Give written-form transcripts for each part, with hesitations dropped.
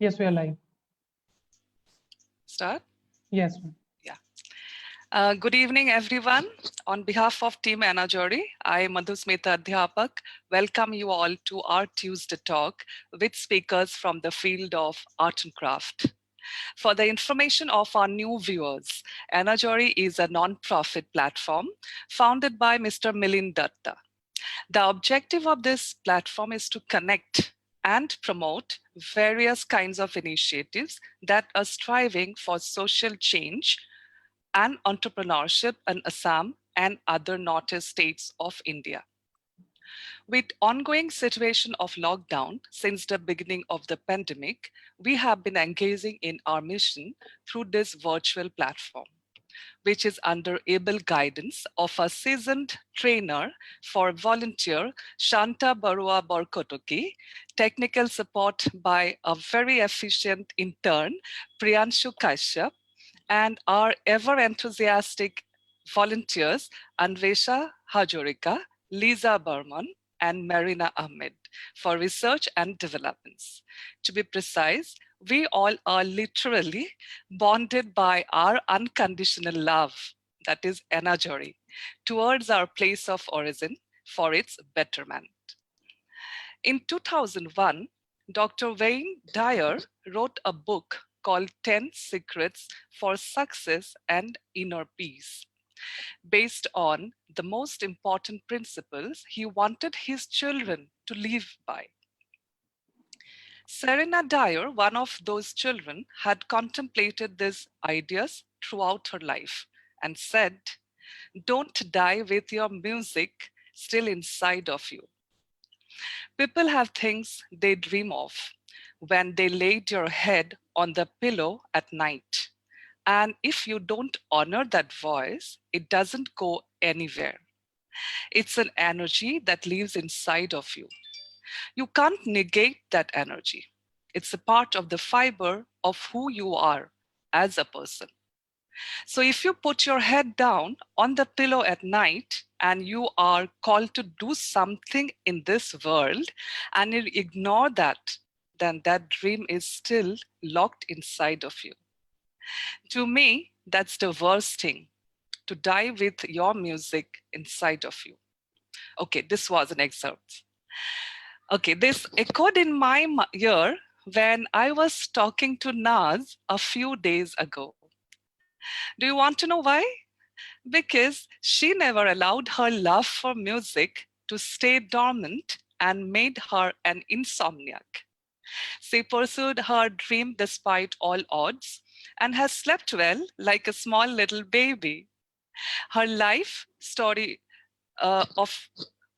Yes, we are live. Start? Yes. Yeah. Good evening, everyone. On behalf of Team Anajori, I, Madhusmita Adhyapak, welcome you all to our Tuesday talk with speakers from the field of art and craft. For the information of our new viewers, Anajori is a non-profit platform founded by Mr. Milind Datta. The objective of this platform is to connect and promote various kinds of initiatives that are striving for social change and entrepreneurship in Assam and other northeast states of India. With ongoing situation of lockdown since the beginning of the pandemic, we have been engaging in our mission through this virtual platform, which is under able guidance of a seasoned trainer for volunteer Shanta Barua Borkotoki, technical support by a very efficient intern Priyanshu Kashyap, and our ever enthusiastic volunteers Anvesha Hajorika, Lisa Burman, and Marina Ahmed for research and developments. To be precise, we all are literally bonded by our unconditional love, that is Anajori, towards our place of origin for its betterment. In 2001, Dr. Wayne Dyer wrote a book called 10 Secrets for Success and Inner Peace. Based on the most important principles he wanted his children to live by. Serena Dyer, one of those children, had contemplated these ideas throughout her life and said, "Don't die with your music still inside of you." People have things they dream of when they laid your head on the pillow at night. And if you don't honor that voice, it doesn't go anywhere. It's an energy that lives inside of you. You can't negate that energy. It's a part of the fiber of who you are as a person. So if you put your head down on the pillow at night and you are called to do something in this world and you ignore that, then that dream is still locked inside of you. To me, that's the worst thing, to die with your music inside of you. Okay, this was an excerpt. Okay, this echoed in my ear when I was talking to Naz a few days ago. Do you want to know why? Because she never allowed her love for music to stay dormant and made her an insomniac. She pursued her dream despite all odds and has slept well like a small little baby. Her life story of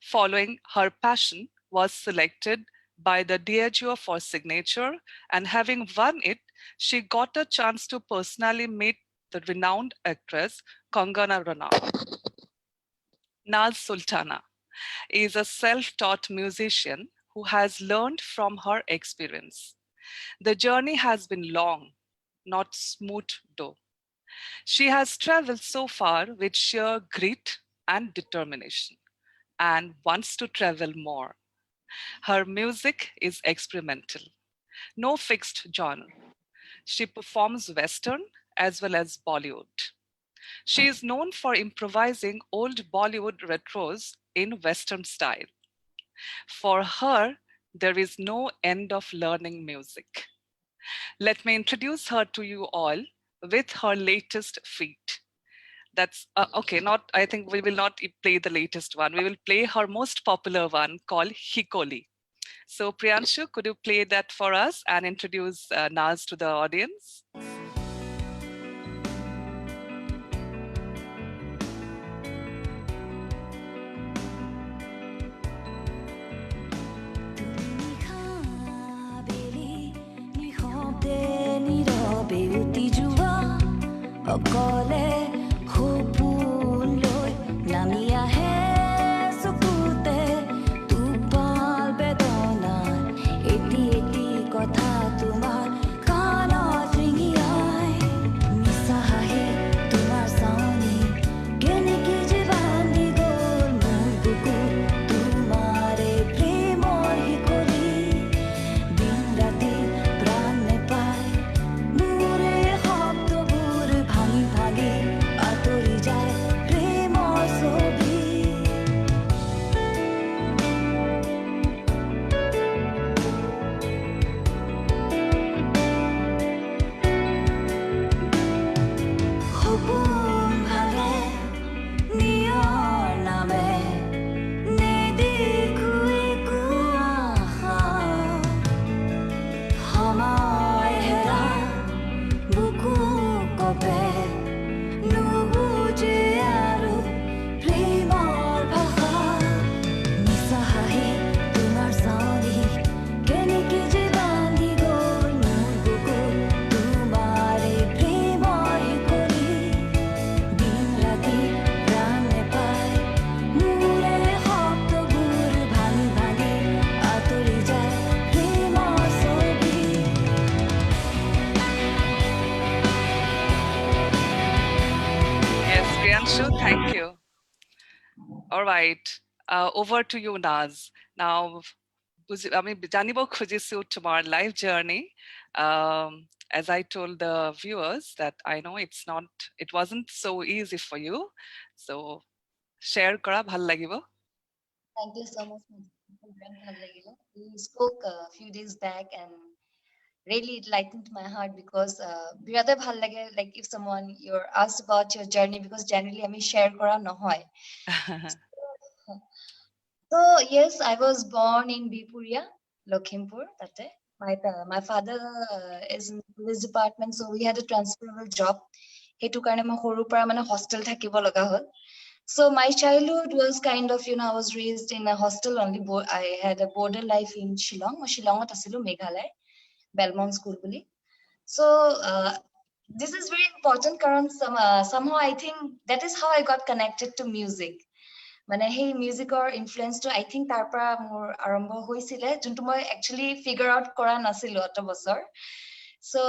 following her passion was selected by the Diageo for signature, and having won it, she got a chance to personally meet the renowned actress Kangana Ranaut. Naz Sultana is a self-taught musician who has learned from her experience. The journey has been long, not smooth though. She has traveled so far with sheer grit and determination and wants to travel more. Her music is experimental, no fixed genre. She performs Western as well as Bollywood. She is known for improvising old Bollywood retros in Western style. For her, there is no end of learning music. Let me introduce her to you all with her latest feat. That's okay, not, I think we will not play the latest one. We will play her most popular one called Hikoli. So Priyanshu, could you play that for us and introduce Naz to the audience? অকলে সপোন লৈ নামি আহে চকুতে টোপাল বেদনাৰ এটি এটি কথা তোমাৰ কাণত ৰিঙিয়াই মিছা হাঁহি তোমাৰ চাৱনি কেনেকে যে বান্ধি গ'ল মোৰ বুকুত তোমাৰ এই প্ৰেমৰ শিকলি দিন ৰাতি প্ৰাণে All right. Over to you, Naz. Now, আমি জানিব খুজিছো তোমাৰ life journey. As I told the viewers that I know it wasn't so easy for you. So share কৰা ভাল লাগিব. Thank you so much. We spoke a few days back and really it lightened my heart because biratey bhal lage like if someone you're asked about your journey because generally ami share kora nohoy. So yes, I was born in Bipuria, Lakhimpur. My father is in the police department, so we had a transferable job. Hetu karone ma horu pora mane hostel thakibo laga hol. So my childhood was kind of, I was raised in a hostel only. I had a border life in Shillong. Shillongot asilu Meghalaya, Belmont School boli. So this is very important karon somehow I think that is how I got connected to music. মানে সেই মিউজিকৰ ইনফ্লুৱেঞ্চটো আই think তাৰ পৰা মোৰ আৰম্ভ হৈছিলে যোনটো মই একচুৱেলি ফিগাৰ আউট কৰা নাছিলো অত বছৰ so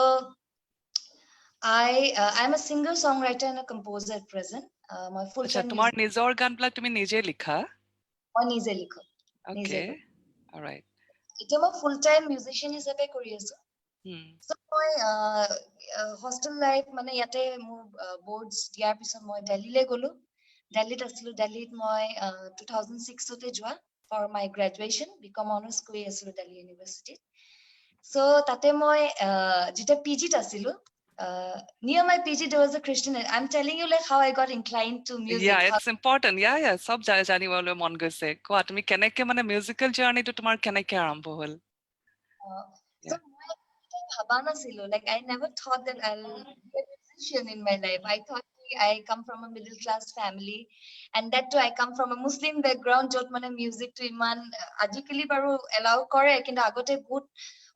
I'm a singer songwriter and a composer at present my full time তোমাৰ নিজৰ গানবিলাক তুমি নিজে লিখা মই নিজে লিখো okay all right এতিয়া মই ফুল টাইম মিউজিচিয়ান হিচাপে কৰি আছো সো মই হোষ্টেল লাইফ মানে ইয়াতে মোৰ বৰ্ডছ দিয়াৰ পিছত মই দিল্লীলৈ গলো Delhi asilu Delhi moi 2006 te joa for my graduation BCom honors koi asilu Delhi University so tate moi jita PG t asilu near my PG there was a Christian I'm telling you like how I got inclined to music yeah it's important yeah sob janibole mon goise koa tumi keneke mane musical journey to tomar keneke arambo hol so bhaba nasilu like I never thought that I'll be a musician in my life I thought I come from a middle class family and that too I come from a Muslim background jot mane music to iman ajikali baru allow kore kintu agote bahut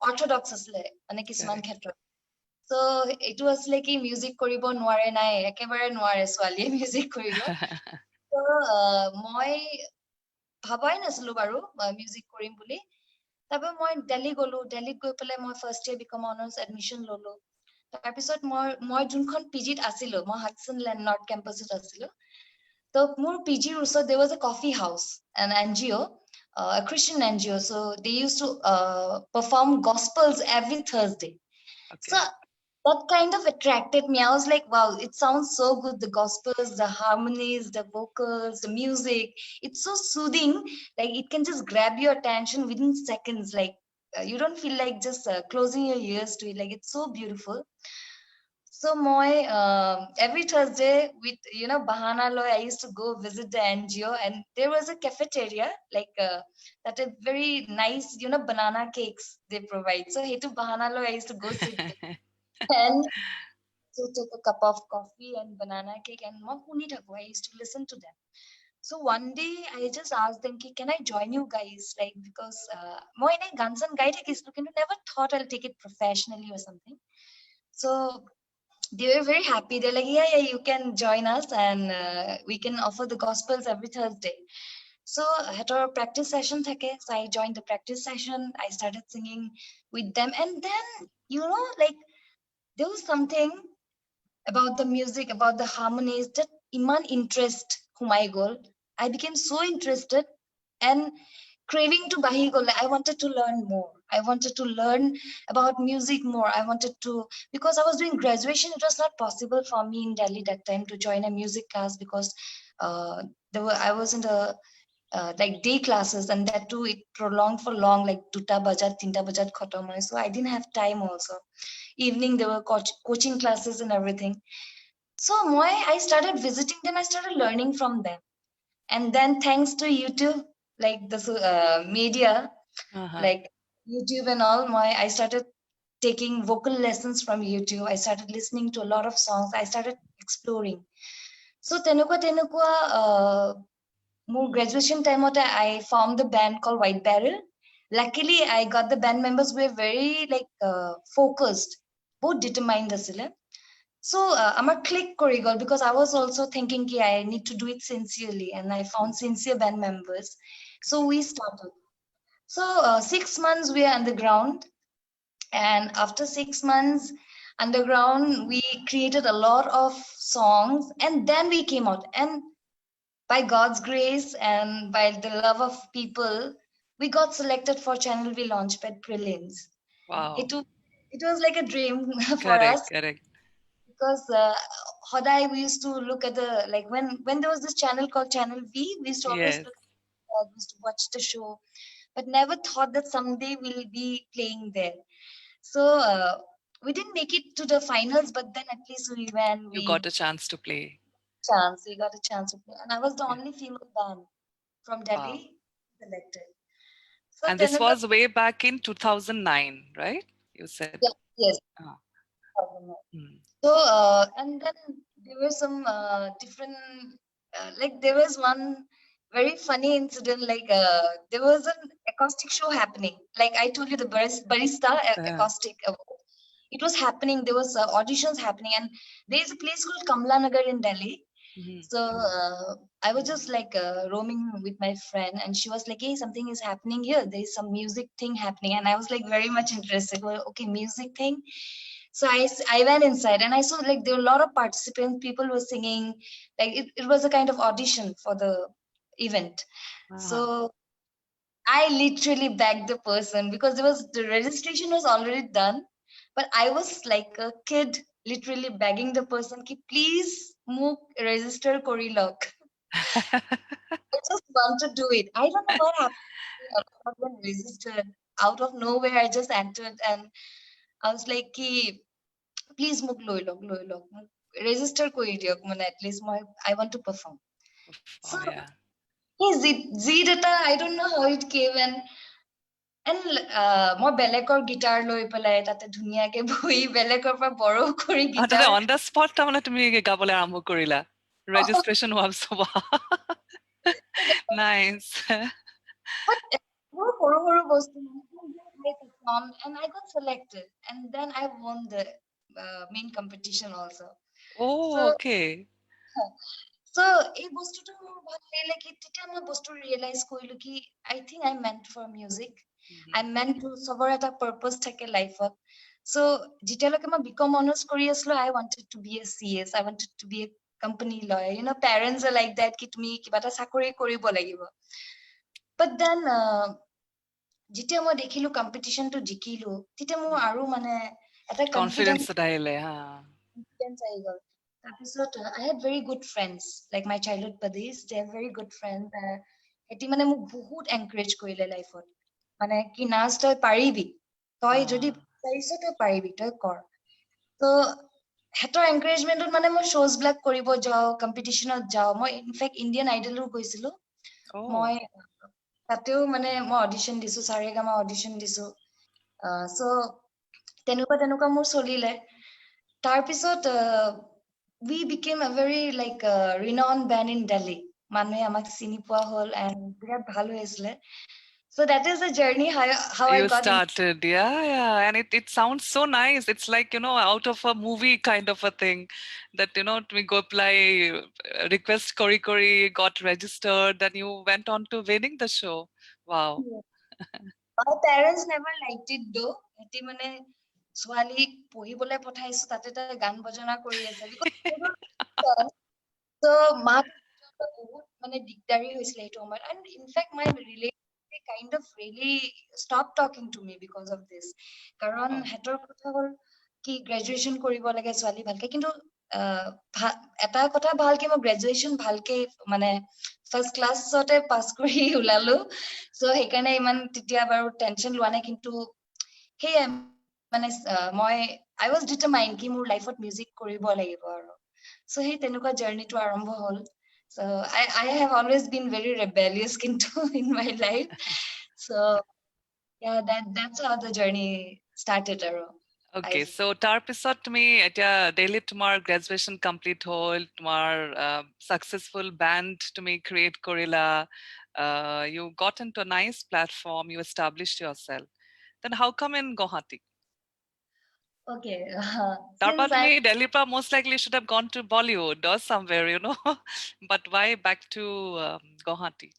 orthodox asle mane kisman khetrot so etu asle ki music koribo nware nai ekebare nware swali music koribo so moi bhabai nasilu baru music korim boli tabe moi Delhi golu Delhi goi pele moi first year BCom honors admission lolo তাৰপিছত মই যোনখন পিজিত আছিলো মই Hudson land কেম্পাছত আছিলো তো মোৰ পিজিৰ ওচৰত there was a coffee house an NGO a Christian NGO so they used to perform gospels every Thursday okay. So that kind of attracted me I was like wow it sounds so good the gospels the harmonies the vocals the music it's so soothing like it can just grab your attention within seconds like you don't feel like just closing your ears to it like it's so beautiful so moi every Thursday with bahana loy I used to go visit the NGO and there was a cafeteria like that a very nice banana cakes they provide so hetu bahana loy I used to go sit and to take a cup of coffee and banana cake and moi huni thaku I used to listen to them so one day I just asked them can I join you guys like because moi ene guns and gai thakislu kintu never thought I'll take it professionally or something so they were very happy they're like yeah you can join us and we can offer the gospels every Thursday so at our practice session thake so I joined the practice session I started singing with them and then like there was something about the music about the harmonies that iman interest humai gol I became so interested and craving to bahi gol I wanted to learn more I wanted to learn about music more I wanted to because I was doing graduation it was not possible for me in Delhi that time to join a music class because I was in the like day classes and that too it prolonged for long like 2 bajat 3 bajat khatam hoy so I didn't have time also evening there were coaching classes and everything so I started visiting them I started learning from them and then thanks to YouTube like the media like YouTube and all I started taking vocal lessons from YouTube I started listening to a lot of songs I started exploring so tenukwa more graduation time I formed the band called White Barrel luckily I got the band members were very like focused both determined asile so amar click kori gol because I was also thinking I need to do it sincerely and I found sincere band members so we started so 6 months we are underground and after 6 months underground we created a lot of songs and then we came out and by God's grace and by the love of people, we got selected for Channel V Launchpad Prelims. Wow. It was like a dream for Correct, us, correct. because Hodai, we used to look at the, like, when there was this channel called Channel V, we used to always Yes. look at, we used to watch the show, but never thought that someday we'll be playing there. So we didn't make it to the finals, but then at least we went. You got a chance to play. We got a chance to play, and I was the Yeah. only female band from Delhi selected. So And this then was way back in 2009, right? You said. yeah, yes. Ah. Hmm. So and then there were some different, like there was one very funny incident. Like there was an acoustic show happening. Like I told you, the barista acoustic. It was happening. There was auditions happening, and there is a place called Kamla Nagar in Delhi. So I was just like roaming with my friend, and she was like, "Hey, something is happening here. There is some music thing happening," and I was like very much interested. Well, okay, music thing. So I went inside, and I saw like there were a lot of participants. People were singing. Like it was a kind of audition for the event. So I literally begged the person, because the registration was already done, but I was like a kid, literally begging the person, "Ki please move register kori lok." I just want to do it. I don't know what happened. I got registered out of nowhere. I just entered, and I was like, "Ki please move loi lok, register kori diok, mane at least I want to perform." So Z data, I don't know how it came, and মই বেলেগৰ guitar লৈ পেলাই তাতে ধুনীয়াকে বহি বেলেগৰ পৰা বড়ো কৰি গিটাৰ on the spot তাৰমানে তুমি গাবলৈ আৰম্ভ কৰিলা registration হোৱাৰ পিছত nice সৰু সৰু বস্তু I performed and I got selected, and then I won the main competition also. Oh, okay. So এই বস্তুটো মোৰ ভাল লাগিলে কি তেতিয়া মই বস্তু ৰিয়েলাইজ কৰিলো কি I think I'm meant for music. I'm meant to চবৰ এটা purpose থাকে লাইফত. So যেতিয়ালৈকে মই বিকম অনাৰ্স কৰি আছিলো, I wanted to be a CS. I wanted to be a company lawyer. You know, parents are like that কি তুমি কিবা এটা চাকৰি কৰিব লাগিব. But then যেতিয়া মই দেখিলো কম্পিটিশনটো জিকিলো, তেতিয়া মোৰ আৰু মানে এটা confidence আহিলে আহি গল. তাৰপিছত I had very good friends, like my childhood buddies. They are very good friends. এটি মানে মোক বহুত এনকাৰেজ কৰিলে লাইফত, মানে কি নাচ তই পাৰিবি, তই যদি পাৰিছ তই পাৰিবি, তই কৰ। তো হেতৰ এনকাৰেজমেন্টত মানে মই শ্ব'জ বিলাক কৰিব যাওঁ, কম্পিটিশনত যাওঁ। মই ইনফেক্ট ইণ্ডিয়ান আইডলো গৈছিলো। মই তাতেও মানে মই অডিশ্যন দিছো, সাৰেগামা অডিশ্যন দিছো। সো তেনেকুৱা মোৰ চলিলে। তাৰপিছত we became a very like renowned band in Delhi. মানুহে আমাক চিনি পোৱা হ'ল, and বিৰাট ভাল হৈ আছিলে। So that is the journey how you I got started. Yeah, and it sounds so nice. It's like, you know, out of a movie kind of a thing, that, you know, we go apply, request kori got registered, then you went on to winning the show. Wow. My parents never liked it though. এটি মানে ছোৱালী পঢ়িবলৈ পঠাইছো, তাতে তাই গান বজনা কৰি আছে, because so মা বহুত মানে দিগদাৰি হৈছিলে এইটো সময়ত। And in fact my relative kind of really stopped talking to me because of this. কাৰণ হেতৰ কথা হ'ল কি গ্ৰেজুৱেচন কৰিব লাগে ছোৱালী ভালকে, কিন্তু এটা কথা ভাল কি মই গ্ৰেজুৱেচন ভালকে মানে ফাৰ্ষ্ট ক্লাছতে পাছ কৰি ওলালো। সো সেইকাৰণে ইমান তেতিয়া বাৰু টেনচন লোৱা নাই। কিন্তু সেই মানে মই I was determined কি মোৰ লাইফত মিউজিক কৰিব লাগিব আৰু। সো সেই তেনেকুৱা জাৰ্নিটো আৰম্ভ হ'ল। So I have always been very rebellious in my life. So yeah, that's how the journey started আৰু। Okay, so তাৰ পিছত তুমি এতিয়া ডেইলি তোমাৰ গ্ৰেজুৱেচন কমপ্লিট হ'ল, তোমাৰ successful band তুমি create কৰিলা, you got into a nice platform, you established yourself. Then how come in Guwahati? Okay. Tarpa Since tumi Delhi pa most likely should have gone to Bollywood or somewhere, you know, but why back to Guwahati?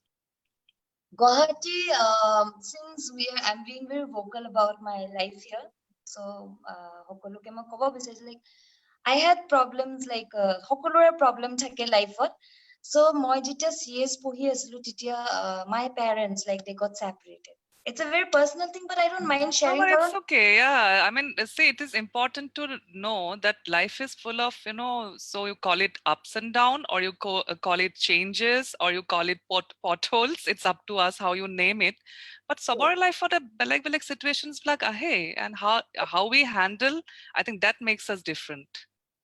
Guwahati, since I'm being very vocal about my life here, so সকলোকে মই ক'ব বিচাৰিছো, like I had problems, like সকলোৰে problem থাকে লাইফত, So মই যেতিয়া CS পঢ়ি আছিলো তেতিয়া my parents like they got separated. It's a very personal thing, but I don't mind No, sharing. but it's okay. Yeah, I mean, see, it is important to know that life is full of, so you call it ups and down, or you call it changes, or you call it potholes. It's up to us how you name it. But sabor life for the beleg situations like hey, and how we handle, I think that makes us different,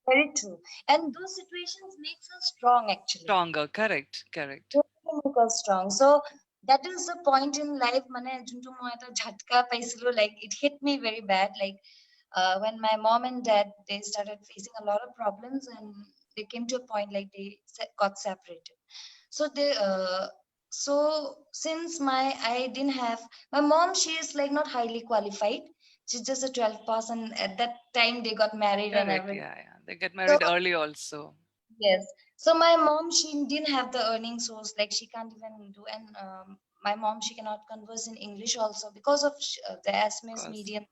Very true. And those situations makes us strong actually. stronger. Correct, correct. Totally make us strong. So that is the point in life. Mane juntu moi eta jhatka paisilo, like it hit me very bad. Like when my mom and dad they started facing a lot of problems, and they came to a point like they got separated. So they so since I didn't have my mom, she is like not highly qualified. She's just a 12th pass, and at that time they got married and Correct. everything. Yeah, yeah. They get So married early also. yes. So my mom, she didn't have the earning source. Like she can't even do, and my mom, she cannot converse in English also because of the Of SMS course. medium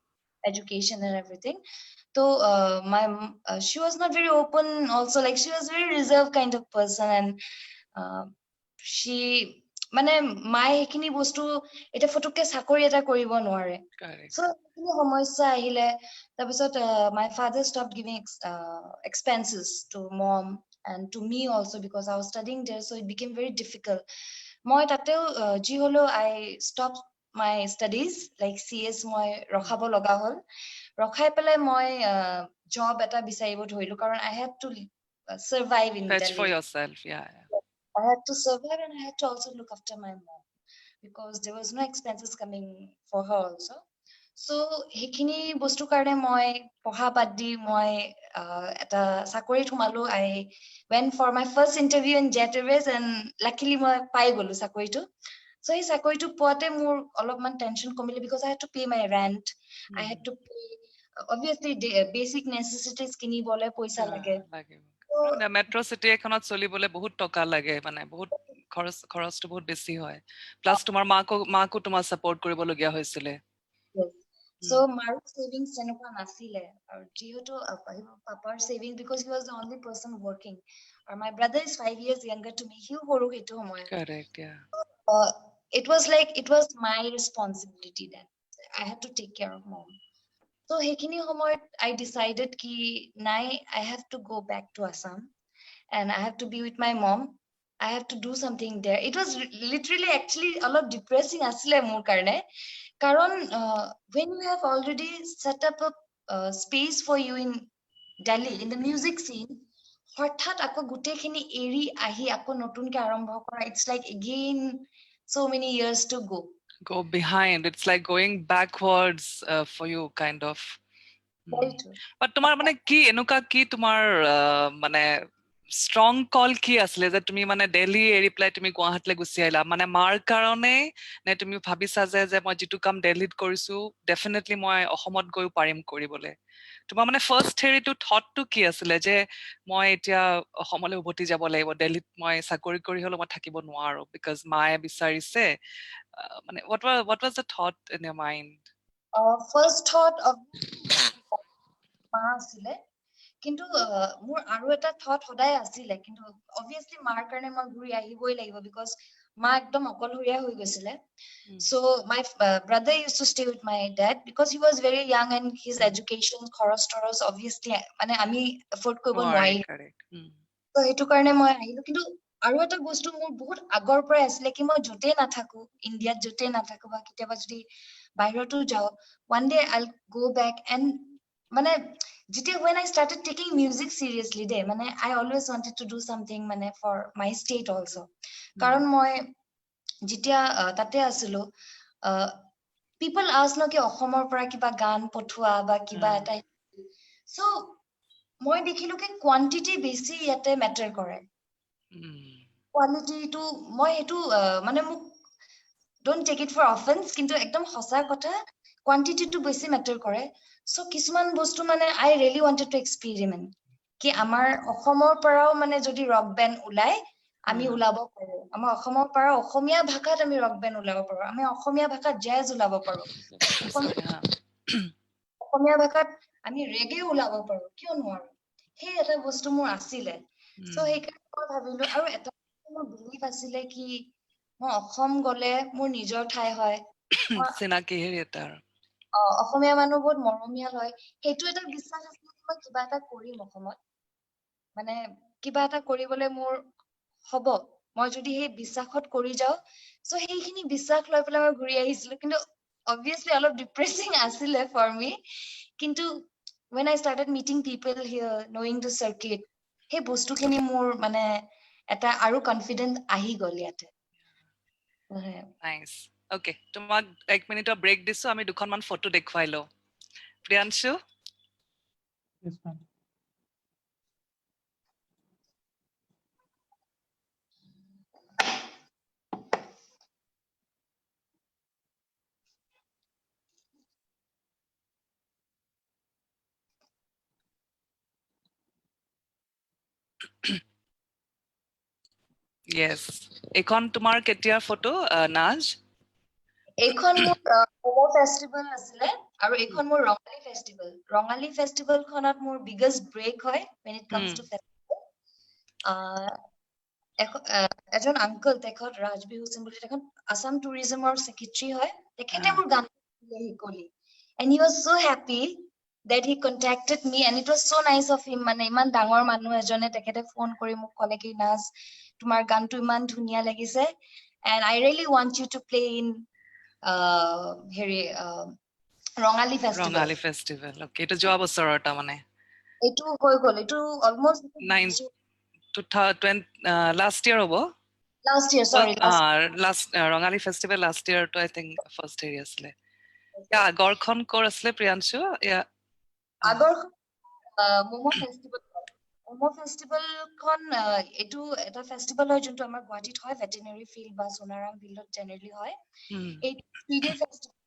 education and everything. So she was not very open. Also, like she was very reserved kind of person, and she মানে মায়ে সেইখিনি বস্তু এটা ফটককে চাকৰি এটা কৰিব নোৱাৰে. Correct. So সেইখিনি সমস্যা আহিলে তাৰপিছত my father stopped giving expenses to mom and to me also because I was studying there, so it became very difficult. মই তাতেও যি হলেও I stopped my studies like CS মই ৰখাব লগা হ'ল. ৰখাই পেলাই মই job এটা বিচাৰিব ধৰিলো কাৰণ I had to survive in Fetch Delhi. for yourself. Yeah, yeah. I had to survive and I had to also look after my mom because there was no expenses coming for her also. So সেইখিনি বস্তুৰ কাৰণে মই পঢ়া বাদ দি মই এটা চাকৰিত সোমালো. I went for my first interview in Jet Airways and luckily মই পাই গলো চাকৰিটো. So এই চাকৰিটো পোৱাতে মোৰ অলপমান টেনচন কমিলে because I had to pay my rent. I had to pay obviously basic necessities কিনিবলে পইচা লাগে. মেট্ৰ' চিটি এখনত চলিবলৈ বহুত টকা লাগে, মানে বহুত খৰচটো বহুত বেছি হয়, প্লাছ তোমাৰ মাকো তোমাৰ সাপোৰ্ট কৰিবলগীয়া হৈছিলে. So মাৰ savings তেনেকুৱা নাছিলে আৰু যিহেতু পাপাৰ saving because he was the only person working and my brother is 5 years younger to me, he সৰু সেইটো সময়ত. Correct, yeah. It was like it was my responsibility then. I had to take care of mom. So সেইখিনি সময়ত I decided ki nai, I have to go back to Assam and I have to be with my mom. I have to do something there. It was literally actually a lot depressing asile mur karne karon when you have already set up a space for you in Delhi in the music scene, হঠাৎ আকৌ গোটেইখিনি এৰি আহি আকৌ নতুনকে আৰম্ভ কৰা, it's like again so many years to go behind. It's like going backwards for you kind of. But তোমাৰ মানে কি এনেকুৱা কি তোমাৰ মানে strong call কি আছিলে যে তুমি মানে দিল্লী এৰি পেলাই তুমি গুৱাহাটীলৈ গুচি আহিলা, মানে মাৰ কাৰণে নে তুমি ভাবিছা যে মই যেটো কাম দিল্লীত কৰিছো ডেফিনেটলি মই অসমত গৈ পাৰিম কৰিবলে? তোমাৰ মানে ফাৰ্স্ট হেৰিটো থটটো কি আছিলে যে মই এতিয়া অসমলৈ উভতি যাব লাগিব, দিল্লীত মই চাকৰি কৰি হলো মই থাকিব নোৱাৰো বিকজ মায়ে বিচাৰিছে, মানে what was the thought in your mind? First thought of মা আছিলে, কিন্তু মোৰ আৰু এটা থট সদায় আছিলে, কিন্তু obviously মাৰ কাৰণে মই ঘূৰি আহিবই লাগিব because মা একদম অকলশৰীয়া হৈ গৈছিলে. So my brother used to stay with my dad because he was very young and his education খৰচ obviously মানে আমি afford কৰিব নোৱাৰি. So সেইটো কাৰণে মই আহিলো, কিন্তু আৰু এটা বস্তু মোৰ বহুত আগৰ পৰাই আছিলে কি মই যতে নাথাকো, ইণ্ডিয়াত যতে নাথাকো বা কেতিয়াবা যদি বাহিৰতো যাও, one day I'll go back and মানে যেতিয়া when I started taking music seriously day, মানে I always wanted to do something মানে for my state also. কাৰণ মই যেতিয়া তাতে আছিলো, people ask no কি অসমৰ পৰা কিবা গান পঠোৱা বা কিবা এটা, so মই দেখিলো কি quantity বেছি ইয়াতে matter কৰে, quality টো মই এটো মানে মোক don't take it for offense, কিন্তু একদম সঁচা কথা, quantity টো বেছি matter কৰে. So কিছুমান বস্তু মানে I really wanted to experiment কি আমাৰ অসমৰ পৰাও মানে যদি rock band ওলাই আমি ওলাব পাৰো, আমাৰ অসমৰ পৰা অসমীয়া ভাষাত আমি rock band ওলাব পাৰো, আমি অসমীয়া ভাষাত jazz ওলাব পাৰো, অসমীয়া ভাষাত আমি reggae ওলাব পাৰো, কিয় নোৱাৰো? সেই এটা বস্তু মোৰ আছিলে. So সেইকাৰণে মই ভাবিলো আৰু এটা মোৰ বিলিভ আছিলে কি মই অসম গলে মোৰ নিজৰ ঠাই হয় চিনাকি হেৰি এটা অসমীয়া মানুহ বহুত মৰমীয়াল হয় সেইটো এটা বিশ্বাস আছিল যে মই কিবা এটা কৰিম অসমত মানে কিবা এটা কৰিবলৈ মোৰ হ'ব মই যদি সেই বিশ্বাসত কৰি যাও সো সেইখিনি বিশ্বাস লৈ পেলাই মই ঘূৰি আহিছিলো কিন্তু obviously অলপ ডিপ্ৰেছিং আছিলে for me কিন্তু when I started meeting people here knowing the circuit সেই বস্তুখিনি মোৰ মানে এটা আৰু কনফিডেন্ট আহি গ'ল ইয়াতে নাইস ওকে তোমাক 1 মিনিটৰ ব্ৰেক দিছো আমি দুখনমান ফটো দেখুৱাই লও প্ৰিয়াংশু Yes, ma'am. yes এখন তোমাৰ কেতিয়াৰ ফটো নাজ এইখন মোৰ মোমো ফেষ্টিভেল আছিলে আৰু এইখন মোৰ ৰঙালী ফেষ্টিভেল খনত মোৰ বিগেষ্ট ব্ৰেক হয় when it comes to festival এজন আংকল তেখেত ৰাজবি হুছেইন বুলি তেখেত আসাম টুৰিজমৰ সেক্ৰেটাৰী হয় তেখেতে মোৰ গান শিকলি and he was so happy that he contacted me and it was so nice of him মানে ইমান ডাঙৰ মানুহ এজনে তেখেতে ফোন কৰি মোক ক'লে কি নাজ তোমাৰ গানটো ইমান ধুনীয়া লাগিছে and I really want you to play in হেৰি ৰঙালী ফেষ্টিভেল ওকে এটা যোৱা বছৰৰ তা মানে এইটো হৈ গ'ল এইটো অলমোস্ট 2020 লাষ্ট ইয়াৰ হ'ব লাষ্ট ইয়াৰ সৰি last Rongali festival last year তো আই থিংক ফাৰ্ষ্ট হেৰি আছিলে আগৰখন কৰ আছিলে প্ৰিয়াংশু আগৰ মোমো ফেষ্টিভেল খন এইটো এটা ফেষ্টিভেল হয় যোনটো আমাৰ গুৱাহাটীত হয় ভেটেৰিনেৰী ফিল্ড বা সোনাৰাম ফিল্ডত জেনেৰেলি হয় এই 3 day ফেষ্টিভেল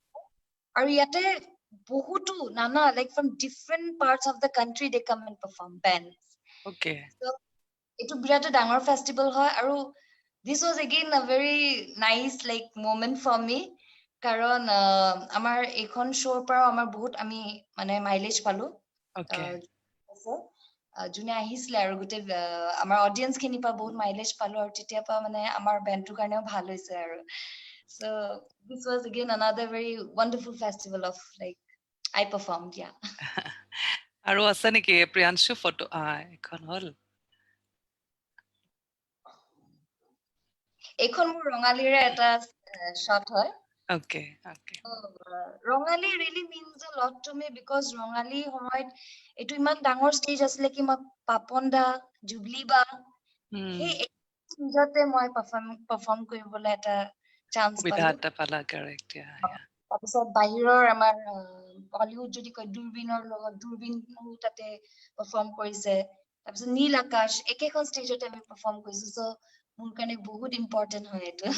আৰু ইয়াতে বহুতো নানা like from different parts of the country they came and perform bands okay এইটো বিৰাট ডাঙৰ ফেষ্টিভেল হয় আৰু this was again a very nice like moment for me কাৰণ আমাৰ এইখন শোৰ পৰা আমাৰ বহুত আমি মানে মাইলেজ পালো ওকে যোনে আহিছিলে আৰু গোটে আমাৰ অডিয়েন্স খিনি পা বহুত মাইলেজ পালো আৰু তেতিয়া পা মানে আমাৰ বেণ্ডটোৰ কাৰণেও ভাল হৈছে আৰু so this was again another very wonderful festival of like I performed আৰু আছে নেকি প্ৰিয়াংশু ফটো এখন হল এইখন মোৰ ৰঙালীৰে এটা শট হয় okay Rongali really means a lot to me because Rongali সময়ত এইটো ইমান ডাঙৰ ষ্টেজ আছিলে কি মই পাপন দা জুবলি বা সেই ষ্টেজতে মই পাৰফৰ্ম কৰিবলৈ এটা চান্স পালা কাৰেক্ট তাৰপিছত বাহিৰৰ আমাৰ বলিউড যদি কয় দূৰবীনৰ লগত দূৰবীনো তাতে পাৰফৰ্ম কৰিছে তাৰপিছত নীল আকাশ একেখন ষ্টেজতে আমি পাৰফৰ্ম কৰিছো সো মোৰ কাৰণে বহুত ইম্পৰ্টেন্ট হয় এইটো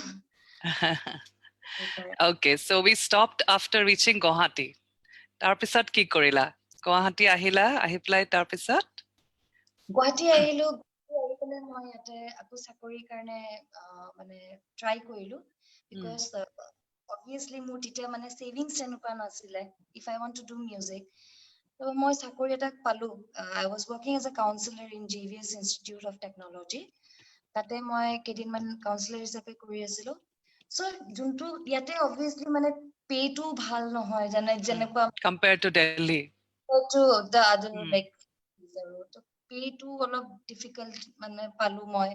Okay, so we stopped after reaching Guwahati. Tarpisat ki korila? Guwahati ahila, ahiplai tarpisat? Guwahati ahilu, ahipane moi yate aku sakori karne mane try korilu because obviously মোৰ তেতিয়া মানে savings এনেকুৱা নাছিলে if I want to do music so মই চাকৰি এটা পালো I was working as a counselor in JVS Institute of Technology তাতে মই কেইদিনমান কাউন্সিলৰ হিচাপে কৰি আছিলো so যোনটো ইয়াতে obviously মানে pay টো ভাল নহয় যেনেকুৱা compared to Delhi to the other like pay টো অলপ difficult মানে পালো মই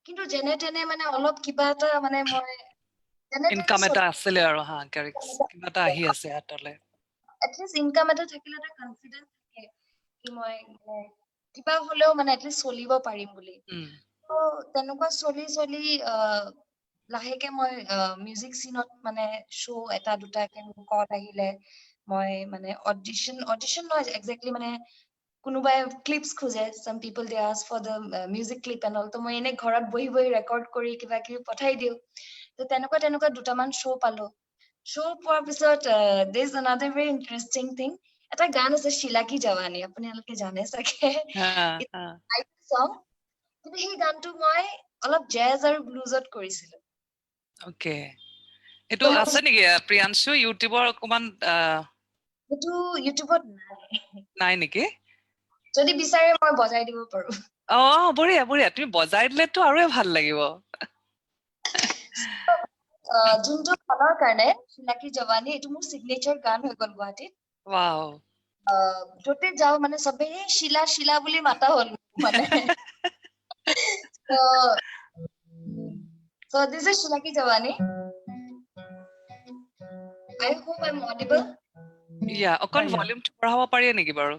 কিন্তু যেনে তেনে মানে অলপ কিবা এটা মানে মই ইনকাম এটা আছিলে আৰু কিবা এটা আহি আছে হাতলে at least ইনকাম এটা থাকিলে এটা কনফিডেন্স থাকে কি মই কিবা হলেও মানে at least চলিব পাৰিম বুলি তো তেনেকুৱা চলি লাহেকে মই মিউজিক সিনত মানে শো এটা দুটাকে কল আহিলে মই মানে অডিশন নহয় এক্স্যাক্টলি মানে কোনোবাই ক্লিপস খোজে some people they ask for the music clip and all তো মই এনে ঘৰত বহি ৰেকৰ্ড কৰি কিবা কিবি পঠাই দিও তো তেনেকুৱা দুটামান শো পালো শো পোৱাৰ পিছত there is another very interesting thing এটা গান আছে শিলা কি জৱানী আপোনালোকে জানে চাগে song কিন্তু সেই গানটো মই অলপ জেজ আৰু ব্লুজত কৰিছিলো ওকে এটো আছে নেকি প্ৰিয়াংশু ইউটিউবৰ অকমান এটো ইউটিউবত নাই নেকি যদি বিচাৰে মই বজাই দিব পাৰো বঢ়িয়া তুমি বজাই দিলেতো আৰু ভাল লাগিব যোনটো গানৰ কাৰণে চিনাকি জৱানী এইটো মোৰ সিগনেচাৰ গান হৈ গ'ল গুৱাহাটীত Wow. য'তে যাও মানে চবে শিলা শিলা বুলি মাতা হ'ল মানে so so this is Shilaki Jawani. I hope I'm audible. Yeah, অকণ Yeah. ভলিউমটো বঢ়াব পাৰি নেকি বাৰু?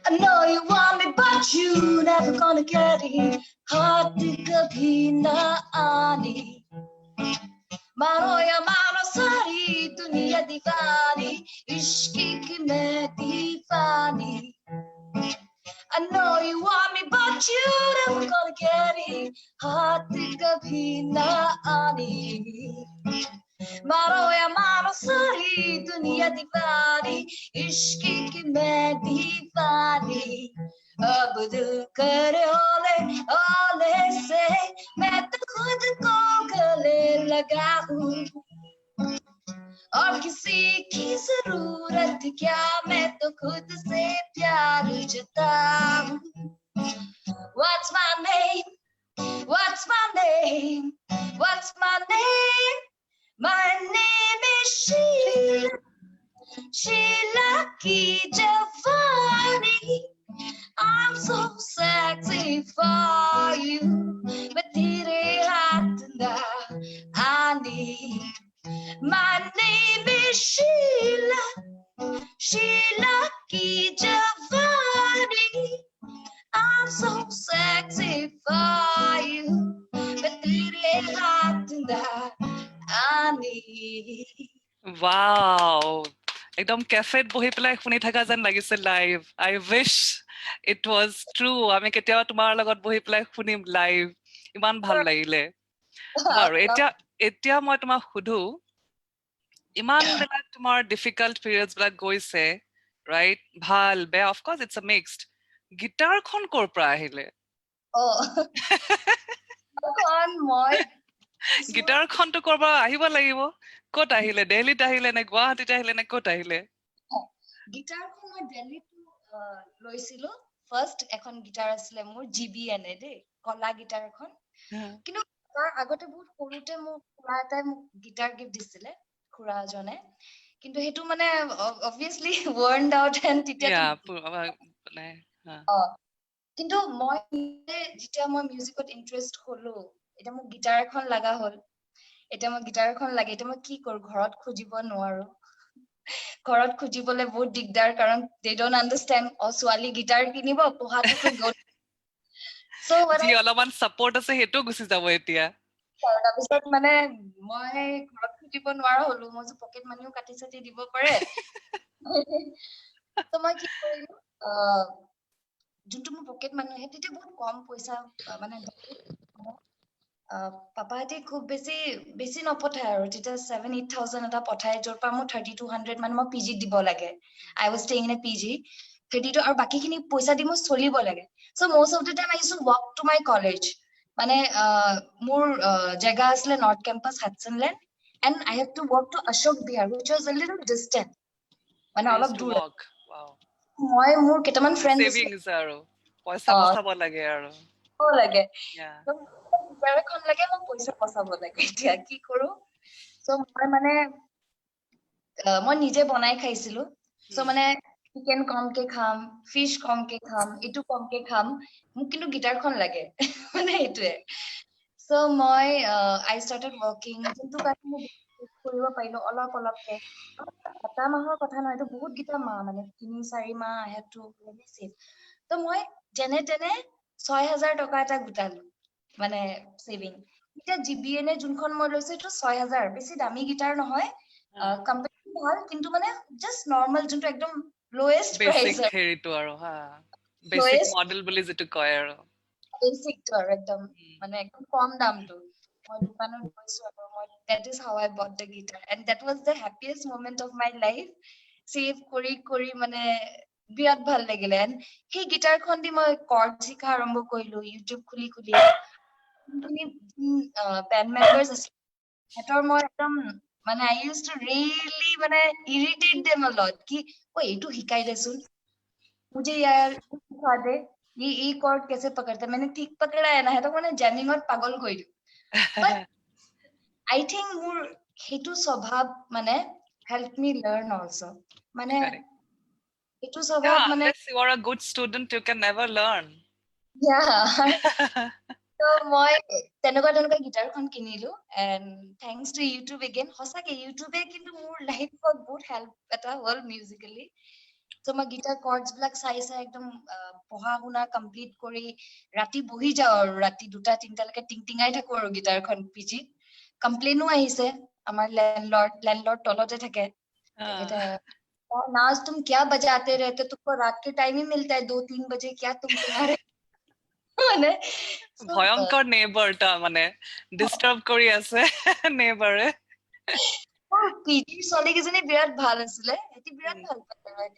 I know you want me, but you never gonna get it. Heart to kabhi na aani. Mano ya mano sari duniya diwani. Ishq ki main deewani. I know you want me, but you never gonna get it. Heart to kabhi na aani. Mano ya mano sari duniya diwani. Ishq ki main deewani. अब दिल करे ओले से मैं तो खुद को गले लगाऊं और किसी की जरूरत क्या मैं तो खुद से प्यार जताऊं What's my name? What's my name? What's my name? My name is Sheila. Sheila ki Javani. I'm so sexy for you, but tere haath na aani. My name is Sheila, Sheila ki Javani. I'm so sexy for you, but tere haath na aani. Wow. একদম কেফেত বহি পেলাই শুনি থকা যেন লাগিছে live I wish it was true আমি কেতিয়াবা তোমাৰ লগত বহি পেলাই শুনিম লাইভ ইমান ভাল লাগিলে বাৰু এতিয়া মই তোমাক সুধো ইমান বিলাক তোমাৰ ডিফিকাল্ট পিৰিয়ডছ বিলাক গৈছে ৰাইট ভাল বেয়া of course it's a mixed গিটাৰখন ক'ৰ পৰা আহিলে মই গিটাৰখনটো ক'ৰ পৰা আহিব লাগিব ক'ত আহিলে দিল্লীত আহিলে নে গুৱাহাটীত আহিলে নে ক'ত আহিলে গিটাৰখন মই দিল্লীত লৈছিলো ফাৰ্ষ্ট এখন গিটাৰ আছিলে মোৰ জিবিএন দেই কলা গিটাৰ এখন কিন্তু তাৰ আগতে বহুত সৰুতে মোক খুৰা এটাই মোক গিটাৰ গিফ্ট দিছিলে খুৰা জনে কিন্তু হেতু মানে obviously worn out and কিন্তু মই যেতিয়া মই মিউজিকত ইন্টাৰেষ্ট হলো এটা মোক গিটাৰ এখন লাগা হ'ল এটা মই গিটাৰ এখন লাগে এটা মই কি কৰো ঘৰত খুজিব নোৱাৰো ঘৰত খুজিবলে বহুত দিগদাৰ কাৰণ they don't understand ছোৱালী গিটাৰ কিনিব পঢ়াটোতো গ'ল so যি অলপমান সাপোৰ্ট আছে হেতু গুছি যাব এতিয়া তাৰপিছত মানে মই ঘৰত খুজিব নোৱাৰা হলো মই পকেট মানিও কাটি চাটি দিব পাৰে তো মই কি কৰিলো যোনটো মোৰ পকেট মানি হেতিতে বহুত কম পইচা মানে পাপাহঁতে খুব বেছি নপঠায় আৰু তেতিয়া 7-8,000 এটা পঠায় য'ৰ পৰা মোৰ 3,200 মানে মই পিজি দিব লাগে I was staying in a PG 32 আৰু বাকিখিনি পইচা দি মই চলিব লাগে so most of the time I used to walk to my college মানে মোৰ জায়গা আছিলে north campus Hudson land and I had to walk to Ashok Bihar which was a little distant মানে অলপ দূৰ মই মোৰ কেইটামান ফ্ৰেন্ডছ সেভিংস আৰু পইচা বচাব লাগে আৰু লাগে গিটাৰখন লাগে মই পইচা বচাব লাগে এতিয়া কি কৰো সো মই মানে মই নিজে বনাই খাইছিলো সো মানে চিকেন কমকে খাম ফিশ কমকে খাম ইটো কমকে খাম মোক কিন্তু গিটাৰখন লাগে মানে এইটোৱে সো মই I started working কিন্তু কাৰণে মই কৰিব পাৰিলো অলপ অলপকে এটা মাহৰ কথা নহয় এইটো বহুত গিটা মাহ মানে 3-4 মাহ I had to really save তো মই যেনে তেনে 6,000 টকা এটা গুটালো মানে সেভিং এটা জিবিএন যোনখন মই লৈছো তো 6,000 বেছি দামী গিটাৰ নহয় কোম্পানী ভাল কিন্তু মানে জাস্ট নৰমাল যোনটো একদম লোয়েস্ট প্ৰাইস হেৰিটো আৰু বেসিক মডেল বুলি যেটো কয় আৰু বেসিক তো আৰু একদম মানে একদম কম দামটো মই দোকানত গৈছো আৰু মই that is how I bought the guitar and that was the happiest moment of my life save কৰি মানে বিৰাট ভাল লাগিলে সেই গিটাৰখন দি মই কৰ্ড শিকা আৰম্ভ কৰিলো ইউটিউব খুলি band members আছে হেতৰ মই একদম মানে I used to really মানে irritate them a lot কি এইটো শিকাই দেচোন मुझे यार सिखा दे ये कॉर्ड कैसे पकड़ते हैं मैंने ठीक पकड़ा है ना है तो मैंने जैमिंग और पागल कर दियो but I think মোৰ সেইটো স্বভাৱ মানে help me learn also মানে Correct. সেইটো Yeah, স্বভাৱ মানে unless you are a good student, you can never learn. yeah তো মই তেনেকুৱা গিটাৰখন কিনিলো and thanks to YouTube again সঁচাকে YouTube কিন্তু মোৰ লাইফত বহুত হেল্প এটা হ'ল মিউজিকেলি তো মই গিটাৰ কৰ্ডছ বিলাক চাই একদম পঢ়া শুনা কমপ্লিট কৰি ৰাতি বহি যাওঁ আৰু ৰাতি 2-3লৈকে টিংটিঙাই থাকো আৰু গিটাৰখন পিজিত কমপ্লেইনো আহিছে আমাৰ লেণ্ডলৰ্ড তলতে থাকে তেখেতে नाज तुम क्या बजाते रहते तुमको रात के टाइम ही मिलता है 2-3 बजे क्या तुम तुम्हारे মানে ভয়ংকৰ নেইবাৰ টা মানে ডিস্টাৰ্ব কৰি আছে নেইবাৰে পিজিৰ ছোৱালী কেইজনী বিৰাট ভাল আছিলে এটি বিৰাট ভাল পায়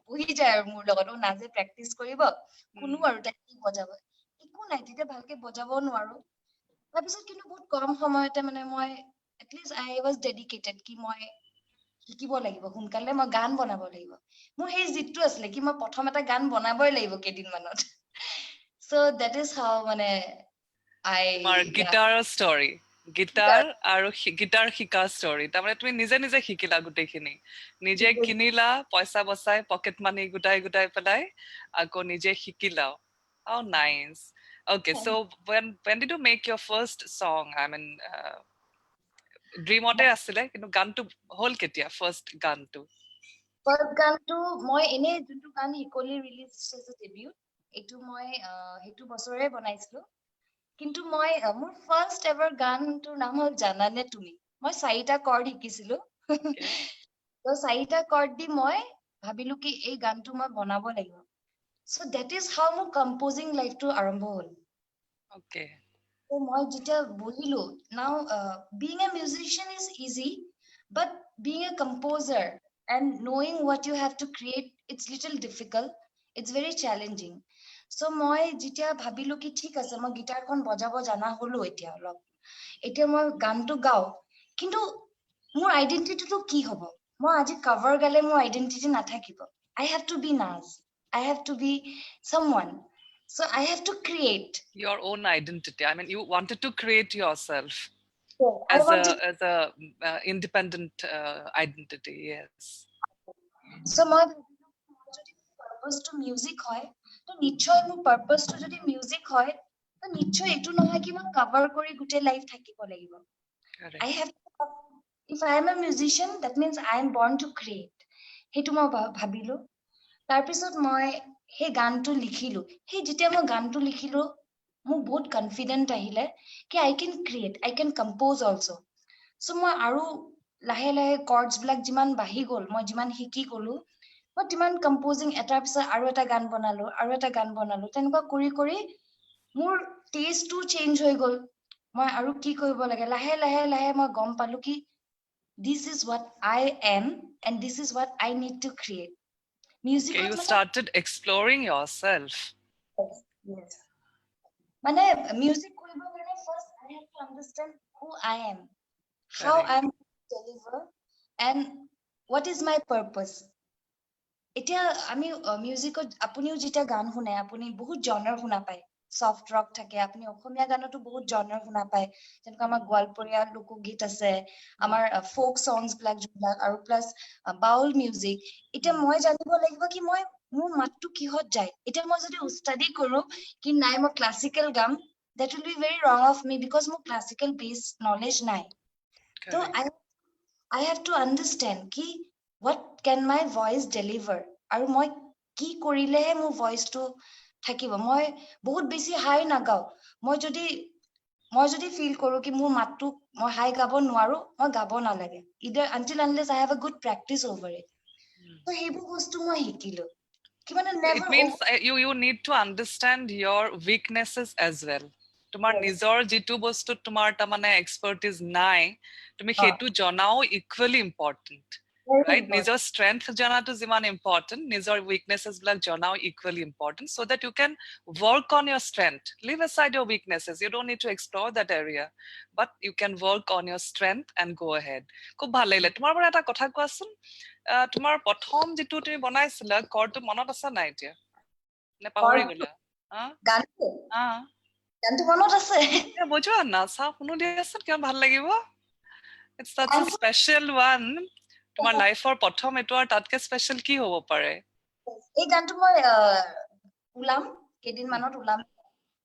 বহি যায় আৰু মোৰ লগত নাজে প্ৰেক্টিচ কৰিব শুনো আৰু তাই কি বজাব একো নাই তেতিয়া ভালকে বজাব নোৱাৰো তাৰপিছত কিন্তু বহুত কম সময়তে মানে মই এটলিষ্ট আই ৱাজ ডেডিকেটেড কি মই শিকিব লাগিব সোনকালে মই গান বনাব লাগিব মোৰ সেই জিতটো আছিলে কি মই প্ৰথম এটা গান বনাবই লাগিব কেইদিনমানত so that is how মানে তোমাৰ গিটাৰৰ ষ্টৰী গিটাৰ আৰু গিটাৰ শিকা ষ্টৰী তাৰমানে তুমি নিজে নিজে শিকিলা গোটেইখিনি নিজে কিনিলা পইচা বচাই পকেট মানি গোটাই পেলাই আকৌ নিজে শিকিলাও how nice okay so when did you make your first song I mean ড্ৰিমতে আছিলে কিন্তু গানটো হল কেতিয়া ফাৰ্ষ্ট গানটো ফাৰ্ষ্ট গানটো মই এনে যোনটো গান হিকলি ৰিলিজ হৈছে ডেবিউট এইটো মই সেইটো বছৰে বনাইছিলো কিন্তু মই মোৰ ফাৰ্ষ্ট এভাৰ গানটোৰ নাম হ'ল জানানে তুমি মই 4টা কৰ্ড শিকিছিলো তো 4টা কৰ্ড দি মই ভাবিলো কি এই গানটো মই বনাব লাগিব সো দ্যাট ইজ হাউ মোৰ কম্পোজিং লাইফটো আৰম্ভ হ'ল ওকে তো মই যেতিয়া বহিলো now being a musician is easy but being a composer and knowing what you have to create it's little difficult it's very challenging so মই যেতিয়া ভাবিলো কি ঠিক আছে মই গিটাৰখন বজাব জানা হলো এতিয়া অলপ এতিয়া মই গানটো গাও কিন্তু মোৰ আইডেন্টিটিটো কি হ'ব মই আজি কভাৰ গালে মোৰ আইডেন্টিটি নাথাকিব I have to be Naz I have to be someone so I have to create your own identity I mean you wanted to create yourself I wanted as a independent identity yes so মই যদি পারপাসটো music হয় তো নিশ্চয় মোৰ পারপাসটো যদি music হয় তো নিশ্চয় এটো নহয় কি মই কভার কৰি গুটে লাইফ থাকিব লাগিব I have if I am a musician that means I am born to create হেতু মই ভাবিলো তাৰ পিছত মই হে গানটো লিখিলো হে যেতিয়া মই গানটো লিখিলো মোৰ বহুত কনফিডেন্ট আহিলে কি I can create I can compose also so মই আৰু লাহে লাহে কৰ্ডছ বিলাক যিমান বাহি গল মই যিমান শিকি গলো মই তিমান কম্পোজিং এটাৰ পিছত আৰু এটা গান বনালো তেনেকুৱা কৰি মোৰ টেষ্টটো চেঞ্জ হৈ গল মই আৰু কি কৰিব লাগে লাহে লাহে মই গম পালো কি this is what I am and this is what I need to create music okay, you started exploring yourself yes মানে music কৰিব কাৰণে first I have to understand who I am how I am deliver and what is my purpose এতিয়া আমি মিউজিকত আপুনিও যেতিয়া গান শুনে আপুনি বহুত জনাৰ শুনা পায় সফট ৰক থাকে আপুনি অসমীয়া গানতো বহুত জনাৰ শুনা পায় যেনেকৈ আমাৰ গোৱালপৰীয়া লোকগীত আছে আমাৰ ফোক সংগছ বিলাক যোনবিলাক আৰু প্লাস বাউল মিউজিক এতিয়া মই জানিব লাগিব কি মই মোৰ মাতটো কিহত যায় এতিয়া মই যদি ষ্টাডি কৰো কি নাই মই ক্লাসিক্যাল গাম that will be very wrong of me because মোৰ ক্লাসিক্যাল বেস নলেজ নাই তো I have to understand ki what can my voice deliver আৰু মই কি কৰিলেহে মোৰ ভয়েসটো থাকিব মই বহুত বেছি হাই নাগাও মই যদি ফিল কৰো কি মোৰ মাতটো মই হাই গাব নোৱাৰো মই গাব নালাগে either until unless I have a good practice over it so হেবু বস্তু মই শিকিলো কি মানে never it means you need to understand your weaknesses as well তোমাৰ নিজৰ যেটো বস্তু তোমাৰ তা মানে এক্সপাৰ্টিজ নাই তুমি হেতু জনাও ইকুয়ালি ইম্পৰ্টেন্ট right নিজৰ strength janato jiman important নিজৰ weaknesses blak janao equally important so that you can work on your strength leave aside your weaknesses you don't need to explore that area but you can work on your strength and go ahead খুব ভাল লাগিলে তোমাৰ পৰা এটা কথা কোৱাচোন তোমাৰ প্ৰথম যেটো তুমি বনাইছিলা কৰ্ডটো মনত আছে নাই এতিয়া নে পাহৰি গলা গানটো গানটো মনত আছে বজোৱা না চাওঁ শুনো দিয়াচোন কিমান ভাল লাগিব it's such a special one তোমাৰ লাইফৰ প্ৰথম এটো আৰু তাতকে স্পেশাল কি হ'ব পাৰে এই গানটো মই উলাম কেদিন মানত উলাম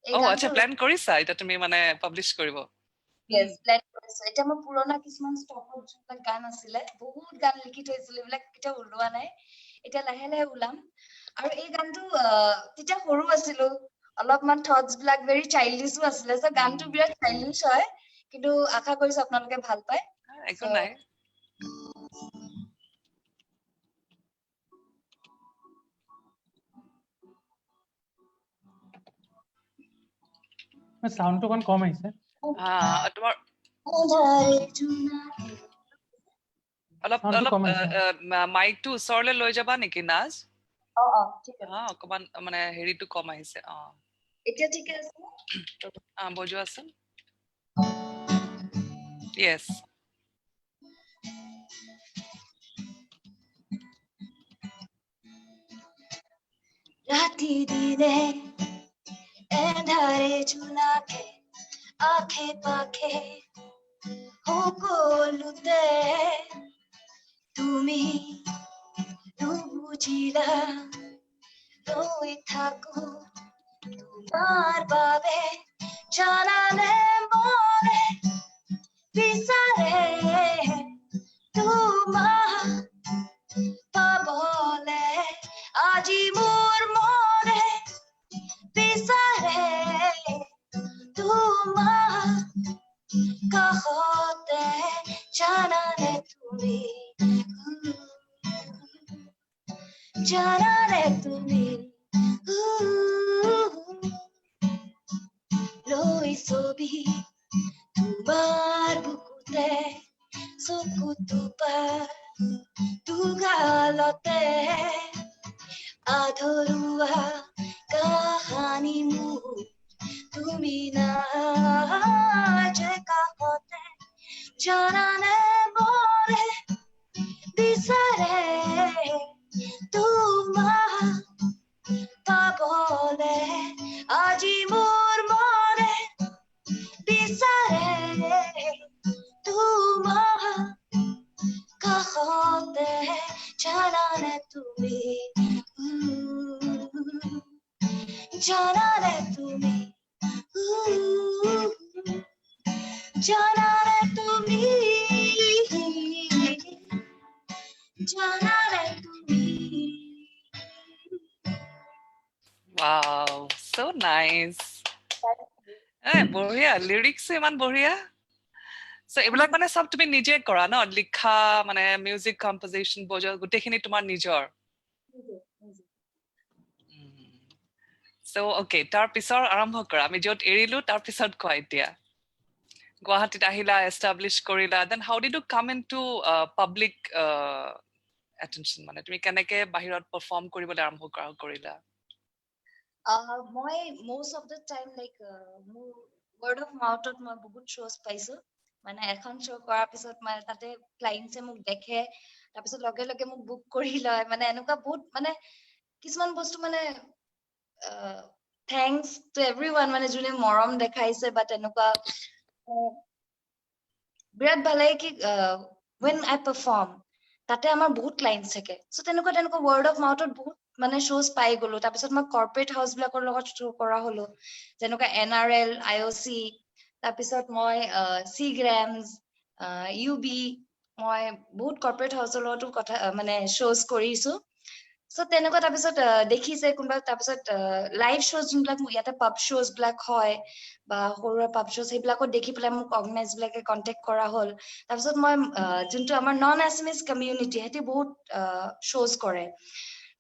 এই গানটো আচ্ছা প্ল্যান কৰিছা এটা তুমি মানে পাবলিশ কৰিব Yes, প্ল্যান কৰিছো এটা মই পুৰণা কিছুমান ষ্টকত যোনবিলাক গান আছিলে বহুত গান লিখি থৈছিলো এইবিলাক কেতিয়া ওলোৱা নাই এতিয়া লাহে লাহে ওলাম আৰু এই গানটো তেতিয়া সৰু আছিলো অলপমান থটস বিলাক ভেৰি চাইল্ডিশো আছিলে সো গানটো বিৰাট চাইল্ডিশ হয় কিন্তু আশা কৰিছো আপোনালোকে ভাল পায় একো নাই সাউন্ডটো কোন কম আহিছে তোমাৰ অলপ মাইকটো ওচৰলে লৈ যাবা নেকি নাজ ঠিক আছে অকমান মানে হেৰিটো কম আহিছে এতিয়া ঠিক আছে বজোৱাচোন yes ৰাতি দিনে এন্ধাৰে জোনাকে আখে পাখে সকলোতে তুমি নুবুজিলা ৰৈ থাকো তোমাৰ বাবে জানানে মনে বিচাৰে তোমাক পাবলে আজি মোৰ মনে বিচাৰে তোমাক কাষতে জানানে তুমি জানানে তুমি লৈ ছবি তোমাৰ বুকুতে চকুটোপা দুগালতে আধৰুৱা কাহানী মোৰ তুমি নাজে কাষতে জানানে মনে বিচাৰে তোমাক পাবলে আজি মোৰ মনে বিচাৰে তোমাক কাষতে জানানে তুমি জানানে তুমি জানানে তুমি জানানে তুমি wow so nice বঢ়িয়া লিৰিক্স ইমান বঢ়িয়া সো এইবিলাক মানে সব তুমি নিজে কৰা ন লিখা মানে মিউজিক কম্পোজিশন বজোৱা গোটেইখিনি তোমাৰ নিজৰ সো ওকে তাৰ পিছৰ আৰম্ভ কৰা আমি যত এৰিলো তাৰ পিছত কোৱা এতিয়া গুৱাহাটীত আহিলা এষ্টাব্লিছ কৰিলা then how did you come into public attention মানে তুমি কেনেকে বাহিৰত পাৰফৰ্ম কৰিবলৈ আৰম্ভ কৰিলা মই most of the time like মোৰ word of mouth ত মই বহুত shows পাইছো মানে এখন show কৰাৰ পিছত মই তাতে clients মোক দেখে তাৰ পিছত লগে লগে মোক বুক কৰি লয় মানে এনেকুৱা বহুত মানে কিছুমান বস্তু মানে thanks to everyone মানে যোনে মৰম দেখাইছে বা তেনেকুৱা বিৰাট ভাল লাগে কি when I perform তাতে আমাৰ বহুত clients থাকে so তেনেকুৱা word of mouth ত বহুত মানে shows পাই গলো তাৰ পিছত মই corporate house বিলাকৰ লগত show কৰা হলো যেনেকুৱা NRL IOC তাৰ পিছত মই Seagrams UB মই বহুত corporate house লগতো কথা মানে shows কৰিছো so তেনেকুৱা তাৰ পিছত দেখিছে কোনবা তাৰ পিছত live shows যোনবিলাক ইয়াতে pub shows বিলাক হয় বা সৰুৱা pub shows সেইবিলাকত দেখি পেলাই মোক organize বিলাকে contact কৰা হল তাৰ পিছত মই যোনটো আমাৰ non Assamese community হেতি বহুত shows কৰে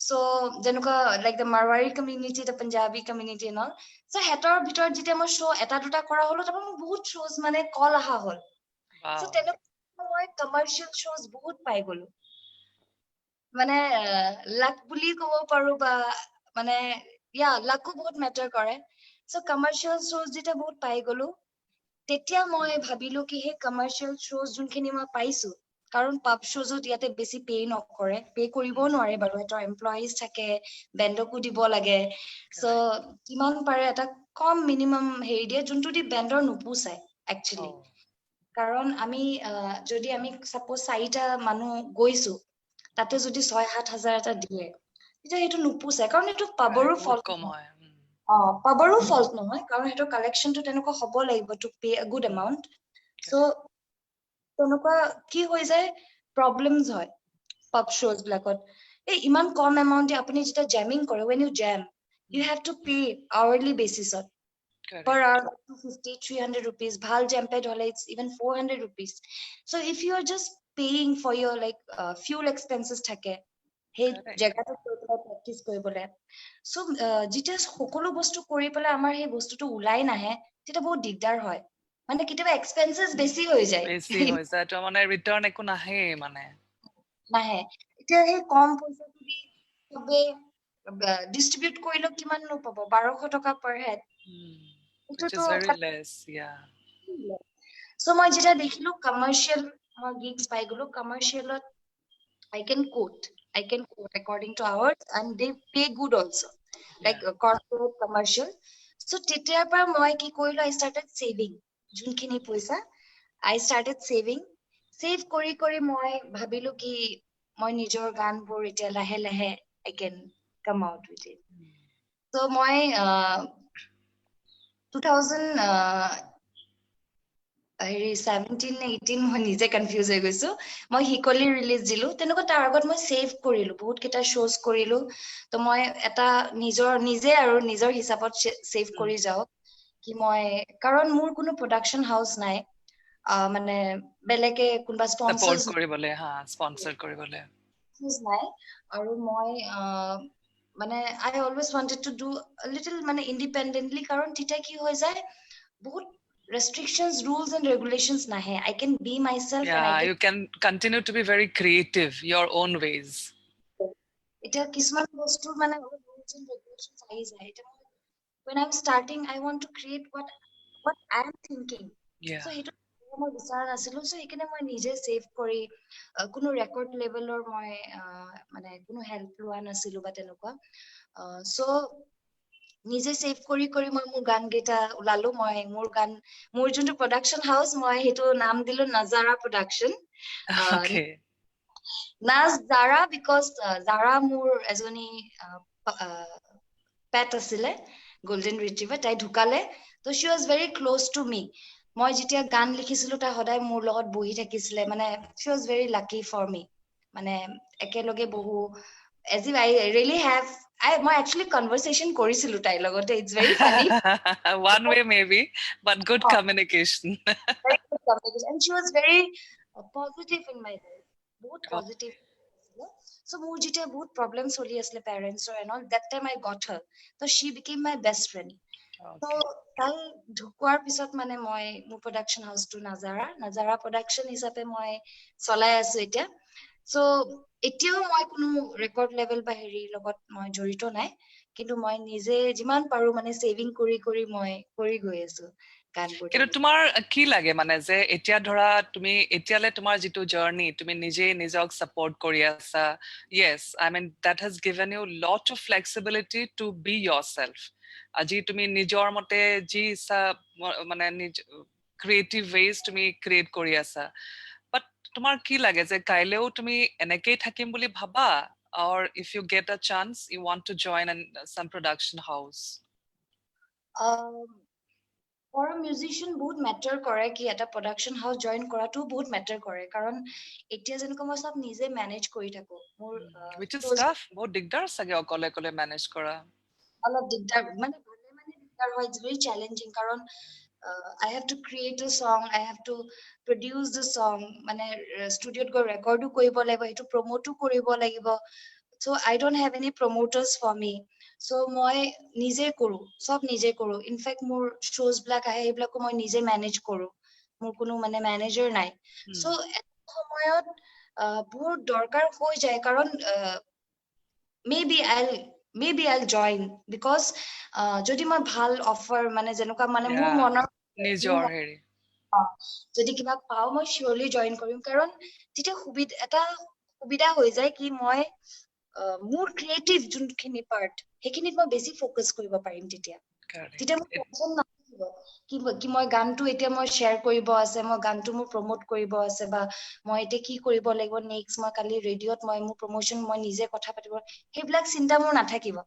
so যেনেকুৱা like the Marwari community the Punjabi community and all so হেতৰ ভিতৰত যেতিয়া মই show এটা দুটা কৰা হলো তাৰ মই বহুত shows মানে call আহা হল so তেনেকুৱা মই commercial shows বহুত পাই গলো মানে লাক বুলি ক'ব পাৰো বা মানে লাকো বহুত মেটাৰ কৰে so commercial shows যেতিয়া বহুত পাই গলো তেতিয়া মই ভাবিলো কি হে commercial shows যোনখিনি মই পাইছো কাৰণ পাব শ্ব'জত ইয়াতে বেছি পে নকৰে, পে কৰিবও নোৱাৰে বাৰু, সিহঁতৰ এমপ্লয়িজ থাকে, বেণ্ডকো দিব লাগে, চ' কিমান পাৰে এটা কম মিনিমাম হেৰি দিয়ে যোনটো দি বেণ্ডৰ নোপোচায় একচুৱেলি। কাৰণ আমি যদি আমি সাপোজ 4টা মানুহ গৈছো, তাতে যদি 6-7 হাজাৰ এটা দিয়ে, তেতিয়া সেইটো নোপোচায়, কাৰণ এইটো পাবৰো ফল্ট কম হয় পাবৰো ফল্ট নহয়, কাৰণ সেইটো কালেকশ্যনটো তেনেকুৱা হ'ব লাগিব to pay a good amount. So' তেনেকুৱা কি হৈ যায়, প্ৰব্লেমছ হয় পাব শ্ব'জ বিলাকত। এই ইমান কম এমাউণ্ট দি আপুনি যেতিয়া জেমিং কৰে, when you jam you have to pay hourly basisত per hour 250-300 rupees, bhal jam pad hola it's even 400 rupees. So if you are just paying for your like fuel expenses thake hey jaga to practice koribole, so jita hokolo bostu kori pele amar he bostu to ulai nahe teta bahut digdar hoy, mane kitaba expenses besi hoy jay to mane return ekো নাহে মানে nahe eta he kom paisa di sobe distribute koilo kiman no pabo 1200 taka per head, which is very less. So মই যেটা দেখিলো commercial gigs পাই গলো, কমার্শিয়ালত I can quote according to hours and they pay good also, like corporate commercial. So তেতিয়াৰ পৰা মই কি কৰিলো, I started saving যোনখিনি পইচা, I started saving, save কৰি কৰি মই ভাবিলো কি মই নিজৰ গানবোৰ এতিয়া লাহে লাহে I can come out with it. So মই 2017-18 মই নিজে কনফিউজ হৈ গৈছো, মই হিকলি ৰিলিজ দিলো, তেনেকুৱা তাৰ আগত মই সেভ কৰিলো, বহুত কেইটা শ্ব'জ কৰিলো, তো মই এটা নিজে আৰু নিজৰ হিচাপত সেভ কৰি যাও কি মই, কাৰণ মোৰ কোনো প্ৰডাকশন হাউস নাই, মানে বেলেগে কোনবা স্পন্সৰছ স্পন্সৰ কৰিবলে নাই, আৰু মই মানে I always wanted to do a little মানে independently, কাৰণ তেতিয়া কি হৈ যায় বহুত restrictions, rules and regulations nahe, I can be myself and you can continue to be very creative your own ways. Eta kisman bostu mane rules and regulations ahi jay, when I'm starting I want to create what I am thinking, so hetu মই বিচাৰা নাছিলো, so এইখানে মই নিজে save কৰি কোনো record লেভেলৰ মই মানে কোনো হেল্প লোৱা নাছিলো বা তেনেকুৱা, so নিজে সেভ কৰি কৰি মই মোৰ গান গেটা উলালো, মই মোৰ যোনটো প্ৰডাকশন হাউস মই হেতু নাম দিলো নাজাৰা প্ৰডাকশন, নাজাৰা because জাৰা মোৰ এজনী পেট আছিলে গোল্ডেন ৰিট্ৰিভাৰ, তাই ঢুকালে, তো she was very close to me. মই যেতিয়া গান লিখিছিলো তাই সদায় মোৰ লগত বহি থাকিছিলে, মানে she was very lucky for me, মানে একেলগে বহু as if I really have মই actually conversation কৰিছিলো তাইৰ লগতে, it's very funny. One way maybe, but good communication. Very good communication, and she was very positive in my life, বহুত positive. So মোৰ যেতিয়া বহুত problems চলি আছিলে parents and all, that time I got her, so she became my best friend. So তাই ঢুকুৱাৰ পিছত মানে মই মোৰ প্ৰডাকশন হাউসটো নাজাৰা প্ৰডাকশন হিচাপে মই চলাই আছো এতিয়া, so এতিয়াও মই কোনো ৰেকৰ্ড লেভেল বা হেৰিৰ লগত মই জড়িত নাই, কিন্তু মই নিজে যিমান পাৰো মানে সেভিং কৰি কৰি মই কৰি গৈ আছো গানবোৰ। কিন্তু তোমাৰ কি লাগে মানে যে এতিয়া ধৰা তুমি এতিয়ালে তোমাৰ যিটো জাৰ্নি তুমি নিজে নিজক সাপোৰ্ট কৰি আছা, yes I mean that has given you lot of flexibility to be yourself. আজি তুমি নিজৰ মতে যি মানে ক্ৰিয়েটিভ ওয়েজ তুমি ক্ৰিয়েট কৰি আছা, বাট তোমাৰ কি লাগে যে কাইলেও তুমি এনেকেই থাকিম বুলি ভাবা, or if you get a chance you want to join some production house? For a musician বহুত মেটাৰ কৰে কি এটা প্ৰডাকশন হাউস জয়েন কৰাটো বহুত মেটাৰ কৰে, কাৰণ এতিয়া যেনেকৈ মই সব নিজে মেনেজ কৰি থাকো, মোৰ which is tough, বহুত দিগদাৰ চাগে অকলে অকলে মেনেজ কৰা, অলপ দিগদাৰ মানে দিগদাৰ হয়, it's very challenging, কাৰণ I have to create a song, I have to produce the song, মানে ষ্টুডিঅ'ত গৈ ৰেকৰ্ডো কৰিব লাগিব, সেইটো প্ৰমোটো কৰিব লাগিব, so I don't have any promoters for me, so মই নিজে কৰো, সব নিজে কৰো, ইনফেক্ট মোৰ shows বিলাক আহে এইবিলাকো মই নিজে মেনেজ কৰো, মোৰ কোনো মানে মেনেজাৰ নাই, so এটা সময়ত বহুত দৰকাৰ হৈ যায়, কাৰণ maybe I'll join because যদি মই ভাল অফাৰ মানে যেনেকুৱা মানে মোৰ মনৰ নিজৰ হেৰি যদি কিবা পাও মই surely join কৰিম কাৰণ তেতিয়া এটা সুবিধা হৈ যায় কি মই মোৰ creative যোনখিনি part সেইখিনিত মই বেছি focus কৰিব পাৰিম তেতিয়া Correct. তেতিয়া মোৰ tension নাথাকিব কি মই গানটো এতিয়া মই share কৰিব আছে মই গানটো মোৰ promote কৰিব আছে বা মই এতিয়া কি কৰিব লাগিব next মই কালি ৰেডিঅ'ত মই মোৰ promotion মই নিজে কথা পাতিব সেইবিলাক চিন্তা মোৰ নাথাকিব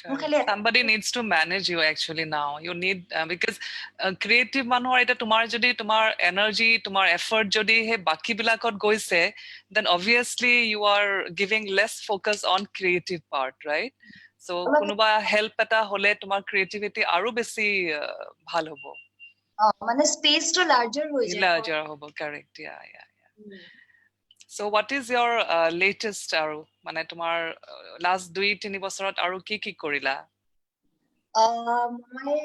মোৰ খালি Somebody needs to manage you actually now. You need because creative মানুহৰ এটা তোমাৰ যদি তোমাৰ energy, তোমাৰ effort যদি হে বাকি বিলাকত গৈছে, then obviously you are giving less focus on creative part, right? So কোনোবা help এটা হলে তোমাৰ creativity আৰু বেছি ভাল হ'ব। মানে space to larger হৈ যায় Larger হ'ব, correct, yeah. So what is your latest আৰু মানে তোমাৰ last 2-3 বছৰত আৰু কি কৰিলা? মই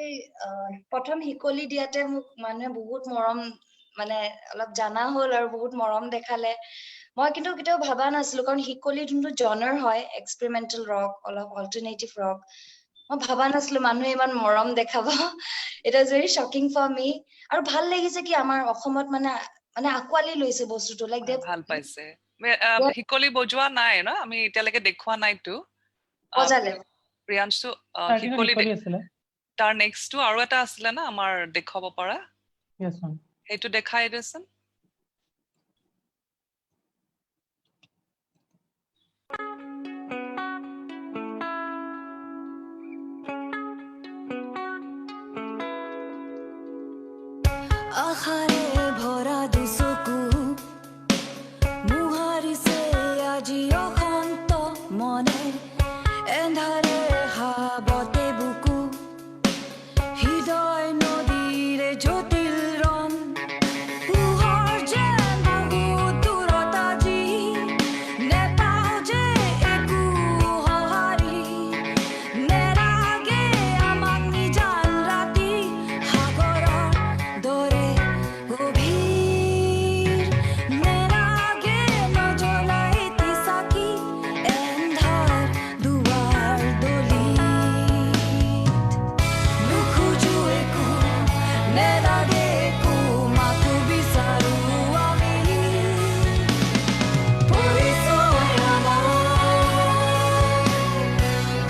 প্ৰথম হিকলি দিয়াতে মোক মানুহে বহুত মৰম মানে অলপ জানা হ'ল আৰু বহুত মৰম দেখালে মই কিন্তু কেতিয়াও ভাবা নাছিলো কাৰণ হিকলি যোনটো জনাৰ হয় এক্সপেৰিমেন্টেল ৰক অলপ অল্টাৰনেটিভ ৰক মই ভাবা নাছিলো মানুহে ইমান মৰম দেখাব it was very shocking for me আৰু ভাল লাগিছে কি আমাৰ অসমত মানে আকোৱালি লৈছে বস্তুটো লাইক দে ভাল পাইছে হিকলি বজোৱা নাই ন আমি এতিয়ালৈকে দেখুৱা নাইতো বজালে প্ৰিয়াংশু হিকলি আছিলে তাৰ নেক্সটটো আৰু এটা আছিলে না আমাৰ দেখাব পৰা yes ma'am সেইটো দেখাই দেচোন আশাৰে ভৰা দুচকু মুহাৰিছে আজি অশান্ত মনে এন্ধাৰে হাবতে বুকু হৃদয় নদীৰে জটিল ৰণ পোহৰ যেন বহুত দূৰত আজি নেপাওঁ যে একো সঁহাৰি নেৰাগে আমাক নিজান ৰাতি সাগৰৰ দৰে গভীৰ নেৰাগে নজ্বলাই এটি চাকি এন্ধাৰ দুৱাৰ দলিত নোখোজো একো নেলাগে একো মাথো বিচাৰো আমি পৰিচয় আমাৰ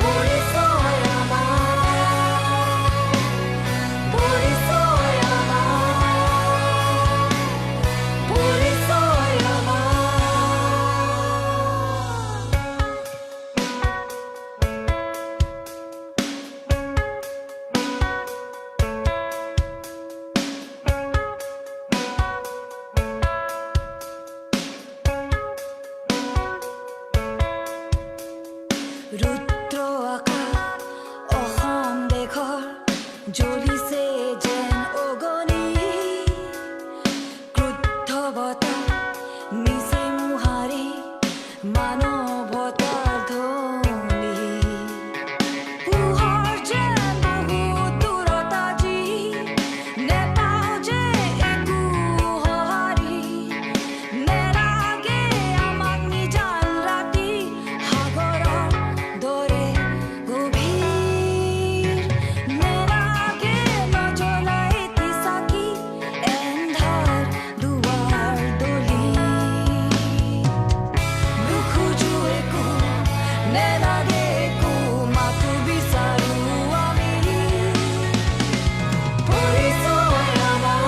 পৰিচয় আমাৰ পৰিচয় আমাৰ পৰিচয় ৰুদ্ৰ আকাশ অসম দেশৰ জ্বলিছে যেন অগনি ক্ৰুদ্ধ বতাহ নিচে মুহাৰি মানৱতাৰ ধ্বনি পোহৰ যেন বহুত দূৰত আজি নেপাওঁ যে একো সঁহাৰি নেৰাগে আমাক নিজান ৰাতি সাগৰৰ দৰে গভীৰ নেৰাগে নজ্বলাই এটি চাকি এন্ধাৰ দুৱাৰ দলিত নোখোজো একো নেলাগে একো মাথো বিচাৰো আমি পৰিচয় আমাৰ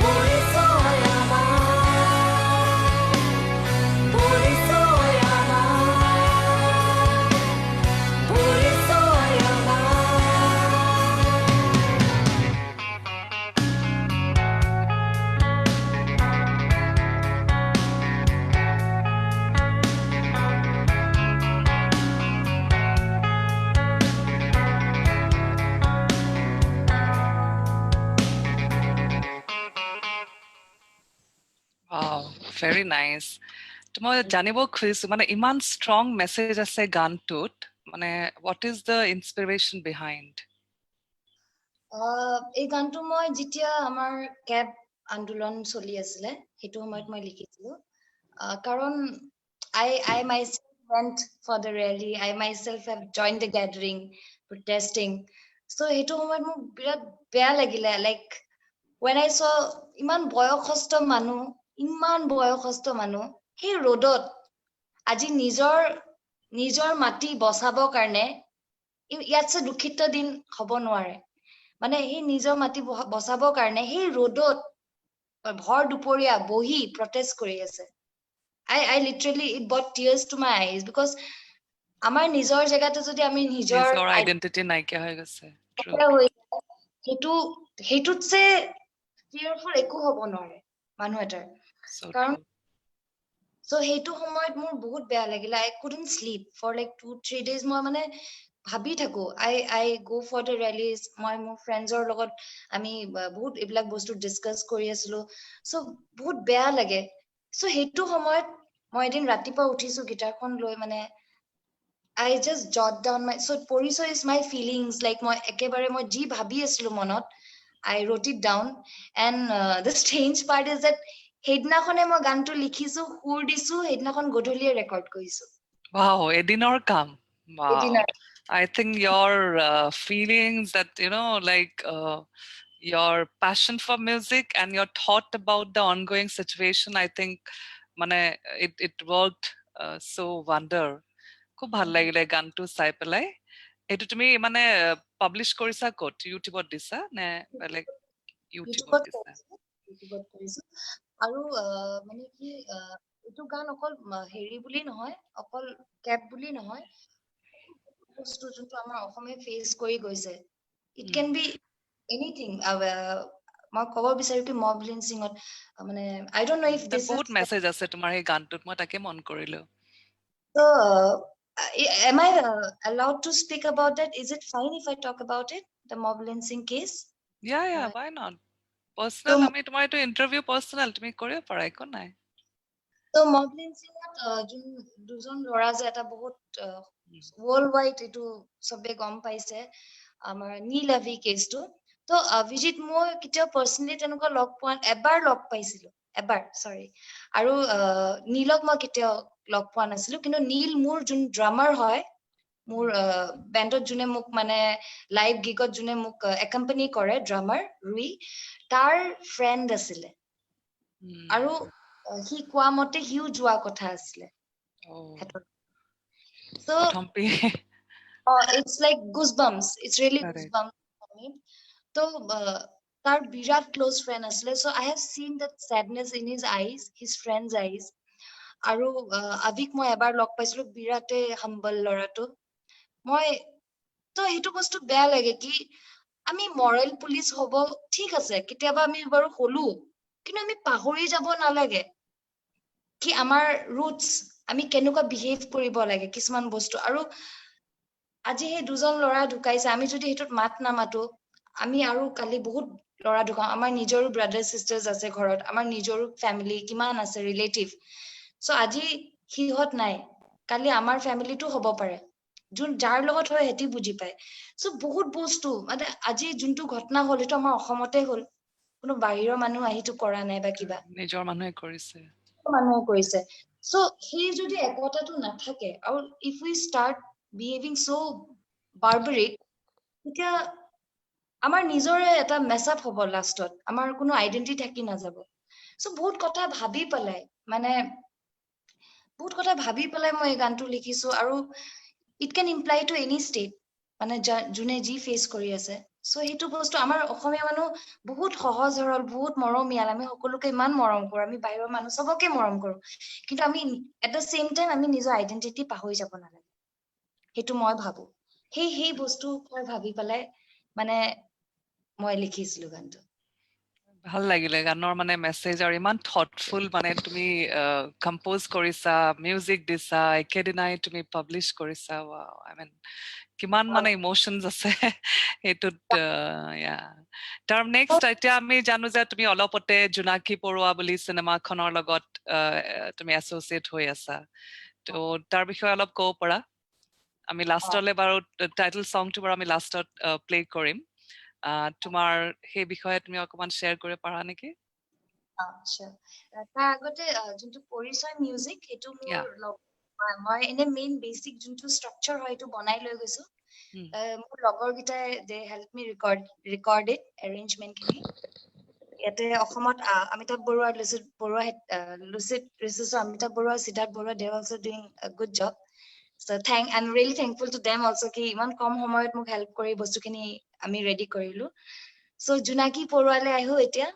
পৰিচয় আমাৰ পৰিচয় আমাৰ পৰিচয় আমাৰ wow very nice মই জানিব খুজিছো মানে ইমান ষ্ট্ৰং মেছেজ আছে গানটোত মানে what is the inspiration behind এই গানটো মই যেতিয়া আমাৰ কেব আন্দোলন চলি আছিলে সেইটো সময়ত মই লিখিছিলো কাৰণ I myself went for the rally I myself have joined the gathering protesting So সেইটো সময়ত মোৰ বিৰাট বেয়া লাগিলে লাইক when I saw ইমান বয়সস্থ মানুহ সেই ৰ'দত আজি নিজৰ মাটি বচাবৰ কাৰণে ইয়াতছে দুখিত দিন হ'ব নোৱাৰে মানে সেই নিজৰ মাটি বচাবৰ কাৰণে সেই ৰ'দত ভৰ দুপৰীয়া বহি প্ৰটেষ্ট কৰি আছে I literally it brought tears to my eyes because আমাৰ নিজৰ জেগাতে যদি আমি নিজৰ নিজৰ আইডেন্টিটি নাইকিয়া হৈ গৈছে True. সেইটোতছে fearful একো হ'ব নোৱাৰে মানুহ এটাৰ So কাৰণ true. so সেইটো সময়ত মোৰ বহুত বেয়া লাগিলে I couldn't sleep for like 2-3 days মই মানে ভাবি থাকো I go for the rallies মই মোৰ ফ্ৰেণ্ডছৰ লগত আমি বহুত এইবিলাক বস্তু ডিসকাস কৰি আছিলো so বহুত বেয়া লাগে so সেইটো সময়ত মই এদিন ৰাতিপুৱা উঠিছো গিটাৰখন লৈ মানে I just jot down my so পৰিচয় is my feelings like মই একেবাৰে মই যি ভাবি আছিলো মনত I wrote it down and the strange part is that সেইদিনাখনে মই গানটো লিখিছো সুৰ দিছো সেইদিনাখন গধূলিয়ে ৰেকৰ্ড কৰিছো Wow, এদিনৰ কাম. Wow. এদিনৰ I think your feelings that, like your passion for music and your thought about the ongoing situation, I think it worked so wonder. খুব ভাল লাগিলে গানটো চাই পেলাই এইটো তুমি পাবলিশ কৰিছা ক'ত ইউটিউবত দিছা নে বেলেগ ইউটিউবত দিছা ইউটিউবত কৰিছো আৰু মানে কি এইটো গান অকল হেৰি বুলি নহয় অকল কেপ বুলি নহয় বস্তু যোনটো আমাৰ অসমে ফেচ কৰি গৈছে ইট কেন বি এনিথিং মই ক'ব বিচাৰো কি মব লিঞ্চিঙত মানে আই ডোন্ট নো ইফ দিস বহুত মেছেজ আছে তোমাৰ এই গানটোত মই তাকে মন কৰিলো so am I allowed to speak about that is it fine if I talk about it the mob lynching case yeah why not personal আমি তোমাৰ এইটো ইন্টাৰভিউ পাৰ্সোনাল তুমি কৰিব পাৰা একো নাই so mob lynchingত দুজন ল'ৰা যে এটা বহুত world wide এটো সবে গম পাইছে আমাৰ নীলাভি কেছটো তো অভিজিত মই কিটা পাৰ্সোনালি তেনেকুৱা এবাৰ লগ পাইছিলো এবাৰ সৰি আৰু নীলক মই কিটা লগ পোৱা নাছিলো কিন্তু নীল মোৰ যোন ড্ৰামাৰ হয় মোৰ বেণ্ডত যোনে মোক মানে লাইভ গিগত যোনে মোক একাম্পানি কৰে ড্ৰামাৰ ৰুই তাৰ ফ্ৰেণ্ড আছিলে আৰু হি কোৱা মতে হিউ যোৱা কথা আছিলে so it's like goosebumps it's really goosebumps for me so tar birat close friend asle so I have seen that sadness in his eyes his friends eyes aru avik moi ebar log paisilo birate humble lorato moi to hetu bostu beya lage ki ami moral police hobo thik ase kitiaba ami baru holu কিন্তু আমি পাহৰি যাব নালাগে কি আমাৰ roots আমি কেনেকুৱা behave কৰিব লাগে কিছুমান বস্তু আৰু আজি হে দুজন লৰা ঢুকাইছে আমি যদি হেতুত মাত না মাতো আমি আৰু কালি বহুত লৰা ঢুকাও আমাৰ নিজৰো ব্ৰাদাৰ সিস্টাৰ্স আছে ঘৰত আমাৰ নিজৰো ফ্যামিলি কিমান আছে ৰিলেটিভ সো আজি হিহত নাই কালি আমাৰ ফ্যামিলিটো হ'ব পাৰে যোন যাৰ লগত হয় হেতি বুজি পায় সো বহুত বস্তু মানে আজি যোনটো ঘটনা হল এটো আমাৰ অসমতে হল কোনো বাহিৰৰ মানুহ আহিটো কৰা নাই বা কিবা নিজৰ মানুহে কৰিছে সো হে যদি একতাটো নাথাকে আৰু if we start behaving so barbaric তেতিয়া আমাৰ নিজৰে এটা মেসআপ হ'ব লাষ্টত আমাৰ কোনো আইডেন্টিটি থাকি না যাব সো বহুত কথা ভাবি পেলাই মানে মই এই গানটো লিখিছো আৰু it can imply to any state মানে যোনে যি ফেস কৰি আছে সো হেতু বস্তু আমাৰ অসমীয়া মানুহ বহুত সহজ সৰল বহুত মৰমিয়াল আমি সকলোকে ইমান মৰম কৰো আমি বাহিৰৰ মানুহ সবকে মৰম কৰো কিন্তু আমি at the same time আমি নিজৰ আইডেন্টিটি পাহৰি যাব নালাগে হেতু মই ভাবো সেই বস্তু মই ভাবি পেলাই মানে মই লিখিছিলো গানটো ভাল লাগিলে গানৰ মেছেজ আৰু ইমান থটফুল তুমি কম্পোজ কৰিছা মিউজিক দিছা একেদিনাই তুমি পাবলিশ কৰিছা ওয়াও আই মিন কিমান ইমোশনস আছে হেতুত তাৰ নেক্সট এতিয়া আমি জানো যে তুমি অলপতে জোনাকী পৰুৱা বুলি সিনেমাখনৰ লগত তুমি এছ'চিয়েট হৈ আছা তো তাৰ বিষয়ে অলপ ক'ব পাৰা আমি লাষ্টলে বাৰু টাইটেল সংটো বাৰু আমি লাষ্টত প্লে কৰিম তোমাৰ সেই বিষয়ে তুমি অকমান শেয়াৰ কৰিব পাৰা নেকি তাৰ আগতে যোনটো পৰিচয় মিউজিক হেতু মোৰ মই এনে মেইন বেসিক যোনটো ষ্ট্ৰাকচাৰ হয় এটো বনাই লৈ গৈছো মোৰ লগৰ গিটাই they help me record it arrangement খিনি ইয়াতে অসমত Amitabh Barua লুচিত ৰিচাৰ্চৰ Amitabh Barua Siddharth Barua they are also doing a good job so I'm really thankful to them also কি ইমান কম সময়ত মোক হেল্প কৰি বস্তুখিনি আমি ৰেডি কৰিলো so জোনাকী পৰুৱালে আহো এতিয়া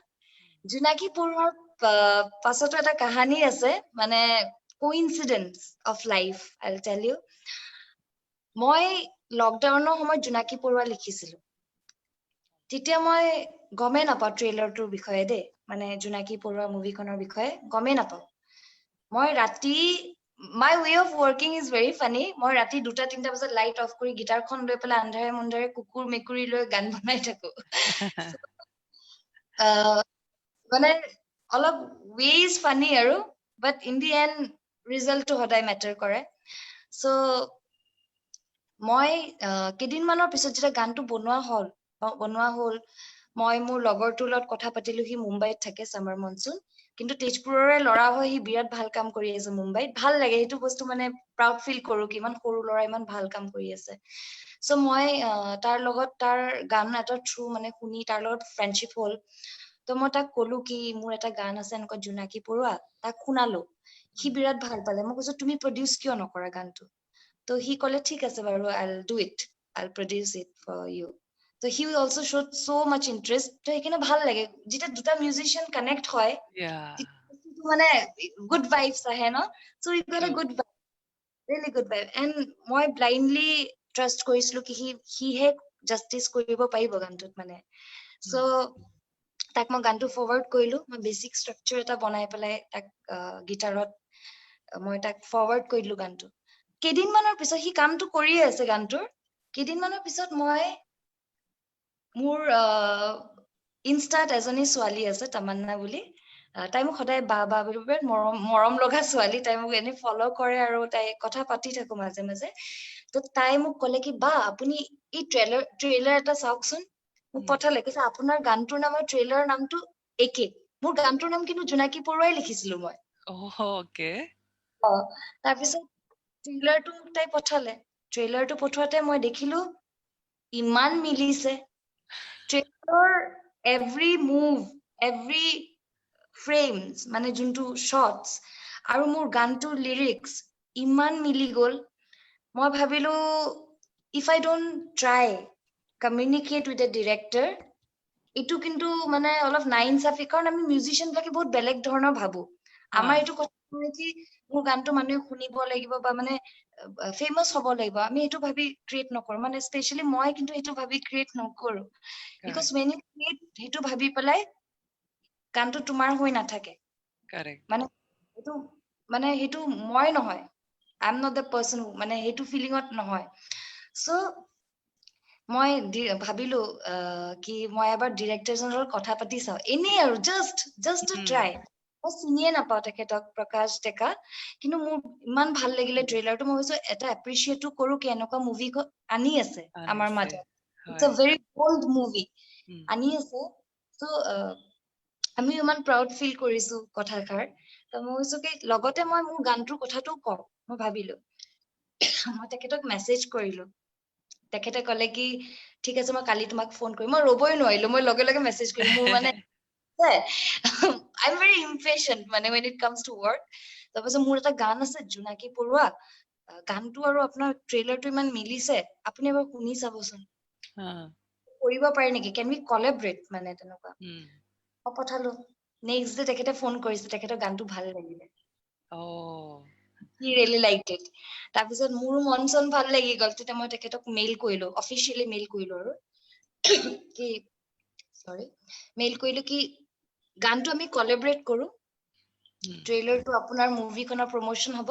জোনাকী পৰুৱাৰ পাছতো এটা কাহানী আছে মানে coincidence of life I'll tell you মই লকডাউনৰ সময়ত জোনাকী পৰুৱা লিখিছিলো তেতিয়া মই গমে নাপাওঁ ট্ৰেইলাৰটোৰ বিষয়ে দেই মানে জোনাকী পৰুৱা মুভিখনৰ বিষয়ে গমে নাপাওঁ মই ৰাতি my way of working is very funny মই ৰাতি 2-3টা বজাত লাইট অফ কৰি গিটাৰখন লৈ পেলাই আন্ধাৰে মুন্ধাৰে কুকুৰ মেকুৰী লৈ গান বনাই থাকো মানে অলপ ways funny আৰু but in the end result to সদায় matter কৰে so মই কেদিনমানৰ পিছত যেতিয়া গানটো বনোৱা হ'ল মই মোৰ লগৰটোৰ লগত কথা পাতিলো সি মুম্বাইত থাকে সামাৰ মনসুন কিন্তু তেজপুৰৰে ল'ৰা হৈ সি বিৰাট ভাল কাম কৰি আছে মুম্বাইত ভাল লাগে সেইটো বস্তু মানে প্ৰাউড ফিল কৰো কি ইমান সৰু ল'ৰা ইমান ভাল কাম কৰি আছে সো মই তাৰ লগত তাৰ গান এটা থ্ৰু মানে শুনি তাৰ লগত ফ্ৰেণ্ডশ্বিপ হ'ল তো মই তাক কলো কি মোৰ এটা গান আছে এনেকুৱা জোনাকী পৰুৱা তাক শুনালো সি বিৰাট ভাল পালে মই কৈছো তুমি প্ৰডিউচ কিয় নকৰা গানটো তো সি ক'লে ঠিক আছে বাৰু I'll do it I'll produce it for you so he also showed so much interest তো সেইকাৰণে ভাল লাগে যেতিয়া দুটা মিউজিচিয়ান কানেক্ট হয় মানে গুড ভাইবছ আহে ন so you got a good vibe really good vibe and মই blindly trust কৰিছিলো কি হিহে জাস্টিস কৰিব পাৰিব গানটোত মানে so তাক মই গানটো ফৰৱাৰ্ড কৰিলো মই বেসিক স্ট্ৰাকচাৰ এটা বনাই পেলাই তাক গিটাৰত মই তাক ফৰৱাৰ্ড কৰিলো গানটো কেদিনমানৰ পিছত সি কামটো কৰিয়ে আছে গানটোৰ কেদিনমানৰ পিছত মই মোৰ ইনষ্টাত এজনী ছোৱালী আছে তামান্না বুলি তাই মোক সদায় বা বুলি মৰম লগা ছোৱালী তাই মোক এনে ফলো কৰে আৰু তাই কথা পাতি থাকো মাজে মাজে তো তাই মোক ক'লে কি বা আপুনি এই ট্ৰেইলাৰ এটা চাওকচোন মোক পঠালে কৈছে আপোনাৰ গানটোৰ নাম আৰু ট্ৰেইলাৰৰ নামটো একে মোৰ গানটোৰ নাম কিন্তু জোনাকী পৰুৱাই লিখিছিলো মই ওকে তাৰপিছত ট্ৰেইলাৰটো মোক তাই পঠালে ট্ৰেইলাৰটো পঠোৱাতে মই দেখিলো ইমান মিলিছে ট্ৰেইলাৰৰ এভৰি মুভ এভৰি ফ্ৰেমছ মানে যোনটো শ্বটছ আৰু মোৰ গানটোৰ লিৰিক্স ইমান মিলি গ'ল মই ভাবিলো if I don't try communicate with a director এইটো কিন্তু মানে অলপ নাইনচাফি কাৰণ আমি মিউজিচিয়ান বিলাকে বহুত বেলেগ ধৰণৰ ভাবো আমাৰ এইটো কথা নহয় কি মোৰ গানটো মানুহে শুনিব লাগিব বা মানে ফেমাস হ'ব লাগিব আমি এইটো ভাবি ক্ৰিয়েট নকৰো মানে স্পেশালি মই কিন্তু এইটো ভাবি ক্ৰিয়েট নকৰো বিকজ when you create সেইটো ভাবি পেলাই গানটো তোমাৰ হৈ নাথাকে মানে সেইটো মই নহয় I am not the person মানে সেইটো ফিলিংত নহয় so মই ভাবিলো কি মই এবাৰ ডিৰেক্টৰজনৰ লগত কথা পাতি চাও এনেই আৰু just to try মই চিনিয়ে নাপাওঁ তেখেতক প্ৰকাশ ডেকা কিন্তু মোৰ ইমান ভাল লাগিলে ট্ৰেইলাৰটো মই ভাবিছো এটা এপ্ৰিচিয়েটো কৰো কি এনেকুৱা মুভি আনি আছে আমাৰ মাজত it's a very old movie আনি আছে so আমি ইমান প্ৰাউড ফিল কৰিছো কথাষাৰ তো মই ভাবিছো কি লগতে মই মোৰ গানটোৰ কথাটো কওঁ মই ভাবিলো মই তেখেতক মেছেজ কৰিলো তেখেতে ক'লে কি ঠিক আছে মই কালি তোমাক ফোন কৰিম মই ৰবই নোৱাৰিলো মই লগে লগে মেছেজ কৰিম মোৰ মানে I'm very impatient মানে when it comes to work তাৰপিছত মোৰ এটা গান আছে জোনাকী পৰুৱা গানটো আৰু আপোনাৰ ট্ৰেইলাৰটো ইমান মিলিছে আপুনি এবাৰ শুনি চাবচোন কৰিব পাৰে নেকি can we collaborate মানে তেনেকুৱা পঠালো নেক্সট ডে তেখেতে ফোন কৰিছে তেখেতৰ গানটো ভাল লাগিলে he really liked it তাৰপিছত মোৰ মন চন ভাল লাগি গ'ল তেতিয়া মই তেখেতক মেইল কৰিলো অফিচিয়ালি মেইল কৰিলো আৰু কি মেইল কৰিলো কি গানটো আমি কোলাবৰেট কৰো ট্ৰেইলাৰটো আপোনাৰ মুভিখনৰ প্ৰমোশন হ'ব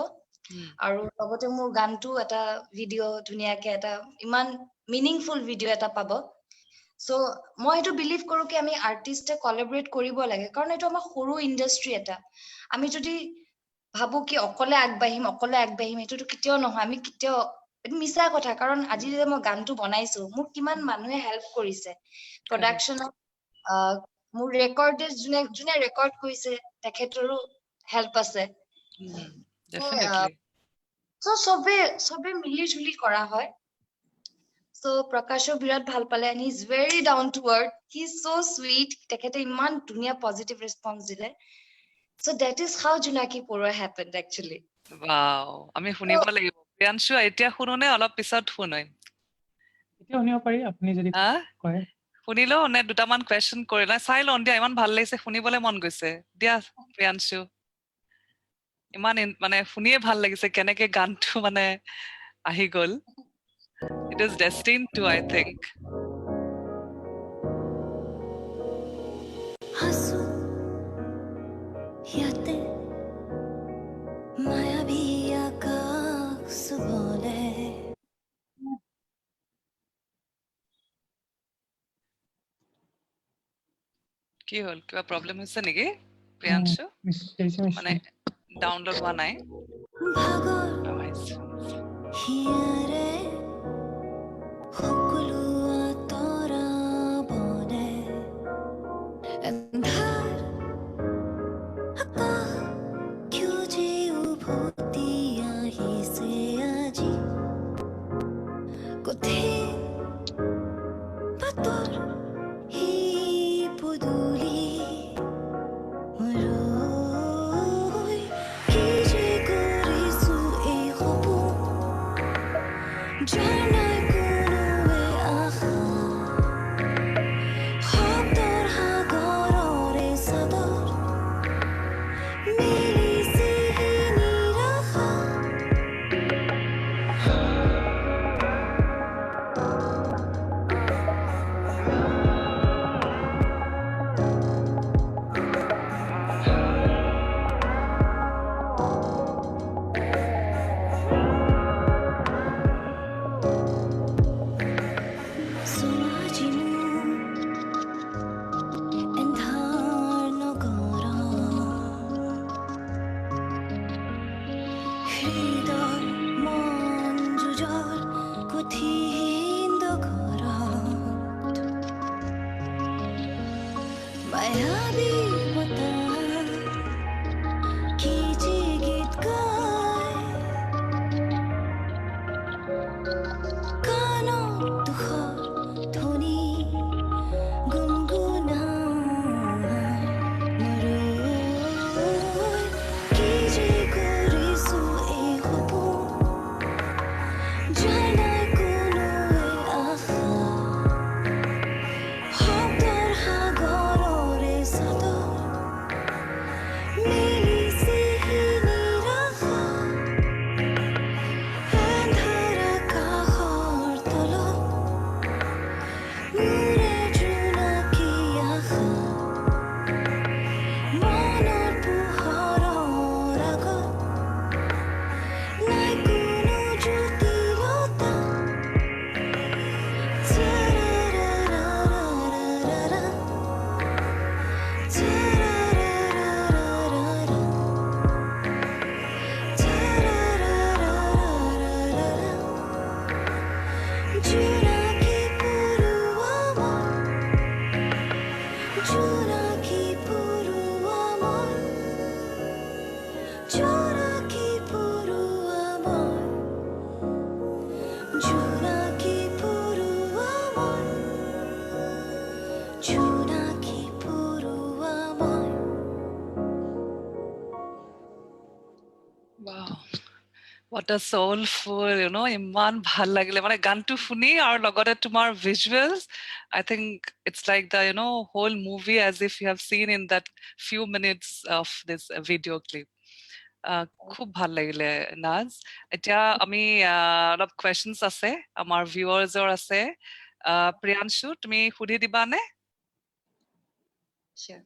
আৰু লগতে মোৰ গানটো এটা ভিডিও ধুনিয়াকে এটা ইমান মিনিংফুল ভিডিও এটা পাব সো মই এইটো বিলিভ কৰো কি আমি আৰ্টিস্টে কোলাবৰেট কৰিব লাগে কাৰণ এইটো আমাৰ সৰু ইন্ডাষ্ট্ৰি এটা আমি যদি ভাবো কি অকলে আগবাঢ়িম এইটোতো কেতিয়াও নহয় আমি কেতিয়াও এইটো মিছা কথা কাৰণ আজি যে মই গানটো বনাইছো মোক কিমান মানুহে হেল্প কৰিছে প্ৰডাকশ্যনত মোৰ ৰেকৰ্ডিষ্ট যোনে ৰেকৰ্ড কৰিছে তেখেতৰো হেল্প আছে সো চবে মিলি জুলি কৰা হয় So Prakasho birat bhal pale and he's very down to earth. He's so sweet. Tekhete iman dunia positive response dile. So that is how Junaki Porua happened actually. Wow, আমি শুনিব লাগিব প্ৰিয়াংশু এতিয়া শুনোনে অলপ পিছত শুনিম এতিয়া শুনিব পাৰি আপুনি যদি হা কয় শুনিলো নে দুটামান কোৱেশ্চন কৰিলা চাই লওঁ দিয়া ইমান ভাল লাগিছে শুনিবলৈ মন গৈছে দিয়া প্ৰিয়াংশু ইমান মানে শুনিয়ে ভাল লাগিছে কেনেকে গানটো মানে আহি গ'ল it is destined to I think हंसू याते मायावी आकाश बोले কি হ'ল কিবা প্ৰবলেম হৈছে নেকি প্ৰিয়াংশু মানে ডাউনলোড হোৱা নাই भागोर হৈছে। हियारे সকলোৱা তৰা বনে এন্ধাৰ আকাশ কিয় যে উভতি আহিছে আজি কঠিন বাটৰ এই পদূলি ৰৈ কি যে কৰিছো এই সপোন যাৰ নাই কোনোৱে আশা শব্দৰ সাগৰৰে চাদৰ মিলিছে নিৰাশা সোনাজিনো এন্ধাৰ নগৰ হৃদয় মন যুঁজৰ কঠিন ঘৰত মায়াবী বতাহ কি যে গীত গায় কাণত দুখৰ ধ্বনি গুণগুণাই মৰৈ কি যে কৰিছো এই সপোন যাৰ নাই কোনোৱে আশা শব্দৰ সাগৰৰে চাদৰ মিলিছে নিৰাশা এন্ধাৰ আকাশৰ তলত মোৰে জোনাকী আশা মনৰ পোহৰৰ আগত নাই কোনো জটিলতা চাৰাৰাৰাৰাৰা চাৰাৰাৰাৰাৰা চাৰাৰাৰাৰাৰা জোনাকী পৰুৱা মই জোনাকী পৰুৱা মই জোনাকী পৰুৱা মই জোনাকী পৰুৱা মই জোনাকী পৰুৱা মই Wow. What a soulful, ইমান ভাল লাগিলে মানে গানটো শুনি আৰু লগতে তোমাৰ visuals I think it's like the whole movie as if you have seen in that few minutes of this video clip খুব ভাল লাগিলে নাজ এতিয়া আমি অলপ questions আছে আমাৰ viewersৰ আছে প্ৰিয়াংশু তুমি সুধি দিবানে Sure.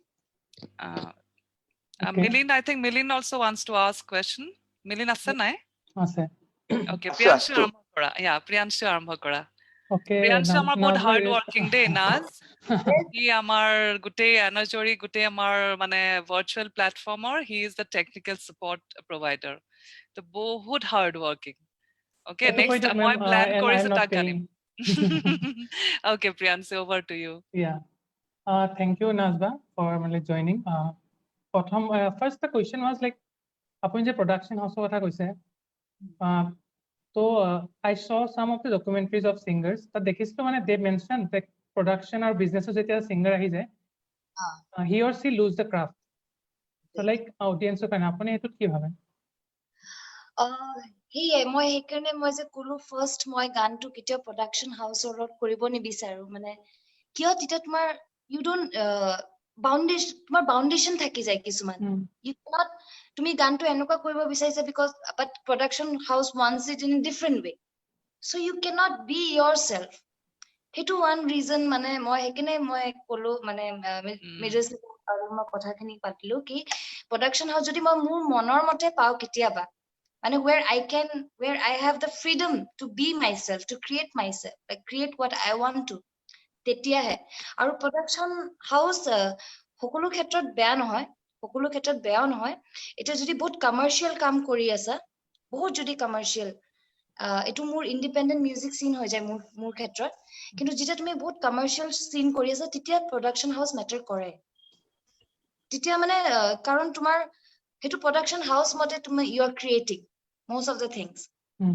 Okay. Milin I think Milin also wants to ask question Milin আছে নাই আছে Okay, Priyanshu আৰম্ভ কৰা প্ৰিয়াংশু আৰম্ভ কৰা ওকে প্ৰিয়াংশু আমাৰ বহুত হাৰ্ড ৱৰ্কিং দেই নাজ হি আমাৰ গোটেই এনাজৰি গোটেই আমাৰ মানে ভাৰ্চুৱেল প্লেটফৰ্মৰ he is the technical support provider তো বহুত হাৰ্ড ৱৰ্কিং ওকে এইটো কৈ নেক্সট দিয়ক, মই ma'am, প্ল্যান and কৰিছো I'm not তাক আনিম okay Priyanshu over to you Yeah. Thank you, Nazba, for joining. First the question was like, আপুনি যে production house কথা কৈছে, So I saw some of the documentaries of singers. But দেখিছিলো মানে they mentioned that production or business যেতিয়া singer আহি যায়, he or she lose the craft. So like audience কাৰণে আপুনি এইটোত কি ভাবে? সেয়ে মই সেইকাৰণে মই যে ক'লো ফাৰ্ষ্ট মই গানটো কেতিয়াও প্ৰডাকশ্যন হাউচৰ লগত কৰিব নিবিচাৰো মানে কিয় তেতিয়া তোমাৰ ইউ ডোন্ট তোমাৰ বাউণ্ডেশ্যন থাকি যায় কিছুমান ইউ নট তুমি গানটো এনেকুৱা কৰিব বিচাৰিছা because but production house wants it in different way so' you cannot be yourself সেইটো ওৱান ৰিজন মানে মই সেইকাৰণে মই ক'লো মানে মেজৰ আৰু মই কথাখিনি পাতিলো কি প্ৰডাকশ্যন হাউচ যদি মই মোৰ মনৰ মতে পাওঁ কেতিয়াবা মানে where I have the freedom to be myself, to create myself, like create what I want to. তেতিয়াহে আৰু প্ৰডাকশ্যন হাউচ সকলো ক্ষেত্ৰত বেয়া নহয় সকলো ক্ষেত্ৰত বেয়াও নহয় এতিয়া যদি বহুত কমাৰ্চিয়েল কাম কৰি আছা বহুত যদি কমাৰ্চিয়েল এইটো মোৰ ইণ্ডিপেণ্ডেণ্ট মিউজিক চিন হৈ যায় মোৰ ক্ষেত্ৰত কিন্তু যেতিয়া তুমি বহুত কমাৰ্চিয়েল চিন কৰি আছা তেতিয়া প্ৰডাকশ্যন হাউচ মেটাৰ কৰে তেতিয়া মানে কাৰণ তোমাৰ সেইটো প্ৰডাকশ্যন হাউচ মতে তুমি you are creating most of the things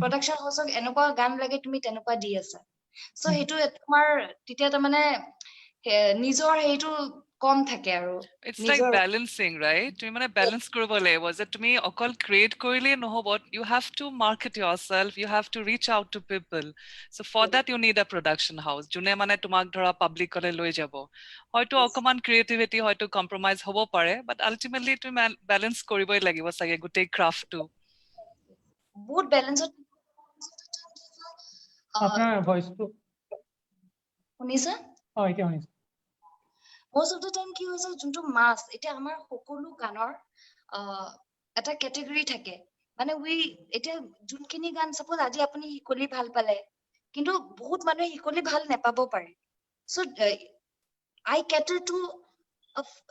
production হাউচক এনেকুৱা গান লাগে তুমি তেনেকুৱা দি আছা সো হেতু তোমাৰ তেতিয়া তাৰ মানে নিজৰ হেতু কম থাকে আৰু It's like balancing, right? তুমি মানে balance কৰিব লাগিব যে তুমি অকল create কৰিলে নহব, you have to market yourself, you have to reach out to people. So for that you need a production house. যোনে মানে তোমাক ধৰা পাব্লিকলে লৈ যাব হয়তো অকমান creativity হয়তো compromise হ'ব পাৰে, but ultimately তুমি balance কৰিবই লাগিব চাগে গোটেই craftটো বহুত বেলেন্সত আপোনাৰ ভয়েসটো শুনিছা এতিয়া শুনিছো most of the time কি হৈছে যোনটো মাছ এতিয়া আমাৰ সকলো গানৰ এটা ক্যাটাগৰী থাকে মানে এতিয়া যোনখিনি গান সাপোজ আজি আপুনি হিকলি ভাল পালে কিন্তু বহুত মানুহে হিকলি ভাল নেপাব পাৰে so I cater to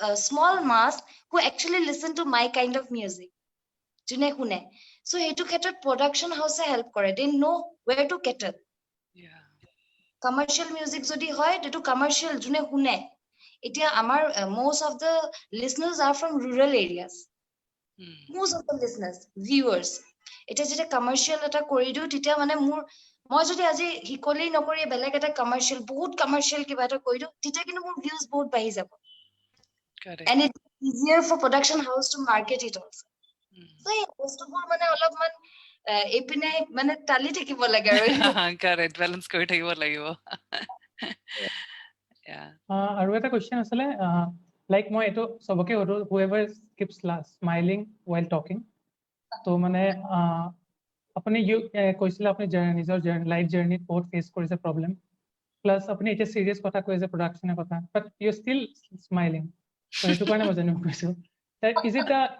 a small mass who actually listen to my kind of music যোনে শুনে সো হেতু ক্ষেত্ৰত প্ৰডাকশ্যন হাউচে হেল্প কৰে they know where to cater commercial music যদি হয় তেটো কমাৰ্চিয়েল যোনে শুনে এতিয়া আমাৰ most of the listeners are from rural areas most of the listeners viewers এটা যেটা কমাৰ্চিয়েল এটা কৰি দিও তেতিয়া মানে মই যদি আজি হিকলি নকৰি বেলেগ এটা কমাৰ্চিয়েল বহুত কমাৰ্চিয়েল কিবা এটা কৰি দিও তেতিয়া কিন্তু মোৰ ভিউজ বহুত বাঢ়ি যাব and it's easier for production house to market it also so এই বস্তুবোৰ মানে অলপমান এপিনে মানে টালি থাকিব লাগে আৰু correct balance কৰি থাকিব লাগিব আৰু এটা কোৱেশ্চন আছিলে লাইক মই এটো সবকে হৰো whoever keeps smiling while talking তো মানে আপুনি কৈছিল আপুনি নিজৰ লাইফ জাৰ্নিত বহুত ফেস কৰিছে প্ৰবলেম প্লাস আপুনি এটা সিৰিয়াস কথা কৈছে প্ৰডাকশনৰ কথা বাট ইউ ষ্টিল স্মাইলিং তো এটো কাৰণে মই জানিব কৈছো that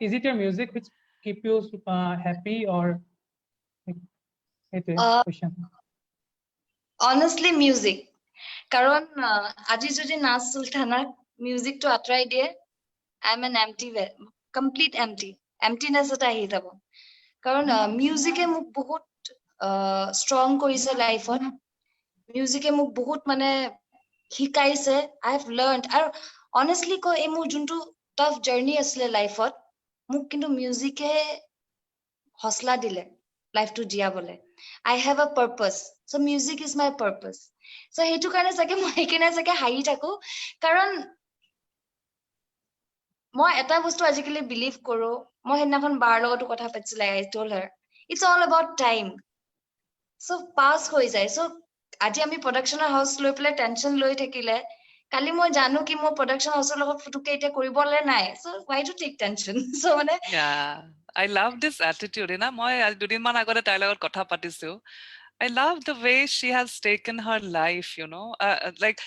is it your music which keep you happy or question honestly music কাৰণ আজি যদি নাচ সুলতানা মিউজিকটো আতৰাই দিয়ে I am an empty complete emptiness এটা আহি যাব কাৰণ মিউজিকে মোক বহুত ষ্ট্ৰং কৰিছে লাইফত মিউজিকে মোক বহুত মানে শিকাইছে I have learned আৰু honestly কৈ এই মোৰ যোনটো টাফ জাৰ্নি আছিলে লাইফত মোক কিন্তু মিউজিকে হসলা দিলে লাইফটো জিয়াবলে I have a purpose so music is my purpose so হেতু কাৰণে চাগে মই একেনে চাগে হাঁহি থাকো কাৰণ মই এটা বস্তু আজিকালি বিলিভ কৰো মই হেদিনাখন বাৰ লগতো কথা পাতিছিলে I told her it's all about time so pass হৈ যায় so আজি আমি প্ৰডাকশ্যনৰ হাউচ লৈ পেলাই টেনচন লৈ থাকিলে কালি মই জানো কি মই প্ৰডাকশ্যন হাউচৰ লগত ফুটুকে এটা কৰিবলে নাই so why to take tension so মানে I love this attitude না মই দুদিন মান আগতে তাইৰ লগত কথা পাতিছো I love the way she has taken her life, you know, like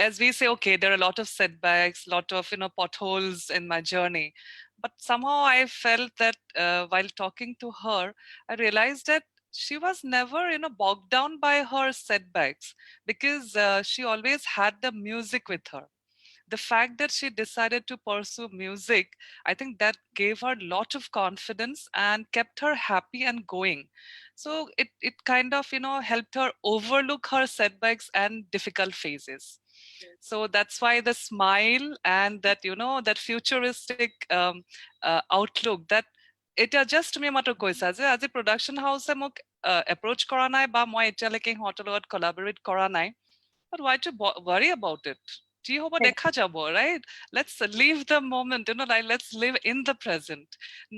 as we say, okay, there are a lot of setbacks, lot of, potholes in my journey. But somehow I felt that while talking to her, I realized that she was never, bogged down by her setbacks because she always had the music with her. The fact that she decided to pursue music, I think that gave her a lot of confidence and kept her happy and going. So it kind of, helped her overlook her setbacks and difficult phases. So that's why the smile and that, that futuristic outlook that এটা just তুমি মাত্ৰ কৈছা যে আজি production house মোক approach কৰা নাই বা মই এতিয়ালৈকে সিহঁতৰ লগত collaborate কৰা নাই, but why to worry about it? যি হ'ব দেখা যাব, right? Let's live the moment, like let's live in the present.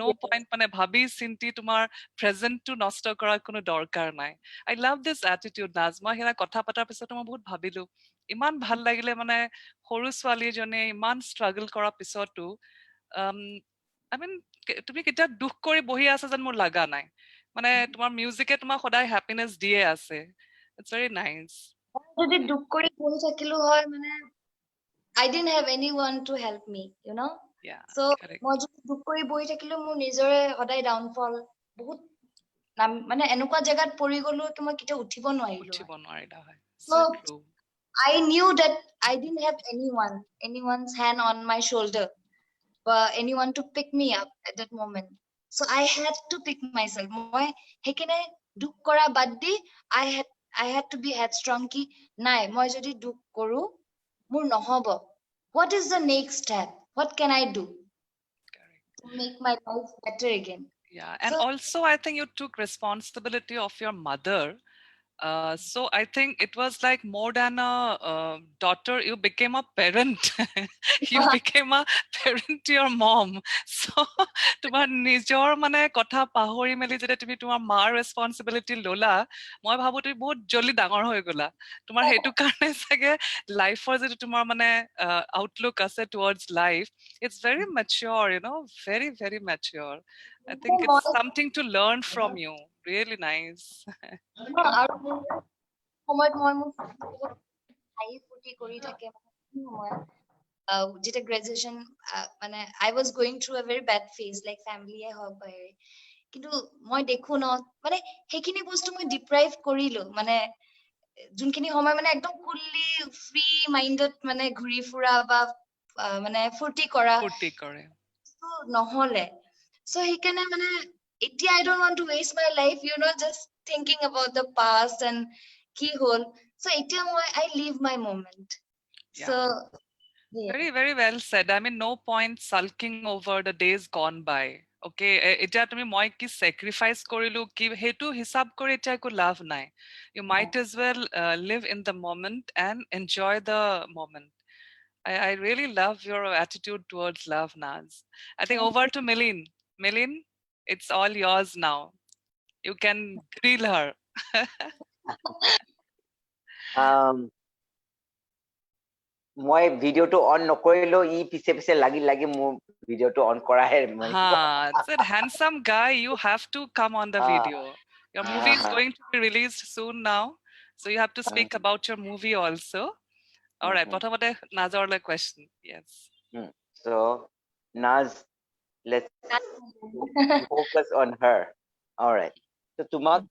No point মানে ভাবি চিন্তি তোমাৰ present টো নষ্ট কৰাৰ কোনো দৰকাৰ নাই. I love this attitude, Naz. মই হেৰা কথা পতাৰ পিছত মই বহুত ভাবিলো, ইমান ভাল লাগিলে মানে সৰু ছোৱালীজনে ইমান struggle কৰাৰ পিছতো I mean তুমি কেতিয়া দুখ কৰি বহি আছা যেন মোৰ লাগা নাই, মানে তোমাৰ মিউজিকে তোমাক সদায় হ্যাপিনেস দিয়ে আছে. It's very nice. যদি দুখ কৰি বহি থাকিলো হয় মানে I didn't have anyone to help me, you know? Yeah, So correct. মই যদি দুখ কৰি বহি থাকিলো মোৰ নিজৰে সদায় ডাউনফল বহুত মানে এনেকুৱা জায়গাত পৰি গলো কি মই কেতিয়া উঠিব নোৱাৰিলো উঠিব নোৱাৰিলা হয়. So So true. I knew that I didn't have anyone's hand on my shoulder, or anyone to pick me up at that moment. So I had to pick myself. মই হেকিনে দুখ কৰা বাদ দি I had to be headstrong কি নাই মই যদি দুখ কৰো মোৰ নহব. What is the next step? What can I do Correct. to make my life better again? Yeah, and So- also I think you took responsibility of your mother. So I think it was like more than a daughter, you became a parent. You became a parent to your mom. So তোমাৰ নিজৰ মানে কথা পাহৰি মেলি যেতিয়া তুমি তোমাৰ মাৰ ৰেসপন্সিবিলিটি ললা, মই ভাবো তুমি বহুত জলদি ডাঙৰ হৈ গলা. তোমাৰ সেইটো কাৰণে চাগে লাইফৰ যেটো তোমাৰ মানে আউটলুক আছে towards life, it's very mature, very very mature. I think it's something to learn from you. Really nice. আৰু সময়ত মই মোৰ হাঁহি ফুৰ্তি কৰি থাকে সময়ত যেতিয়া গ্ৰেজুৱেচন মানে I was going through a very bad phase, like family হওক বা কিন্তু মই দেখো ন মানে সেইখিনি বস্তু মই ডিপ্ৰাইভ কৰিলো, মানে যোনখিনি সময় মানে একদম কুললি ফ্ৰী মাইণ্ডত মানে ঘূৰি ফুৰা বা মানে ফুৰ্তি কৰা ফূৰ্তি কৰে নহলে। So সেইকাৰণে মানে এতিয়া I don't want to waste my life, just thinking about the past and কি হল. So এতিয়া মই I live my moment. Yeah. So yeah. Very, very well said. I mean, no point sulking over the days gone by. Okay, এতিয়া তুমি মই কি sacrifice কৰিলো কি হেতু হিসাব কৰি এতিয়া একো লাভ নাই. You might as well live in the moment and enjoy the moment. I really love your attitude towards love, Naz. I think over to Milin. Milin, it's all yours now. You can grill her. মই ভিডিওটো on নকৰিলো ই পিছে পিছে লাগি লাগি মোৰ ভিডিওটো on কৰাহে It's a handsome guy. You have to come on the video. Your movie is going to be released soon now, so you have to speak about your movie also. All right, prothomate Nazar le question. Yes. So Naz, let's focus on her. All right. So tumak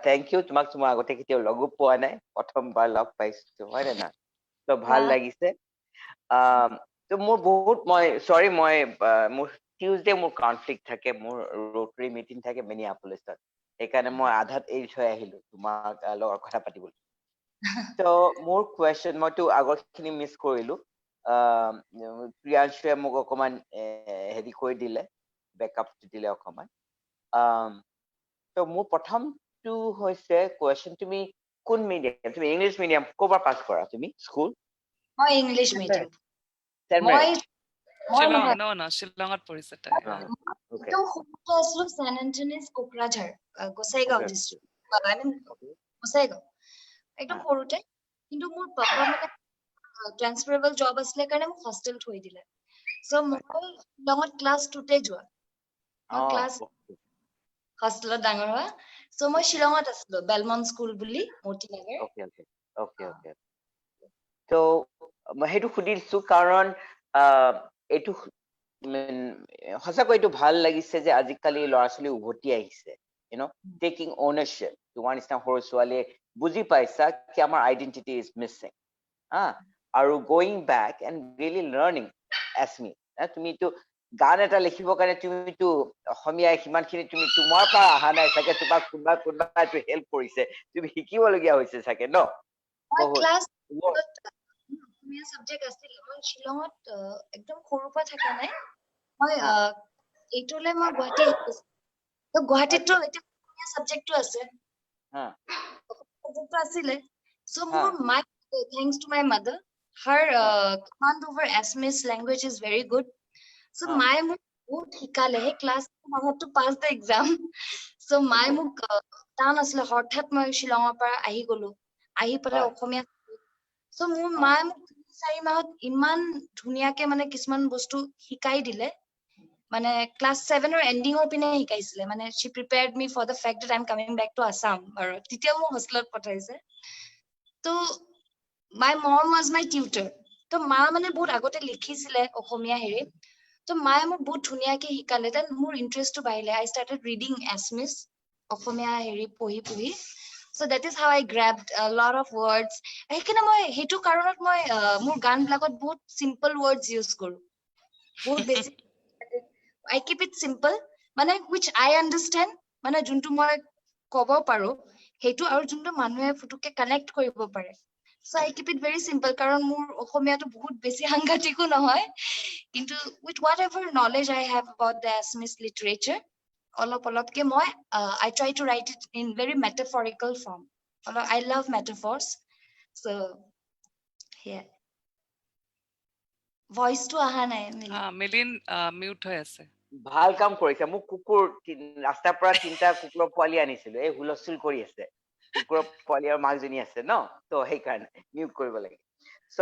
thank you, tumak tuma agote ketio logu poa nai, prothombar log paইছো হয় না, তো ভাল লাগিছে। তো মোৰ বহুত মই সৰি মই মোৰ টিউজডে মোৰ কনফ্লিক্ট থাকে, মোৰ ৰোটাৰী মিটিং থাকে মিনিয়াপলিছত, সেইকাৰণে মই আধাত এৰি থৈ আহিলো তোমাক লগত কথা পাতিবলৈ। তো মোৰ কোৱেশ্চন মইতো আগৰখিনি মিছ কৰিলো, প্ৰিয়াংশুৱে মোক অকমান হেৰি কৰি দিলে, বেকআপ দিলে অকমান। তো মোৰ প্ৰথমটো হৈছে কোৱেশ্চন, তুমি কোন মিডিয়াম, তুমি ইংলিছ মিডিয়াম ক'ৰ পাছ কৰা তুমি স্কুল? মই ইংলিছ মিডিয়াম। শিলঙত পঢ়িছে তাই। একদম সৰুতে আছিলো ছেন এণ্টনিজ কোকৰাঝাৰ, গোসাইগাঁও ডিষ্ট্ৰিক্ট, গোসাইগাঁও একদম সৰুতে। কিন্তু মোৰ পাপা মানে ট্ৰান্সফাৰেবল জব আছিলে কাৰণে মোক হোষ্টেল থৈ দিলে। চ' মই শ্বিলঙত ক্লাছ 2তে যোৱা, মই ক্লাছ হোষ্টেলত ডাঙৰ হোৱা। চ' মই শ্বিলঙত আছিলো বেলমন স্কুল বুলি মতিনগৰ। তো মই সেইটো সুধিছো কাৰণ এইটো সঁচাকৈ এইটো ভাল লাগিছে যে আজিকালি ল'ৰা ছোৱালী উভতি আহিছে, টেকিং অ'নাৰশ্বিপ। তোমাৰ নিচিনা সৰু ছোৱালীয়ে বুজি পাইছা কি আমাৰ আইডেন্টিটি ইজ মিছিং, আৰু going back and really learning as me. তুমিতো গান এটা লিখিবৰ কাৰণে তুমিতো অসমীয়া সিমানখিনি তুমি তোমাৰ পৰা অহা নাই চাগে, তোমাক কোনোবাই হেল্প কৰিছে, তুমি শিকিবলগীয়া হৈছে চাগে ন? সাবজেক্ট আছিল, মই শ্বিলঙত একদম সৰুৰ পৰা থকা নাই। মই এইটোলে মই গুৱাহাটী আহিছো, গুৱাহাটীততো এতিয়া সাবজেক্টটো আছে, হা subject আছিলে so হা more my thanks to my mother her হা command over Assamese language is very good so হা my মোক বহুত শিকালে সেই class I had to pass the exam so my মোক টান আছিলে হঠাৎ মই শ্বিলঙৰ পৰা আহি গলো আহি পেলাই হয় অসমীয়া so মোৰ হা মায়ে মোক 4 মাহত ইমান ধুনীয়াকে মানে কিছুমান বস্তু শিকাই দিলে মানে ক্লাছ 7 ৰ এন্ডিং ৰ পিনে শিকাইছিলে মানে she prepared me for the fact that I'm coming back to Assam আৰু তেতিয়া মোক হোষ্টেলত পঠাইছে তো my mom was my tutor তো মা মানে বহুত আগতে লিখিছিলে অসমীয়া হেৰি তো মায়ে মোক বহুত ধুনীয়াকে শিকালে দেন মোৰ ইন্টাৰেষ্টটো বাঢ়িলে I started reading Assamese অসমীয়া হেৰি পঢ়ি so that is how I grabbed a lot of words সেইকাৰণে মই সেইটো কাৰণত মই মোৰ গান বিলাকত বহুত simple words use কৰো বহুত বেছি I keep it simple মানে which I understand মানে যোনটো মই ক'ব পাৰো সেইটো আৰু যোনটো মানুহে ফুটুকে কানেক্ট কৰিব পাৰে so I keep it very simple কাৰণ মোৰ অসমীয়াটো বহুত বেছি সাংঘাতিকো নহয় কিন্তু with whatever knowledge I have about the Assamese literature অলপকে মই I try to write it in very metaphorical form I love metaphors so yeah voice to aha nai মিলিন mute হৈ আছে ভাল কাম কৰিছে মোক কুকুৰ ৰাস্তাৰ পৰা তিনটা কুকুৰৰ পোৱালি আনিছিলো এই হুলস্থুল কৰি আছে কুকুৰৰ পোৱালি আৰু মাকজনী আছে ন তো সেইকাৰণে মিউট কৰিব লাগে চ'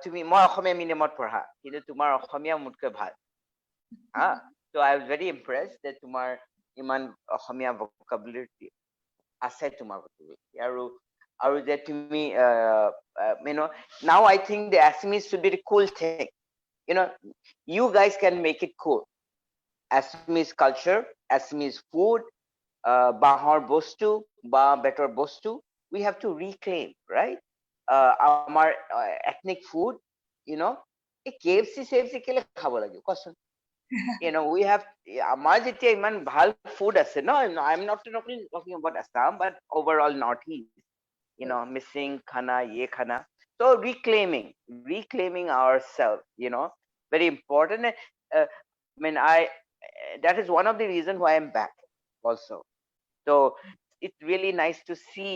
তুমি মই অসমীয়া মিডিয়ামত পঢ়া কিন্তু তোমাৰ অসমীয়া মোতকৈ ভাল হা ত' আই ৱাজ ভেৰি ইম্প্ৰেছ যে তোমাৰ ইমান অসমীয়া ভোকাবুলাৰী আছে তোমাৰ আৰু যে তুমি now I think the Assamese should be the cool thing you guys can make it cool Assamese culture Assamese food bahar bostu ba better bostu we have to reclaim right our ethnic food KFC kele khabo lagib kosun we have amar jetia iman bhal food ase no I'm not talking about Assam but overall Northeast missing khana ye khana so reclaiming ourselves very important that is one of the reasons why I'm back also so it's really nice to see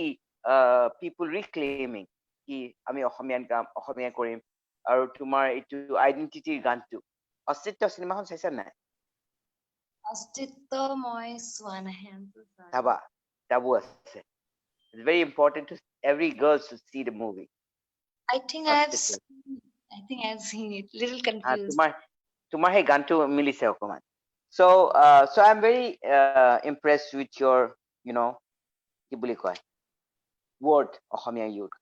people reclaiming ki ami Ohamian kam Ohamiya korim aru tumar itu identity gantu অস্তিত্ব চিনেমাখন চাইছা নাই অস্তিত্ব মই চোৱা নাই চাবা চাবো আছে it's very important to every girl to see the movie I think I've seen it little confused তোমাৰ সেই গানটো মিলিছে অকমান so I'm very impressed with your কি বুলি কয় word অসমীয়া youth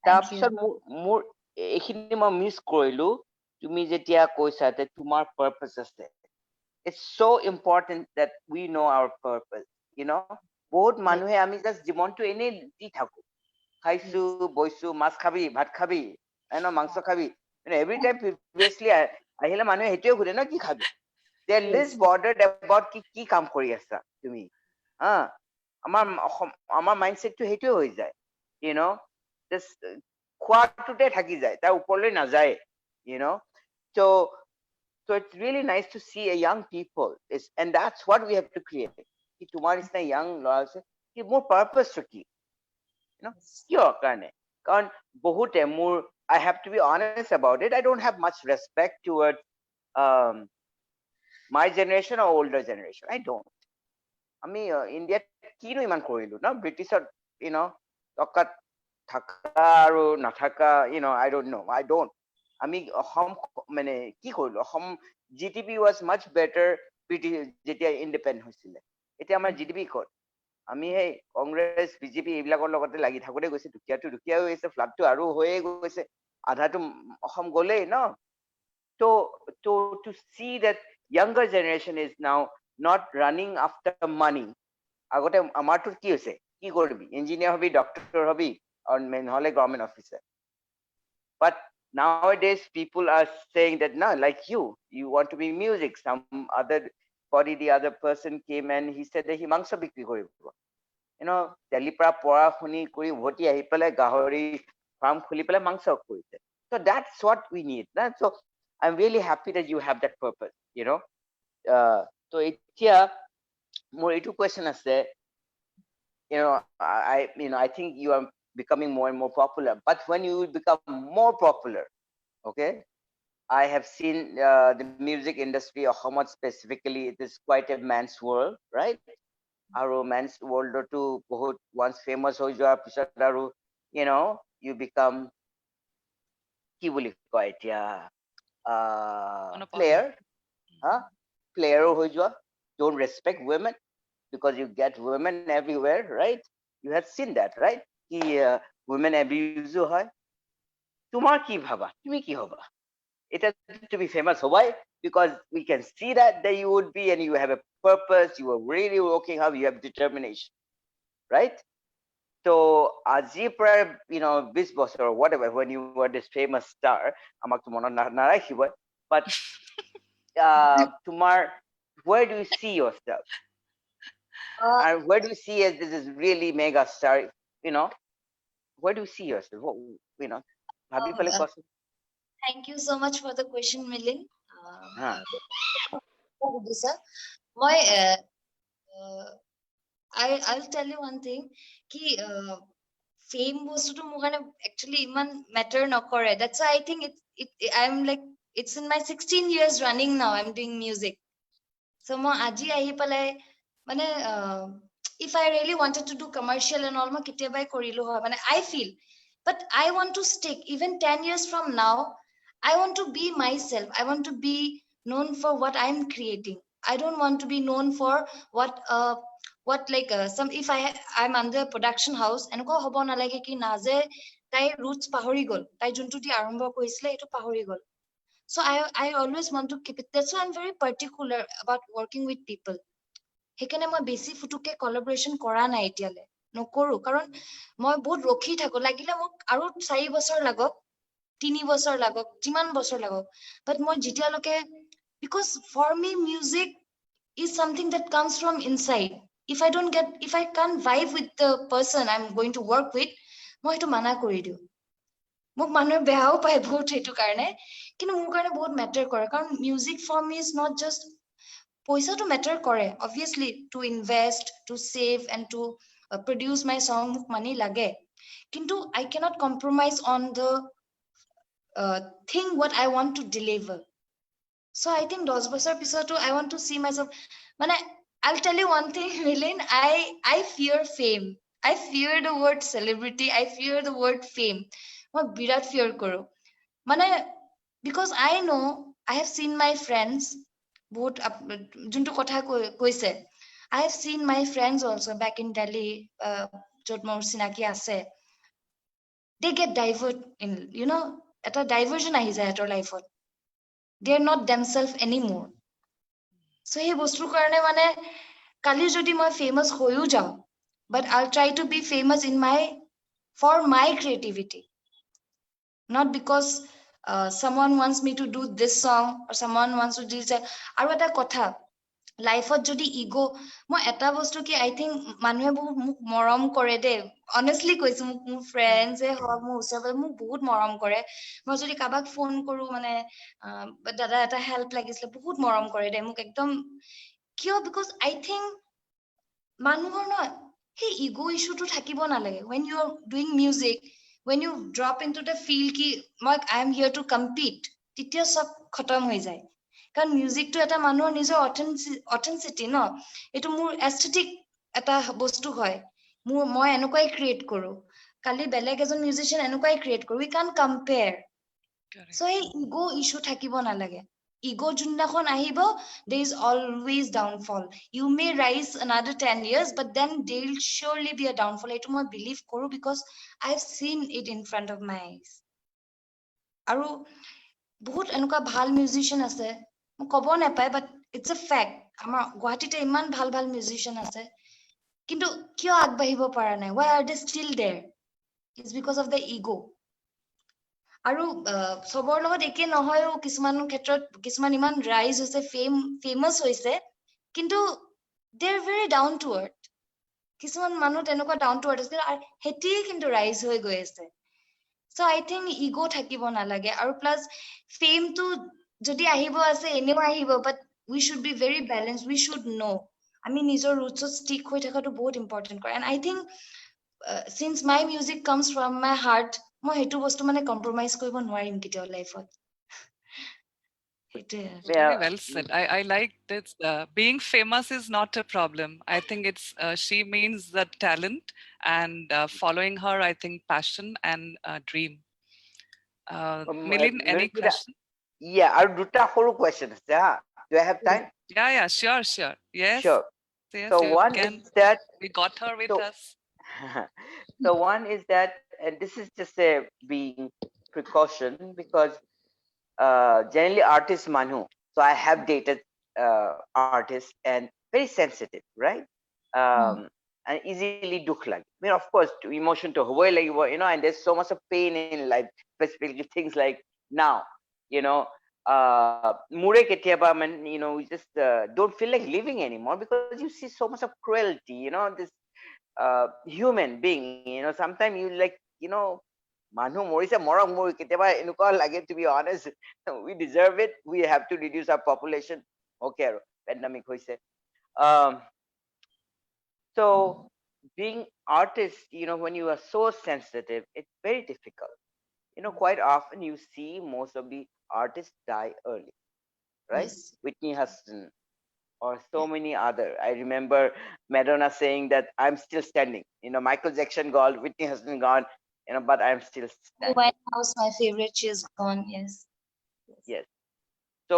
তাৰপিছত মোৰ এইখিনি মই মিছ কৰিলো তুমি যেতিয়া কৈছা যে তোমাৰ purpose আছে it's so important that we know our purpose বহুত মানুহে আমি জাস্ট জীৱনটো এনেই দি থাকো খাইছো বইছো মাছ খাবি ভাত খাবি মাংস খাবি every time previously আহিলে মানুহে সেইটোৱে সুধে ন কি খাবি they are less bothered about কি কাম কৰি আছা তুমি আমাৰ মাইন্ডছেটটো সেইটোৱে হৈ যায় just খোৱাটোতে থাকি যায় তাৰ ওপৰলৈ নাযায় so it's really nice to see a young people and that's what we have to create ki tumar isna young ল'ৰা আছে কি মোৰ purpose কি কিয় কাৰণে কাৰণ বহুতে মোৰ I have to be honest about it I don't have much respect towards my generation or older generation I don't আমি ইণ্ডিয়াত কিনো ইমান কৰিলো ন ব্ৰিটিছত টকাত থাকা আৰু নাথাকা I don't know I don't আমি অসম মানে কি কৰিলো Assam GDP was much better যেতিয়া ইণ্ডিপেণ্ডেন্ট হৈছিলে এতিয়া আমাৰ GDP ক'ত আমি সেই কংগ্ৰেছ বিজেপি এইবিলাকৰ লগতে লাগি থাকোতে গৈছে দুখীয়া হৈ গৈছে ফ্লাডটো আৰু হৈয়ে গৈছে আধাটো অসম গলেই ন to see that younger generation is now not running after money আগতে আমাৰটো কি হৈছে কি কৰিবি ইঞ্জিনিয়াৰ হবি ডক্টৰ হবি নহলে government officer but nowadays people are saying that no like you want to be music the other person came and he said that he মাংস বিক্ৰী কৰিব দিল্লীৰ পৰা পঢ়া শুনি কৰি উভতি আহি পেলাই গাহৰি ফাৰ্ম খুলি পেলাই মাংস কৰিছে so that's what we need so I'm really happy that you have that purpose so এতিয়া মোৰ এইটো question আছে I think you are becoming more and more popular. But when you become more popular, okay, I have seen the music industry of Hamad specifically, it is quite a man's world, right? Aru man's world to bahut once famous ho joa pisat aru, you become ki boli koy etia Monopoly. player, huh? Player ho joa, don't respect women because you get women everywhere, right? You have seen that, right? Ki women abuse hoy. Tumar ki bhaba, tumi ki hoba? It has to be famous. Why? Because we can see that you would be, and you have a purpose. You are really working hard. You have determination, right? So আজি প্ৰায় 20 বছৰ or whatever, when you were this famous star, আমাকতো মনত নাৰাখিবই, but তোমাৰ, where do you see yourself, and where do you see as this is really mega star, where do you see yourself? ভাবি পেলাই কোৱাচোন। Thank you so much for the question, Milind. Huh. Sir, I'll tell you one thing. Ki fame বস্তুটো মোৰ কাৰণে actually ইমান matter নকৰে. That's why I think I'm like, it's in my 16 years running now. I'm doing music. So মই আজি আহি পেলাই মানে if I really wanted to do commercial and all, মই কেতিয়াবাই কৰিলো হয়, মানে I feel. But I want to stick. Even 10 years from now, I want to be myself. I want to be known for what I'm creating. I don't want to be known for what like some, if I'm under a production house, এনেকুৱা হ'ব নালাগে কি নাজে তাই roots পাহৰি গল, তাই যোনটো দি আৰম্ভ কৰিছিলে সেইটো পাহৰি গল। So I always want to keep it. That's why I'm very particular about working with people. সেইকাৰণে মই বেছি ফুটুকে collaboration কৰা নাই এতিয়ালে, নকৰো, কাৰণ মই বহুত ৰখি থাকো, লাগিলে মোক আৰু 4 বছৰ লাগক, 3 বছৰ লাগক, যিমান বছৰ লাগক, but মই যেতিয়ালৈকে, because for me music is something that comes from inside. If I can't vibe with the person I'm going to work with, মই সেইটো মানা কৰি দিওঁ। মোক মানুহে বেয়াও পায় বহুত সেইটো কাৰণে, কিন্তু মোৰ কাৰণে বহুত মেটাৰ কৰে, কাৰণ music for me is not just, পইচাটো মেটাৰ কৰে obviously, to invest, to save and to produce my song, মোক মানি লাগে, কিন্তু I cannot compromise on the thing what I want to deliver. So I think 10 বছৰ পিছতো I want to see myself, মানে I'll tell you one thing, Milind, I fear fame. I fear the word celebrity. I fear the word fame. মই বিৰাট fear কৰো, মানে because I know, I have seen my friends, বহুত যোনটো কথা কৈছে, I have seen my friends also back in Delhi, য'ত মোৰ চিনাকি আছে, they get divert in, এটা diversion আহি যায় সিহঁতৰ লাইফত, they are not themselves anymore. So সেই বস্তুৰ কাৰণে মানে কালি যদি মই famous হৈও যাওঁ, but I'll try to be famous for my creativity, not because someone wants me to do this song or someone wants to do that. আৰু এটা কথা, লাইফত যদি ইগো, মই এটা বস্তু কি, I think মানুহে বহুত মোক মৰম কৰে দেই, honestly কৈছো, মোক মোৰ ফ্ৰেণ্ডছে হওক, মোৰ ওচৰৰ মোক বহুত মৰম কৰে। মই যদি কাৰোবাক ফোন কৰো, মানে দাদা এটা হেল্প লাগিছিলে, বহুত মৰম কৰে দেই মোক একদম, কিয়, because I think মানুহৰ ন সেই ইগো ইছ্যুটো থাকিব নালাগে। when you are doing music, when you drop into the field ki I am here to compete, তেতিয়া সব খতম হৈ যায়, কাৰণ মিউজিকটো এটা মানুহৰ নিজৰ অথেন্টিচিটি ন, এইটো মোৰ এস্থেটিক এটা বস্তু হয়, মই এনেকুৱাই ক্ৰিয়েট কৰো, কালি বেলেগ এজন মিউজিচিয়ান এনেকুৱাই ক্ৰিয়েট কৰো, we can't compare. Correct. So এই ইগো ইছ্যু থাকিব নালাগে। ইগো যোনদিনাখন আহিব, there is always downfall. You may rise another 10 years, but then there will surely be a downfall. এইটো মই believe কৰো, because I have seen it in front of my eyes. আৰু বহুত এনেকুৱা ভাল মিউজিচিয়ান আছে, মই ক'ব নাপায়, but it's a fact, আমাৰ গুৱাহাটীতে ইমান ভাল ভাল মিউজিচিয়ান আছে, কিন্তু কিয় আগবাঢ়িব পৰা নাই? Why are they still there? It's because of the ego. আৰু সবৰ লগত একে নহয়ও, কিছুমান ক্ষেত্ৰত কিছুমান ইমান ৰাইজ হৈছে, ফেমাছ হৈছে, কিন্তু they are very down to earth. কিছুমান মানুহ তেনেকুৱা ডাউন টু আৰ্থ আছে, সেতিয়ে কিন্তু ৰাইজ হৈ গৈ আছে। So I think ego থাকিব নালাগে, আৰু প্লাছ ফেমটো যদি আহিব আছে এনেও আহিব, but we should be very balanced. We should know আমি নিজৰ rootsত stick হৈ থকাটো বহুত important কৰে, and I think since my music comes from my heart, মই সেইটো বস্তু মানে compromise কৰিব নোৱাৰিম কেতিয়াও লাইফত। সেইটোৱে আৰু। Very well said. I like that. Being famous is not a problem. I think it's she means the talent, and following her, I think passion and dream. Milin, any Milin, question? Yeah, আৰু দুটা সৰু question আছে হা। Do I have time? Yeah, sure. Yes. Sure. Yes, So you one can. is that We got her with so- us. so one is that, and this is just a being precaution because generally artists manu. So I have dated artists and very sensitive, right? And easily dukh lag. I mean, of course, to emotion to hoy lagibo, you know, and there's so much of pain in life, especially things like now, you know, mure ketiaba, man, you know, we just don't feel like living anymore because you see so much of cruelty, you know, this human being, you know, sometimes you like, you know, মানুহ মৰিছে মৰক মোৰ কেতিয়াবা এনেকুৱা লাগে, to be honest, we deserve it, we have to reduce our population, okay আৰু pandemic হৈছে. So being artist, you know, when you are so sensitive, it's very difficult. You know, quite often you see most of the artists die early, right? Yes. Whitney Houston or so many other. I remember Madonna saying that I'm still standing. You know, Michael Jackson gone, Whitney Houston gone, you know, but I'm still standing. White House, my favorite, she's gone. Yes. Yes. So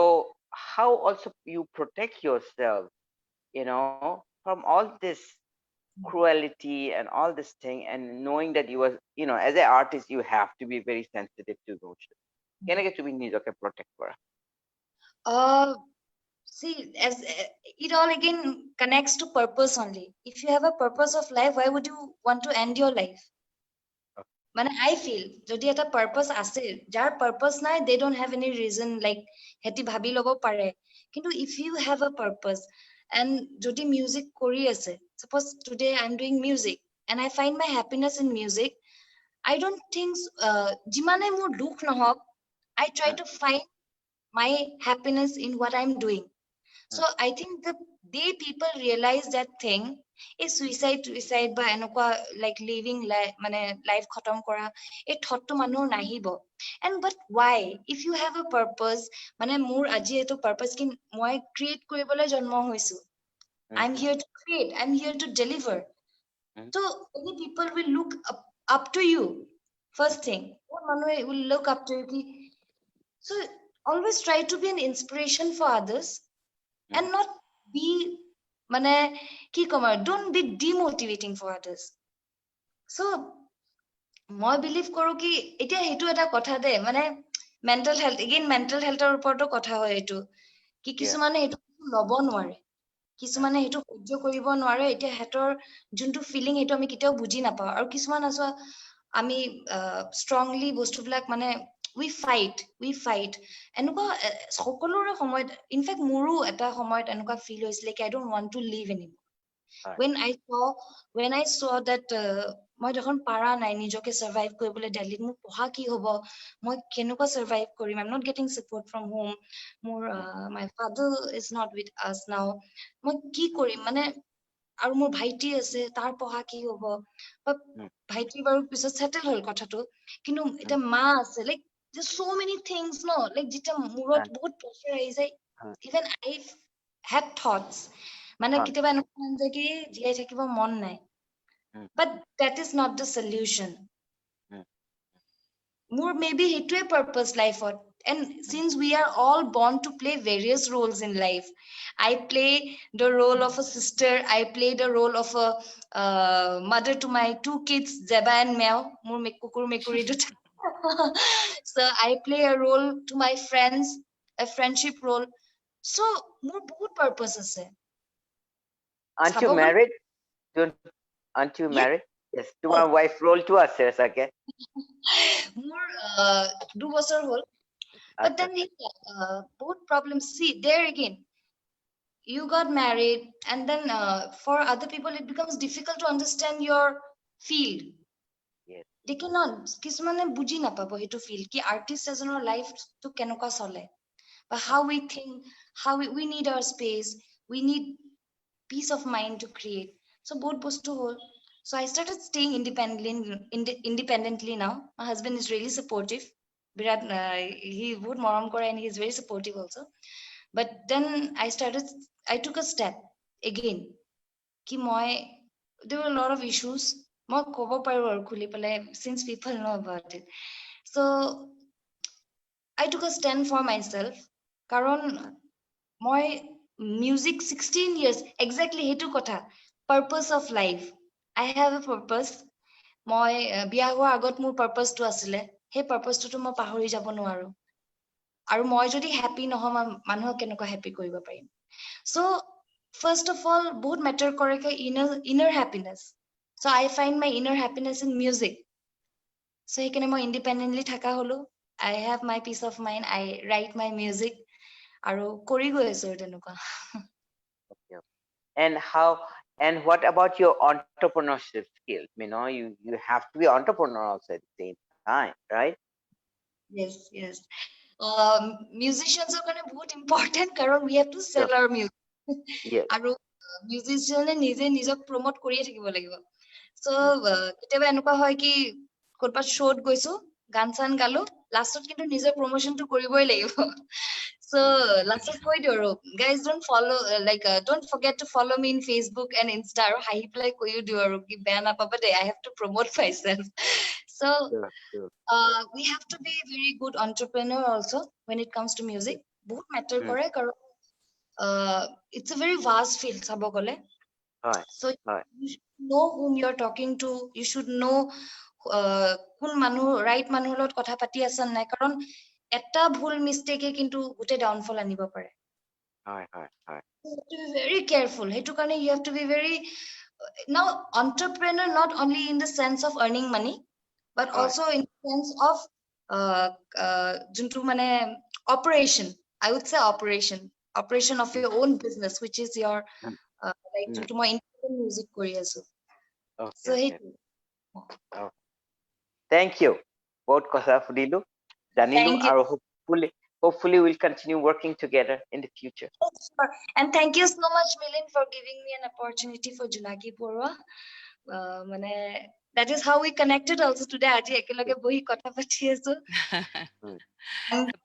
how also you protect yourself, you know, from all this cruelty and all this thing, and knowing that you are, you know, as an artist, you have to be very sensitive to emotion. কেনেকে তুমি নিজকে protect কৰা? See, as it all again connects to purpose only. If you have a purpose of life, why would you want to end your life? মানে I feel যদি এটা purpose আছে, যাৰ purpose নাই, they don't have any reason, like হেতি ভাবি ল'ব পাৰে। কিন্তু if you have a purpose and যদি music কৰি আছে, suppose today I'm doing music and I find my happiness in music, I don't think যিমানে মোৰ দুখ নহওক, I try to find my happiness in what I'm doing. So I think the day people realize that thing is suicide বা এনেকুৱা like living life, মানে life খতম কৰা, এই থটটো মানুহৰ নাহিব। And but why? If you have a purpose, মানে মোৰ আজি এইটো purpose কি মই create কৰিবলৈ জন্ম হৈছো। I'm here to create, I'm here to deliver. So many people will look up to you. First thing, মানুহে will look up to you. So always try to be an inspiration for others and not be মানে কি কম আৰু, don't be demotivating for others. So মই believe কৰো কি এতিয়া সেইটো এটা কথা দে, মানে mental health, again mental healthৰ ওপৰতো কথা হয় এইটো, কি কিছুমানে সেইটো ল'ব নোৱাৰে, কিছুমানে সেইটো সহ্য কৰিব নোৱাৰে, এতিয়া হেতৰ যোনটো ফিলিং সেইটো আমি কেতিয়াও বুজি নাপাওঁ, আৰু কিছুমান আছো আমি strongly বস্তুবিলাক মানে we fight এনেকুৱা সকলোৰে সময়ত, ইনফেক্ট মোৰো এটা সময়ত এনেকুৱা ফিল হৈছিলে কি I don't want to live anymore. when I saw that মই দেখোন পাৰা নাই নিজকে সাৰ্ভাইভ কৰিবলৈ দিল্লীত, মোৰ পঢ়া কি হ'ব, মই কেনেকুৱা সাৰ্ভাইভ কৰিম, I'm not getting support from home, মোৰ my father is not with us now, মই কি কৰিম মানে, আৰু মোৰ ভাইটি আছে, তাৰ পঢ়া কি হ'ব, ভাইটি বাৰু পিছত সেটেল হ'ল কথাটো, কিন্তু এটা মা আছে, like there's so many things, no, like যেতিয়া মূৰত বহুত প্ৰেছাৰ আহি যায়, even I had thoughts, মানে কেতিয়াবা এনেকুৱা মন যায় কি জীয়াই থাকিব মন নাই, but that is not the solution. More maybe সেইটোৱে purpose life-ত, and since we are all born to play various roles in life, I play the role of a sister, I play the role of a mother to my 2 kids, Zeba and Meo, মোৰ কুকুৰ মেকুৰী দুটা। So I play a role to my friends, a friendship role. So মোৰ বহুত purpose আছে। Aren't you married? Aren't you married? Yes, তোমাৰ wife role টো আছে চাগে। মোৰ 2 বছৰ হ'ল, but then বহুত problems. See, there again, you got married, and then for other people it becomes difficult to understand your field. Yes. They cannot, কিছুমানে বুজি নাপাব সেইটো ফিল কি আৰ্টিষ্ট এজনৰ লাইফ টো কেনেকুৱা চলে, বা how we think, how we need our space, we need peace of mind to create. So both bostu hol. So I started staying independently now. My husband is really supportive. Birat, he would moram kore and he is very supportive also. But then I took a step again. Ki there were a lot of issues. Moi kobo paru aru khuli pale since people know about it. So I took a stand for myself. Karon moi music 16 years exactly hetu kotha. Purpose of life. I have a purpose. Moi biya hoa agot mur purpose to asile. He purpose to moi pahori jabo noaru. Aru moi jodi happy nohom manuhok kenuka happy koribo parim. So first of all, both matter kore ke inner happiness. So I find my inner happiness in music. So hekane moi independently thaka holo. I have my peace of mind. I write my music. Aru kori goi asu tenuka. And what about your entrepreneurship skills? You know, you have to be entrepreneur also at the same time, right? Yes, yes. Musicians are kind of बहुत important कारण we have to sell our music. Yes. আৰু musician নিজে নিজক promote কৰিয়ে থাকিব লাগিব. So কেতিয়াবা এনেকুৱা হয় কি কৰবাত showত গৈছো গান চান গালো লাষ্টত কিন্তু নিজৰ promotion টো কৰিবই লাগিব. So লাষ্টত কৈ দিও আৰু guys don't forget to follow me in Facebook and Insta আৰু হাঁহি পেলাই কৈও দিও আৰু কি বেয়া নাপাবা দেই I have to promote myself. So Sure. We have to be very good entrepreneur also when it comes to music. Both matter kore karon it's a very vast field sabo gole. Right. So Right. you should know whom you're talking to. You should know কোন মানুহ right মানুহৰ লগত কথা পাতি আছন নাই কাৰণ এটা ভুল মিস্টেকে কিন্তু গোটে ডাউনফল আনিব পাৰে. হয়. You have to be very careful. হেতু কাৰণে you have to be very now entrepreneur not only in the sense of earning money but Right. also in the sense of juntu mane operation. I would say operation of your own business which is your like juntu moi independent music kori asu. So Okay. hey, Thank you. বহুত কথা সুধিলো জানিলো Thank you. আৰু hopefully we'll continue working together in the future. Sure. And thank you so much, Milind, for giving me an opportunity for Junaki Porwa. Mane, that is how we connected also today. Aji ekelage bohi kotha pati asu.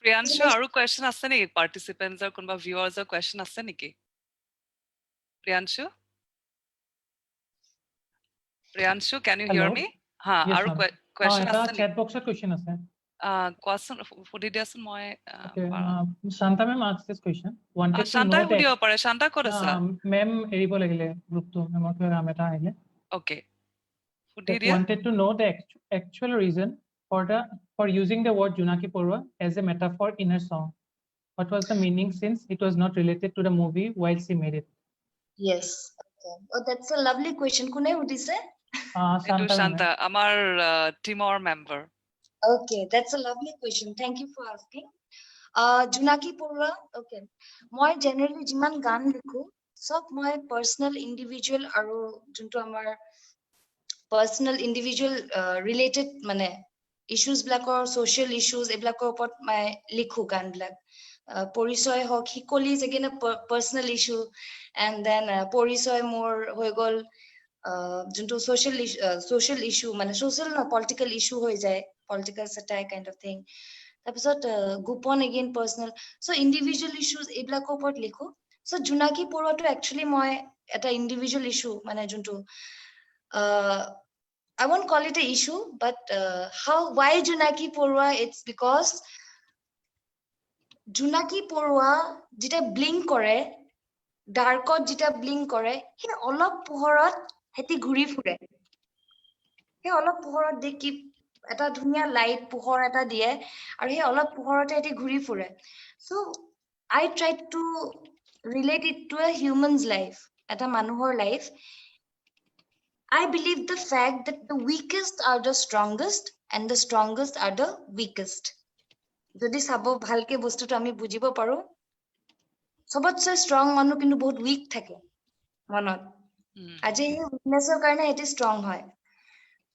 Priyanshu আৰু question আছে নেকি participants or কোনোবা viewers or question আছে নেকি Priyanshu can you hear Hello? me ha Yes, আৰু ma'am. question এটা আছে chat নেকি box question আছে. কোৱাচোন সুধি দিয়াচোন মই Okay. Shanta ma'am asked this question. Wanted to শান্তাই know সুধিব পাৰে শান্তা ক'ত আছা ma'am এৰিব লাগিলে গ্ৰুপটো মেমৰ কাম এটা আহিলে. okay সুধি দিয়া Wanted to know the actual reason for using the word Junaki Porwa as a metaphor in her song. What was the meaning since it was not related to the movie while she made it? Yes. Okay. Oh, that's a lovely question. Kune udise? এইটো Shanta Shanta ma'am. আমাৰ টিমৰ member Okay, that's a lovely question. Thank you for asking. Junaki Porwa. Okay. Moi generally jiman gan likho, sob moi personal individual aru junto amar personal individual related mane issues blakor social issues eblakor upot mai likhu gan blak porisoy hok hikoli is again a personal issue and then porisoy more hoy gol junto social issue mane social na political issue hoy jay political satire kind of thing তাৰপিছত গোপন again personal so individual issues এবিলাকৰ ওপৰত লিখো so জোনাকী পৰুৱাটো actually মই এটা individual issue মানে যোনটো I won't call it an issue but why Junaki Porwa it's because Junaki Porwa jita blink kore darkot jita blink kore he olop pohorat heti ঘুৰি ফুৰে he olop pohorat দেখি এটা ধুনিয়া light পোহৰ এটা দিয়ে আৰু হে অলপ পোহৰতে এটি ঘুৰি ফুৰে so I tried to relate it to a human's life এটা মানুহৰ life I believe the fact that the weakest are the strongest and the strongest are the weakest যদি সাব ভালকে বস্তুটো আমি বুজিব পাৰো সবতছে strong মানুহ কিন্তু বহুত weak থাকে মনত আজি এই weaknessৰ কাৰণে এটি strong হয়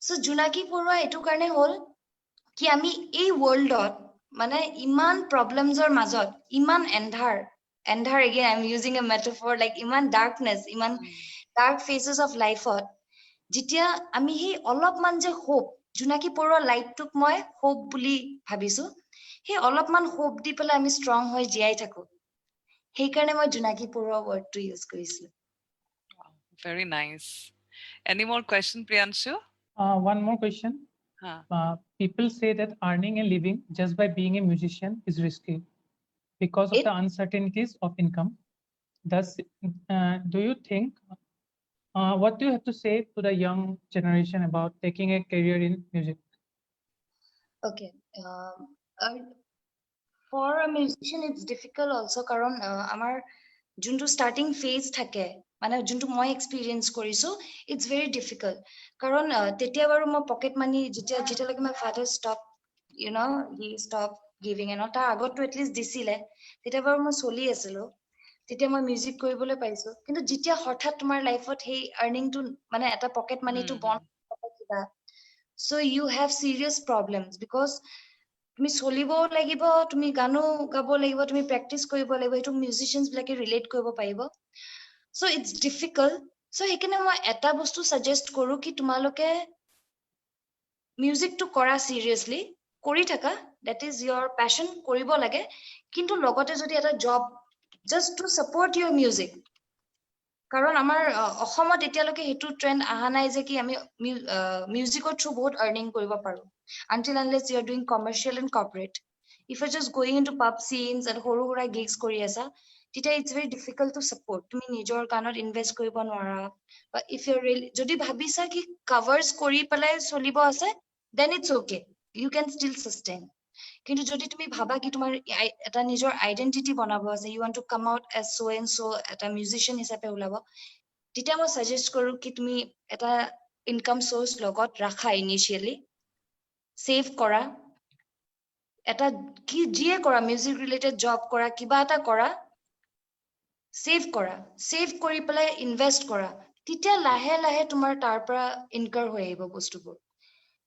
so জোনাকী পৰুৱা এটো কাৰণে হল কি আমি এই worldত মানে ইমান problemsৰ মাজত ইমান এন্ধাৰ এন্ধাৰ again I'm using a metaphor like ইমান darkness ইমান dark phases of life যেতিয়া আমি সেই অলপমান যে hope জোনাকী পৰুৱা লাইটটোক মই hope বুলি ভাবিছো সেই অলপমান hope দি পেলাই আমি strong হৈ জীয়াই থাকো সেইকাৰণে মই জোনাকী পৰুৱা wordটো use কৰিছিলো Very nice. Any more question, Priyanshu? One more question. People say that earning a living just by being a musician is risky because of the uncertainties of income. Do you think, what do you have to say to the young generation about taking a career in music? Okay. For a musician, it's difficult also কারণ আমার যোনটো starting phase থাকে মানে যোনটো মই experience কৰিছো it's very difficult কাৰণ তেতিয়া বাৰু মই pocket money যেতিয়ালৈকে my father stop you know he stop giving and তাৰ আগতো at least দিছিলে তেতিয়া বাৰু মই চলি আছিলো তেতিয়া মই মিউজিক কৰিবলৈ পাইছো কিন্তু যেতিয়া হঠাৎ তোমাৰ লাইফত সেই আৰ্নিংটো মানে এটা পকেট মানিটো বন্ধ কিবা so you have serious problems because তুমি চলিবও লাগিব তুমি গানো গাব লাগিব তুমি প্ৰেক্টিচ কৰিব লাগিব এটো মিউজিচিয়ানছ বিলাকে ৰিলেট কৰিব পাৰিব so it's difficult so সেইকাৰণে মই এটা বস্তু সাজেষ্ট কৰো কি তোমালোকে মিউজিকটো কৰা সিৰিয়াসলি কৰি থাকা that is your passion কৰিব লাগে কিন্তু লগতে যদি এটা job just to support your music কাৰণ আমাৰ অসমত এতিয়ালৈকে হেতু ট্ৰেন্ড আহা নাই যে কি আমি মিউজিকৰ থ্ৰু বহুত আৰ্নিং কৰিব পাৰো until unless you are doing commercial and corporate if you're just going into pub scenes and সৰু সুৰা gigs কৰি আছা তেতিয়া it's very difficult to support তুমি নিজৰ গানত ইনভেস্ট কৰিব নোৱাৰা বা if you're really যদি ভাবিছা কি covers কৰি পেলাই চলিব আছে then it's okay you can still sustain কিন্তু যদি তুমি ভাবা কি তোমাৰ এটা নিজৰ আইডেন্টিটি বনাব আছে you want to come out as so and so এটা মিউজিচিয়ান হিচাপে ওলাব তেতিয়া মই সাজেষ্ট কৰো কি তুমি এটা ইনকাম সোৰ্স লগত ৰাখা ইনিশিয়ালি সেভ কৰা এটা কি যিয়ে কৰা মিউজিক ৰিলেটেড জব কৰা কিবা এটা কৰা সেভ কৰি পেলাই ইনভেস্ট কৰা তেতিয়া লাহে লাহে তোমাৰ তাৰ পৰা ইনকাম হৈ আহিব বস্তুবোৰ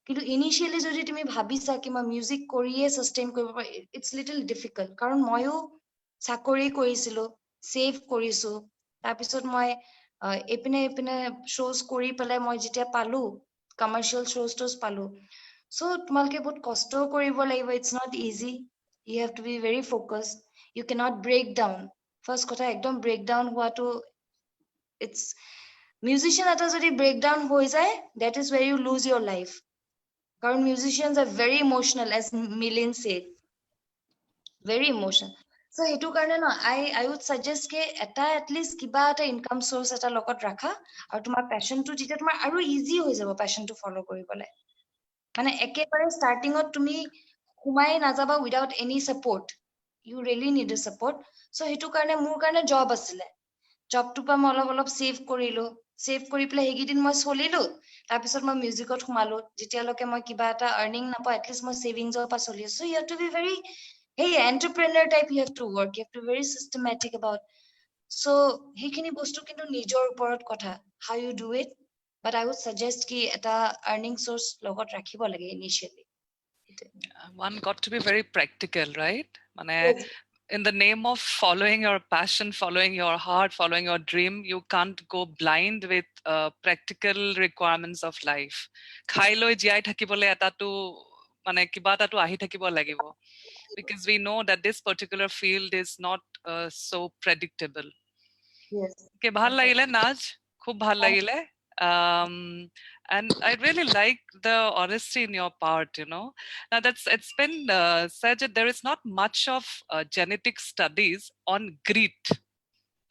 কিন্তু ইনিশিয়ালি যদি তুমি ভাবিছা কি মই মিউজিক কৰিয়ে সাস্টেইন কৰিব পাৰি ইটস লিটল ডিফিকাল্ট কাৰণ ময়ো চাকৰি কৰিছিলো সেভ কৰিছো তাৰ পিছত মই এপিনে শোজ কৰি পেলাই মই যেতিয়া পালো কমাৰ্শিয়াল শোজ পালো so তোমালকে বহুত কষ্ট কৰিব লাগিব it's not easy you have to be very focused you cannot break down first কথা একদম break down হোৱাটো it's musician এটা যদি break down হৈ যায় that is where you lose your life কাৰণ musicians are very emotional as Milind said very emotional so হেতু কাৰণে ন I would suggest ke এটা at least কিবা এটা income source এটা লগত ৰাখা আৰু তোমাৰ passion টো যেতিয়া তোমাৰ আৰু easy হৈ যাব passion টো follow কৰিবলে মানে একেবাৰে starting তুমি সোমাই নাযাবা without any support you really need a support so হেতু কাৰণে মোৰ কাৰণে job আছিলে জবটো পা মই অলপ সেভ কৰিলো সেভ কৰি পেলাই হেগিদিন মই চলিলো তাৰ পিছত মই মিউজিকত সোমালো যেতিয়ালৈকে মই কিবা এটা আৰ্নিং নাপাও at least মই সেভিংছৰ পা চলি আছো you have to be very hey entrepreneur type you have to work you have to be very systematic about so হেখিনি বস্তু কিন্তু নিজৰ ওপৰত কথা how you do it but I would suggest ki eta earning source logot rakhibo lage initially One got to be very practical, right? Yes. In the name of following your passion, following your heart, following your dream, you can't go blind with practical requirements of life. Khai loi jiai thakibole eta tu mane kiba eta tu ahi thakibo lagibo because we know that this particular field is not so predictable. Yes. Ke bhal lagile Naz, khub bhal lagile. And I really like the honesty in your part, you know. Now it's been said that there is not much of genetic studies on greed,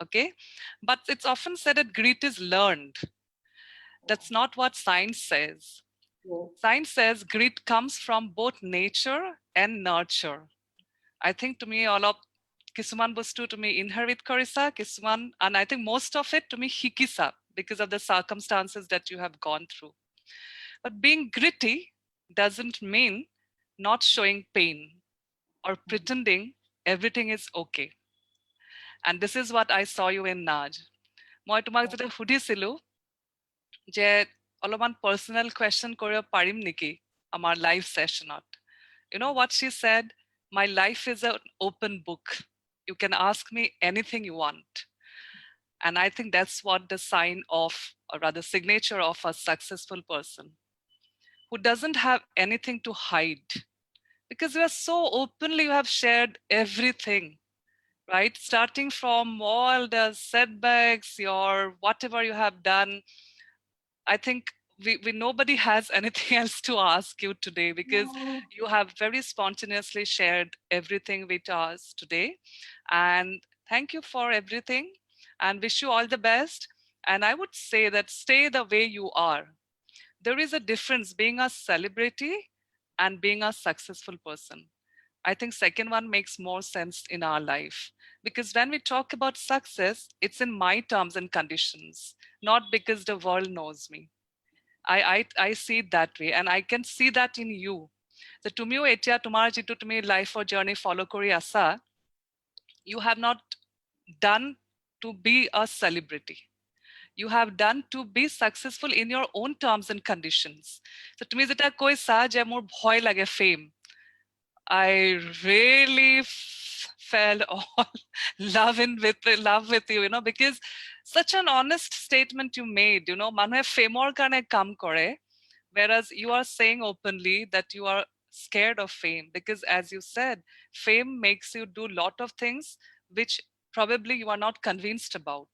okay? But it's often said that greed is learned. That's not what science says. Yeah. Science says greed comes from both nature and nurture. I think to me all of kisuman bostu to me inherit korisa, kisuman, and I think most of it to me hikisa because of the circumstances that you have gone through. But being gritty doesn't mean not showing pain or pretending everything is okay. And this is what I saw you in Naj. Moi tumak jeta hudisilu je oloman personal question koribo parim niki amar live sessionot. You know what she said? My life is an open book. You can ask me anything you want. And I think that's what the sign of, or rather signature of a successful person who doesn't have anything to hide. Because you are so openly, you have shared everything, right? Starting from all the setbacks, your whatever you have done. I think we nobody has anything else to ask you today, because you have very spontaneously shared everything with us today. And thank you for everything, and wish you all the best. And I would say that stay the way you are. There is a difference being a celebrity and being a successful person. I think second one makes more sense in our life, because when we talk about success, it's in my terms and conditions, not because the world knows me. I see it that way, and I can see that in you. So tumiও এতিয়া তোমাৰ যিটো তুমি লাইফৰ journey ফলো কৰি আছা, you have not done to be a celebrity. You have done to be successful in your own terms and conditions. So তুমি যেটা কৈছা যে মোৰ ভয় লাগে fame, I really fell all love with you, because such an honest statement you made, মানুহে ফেমৰ কাৰণে কাম কৰে, whereas you are saying openly that you are scared of fame, because as you said, fame makes you do a lot of things which probably you are not convinced about.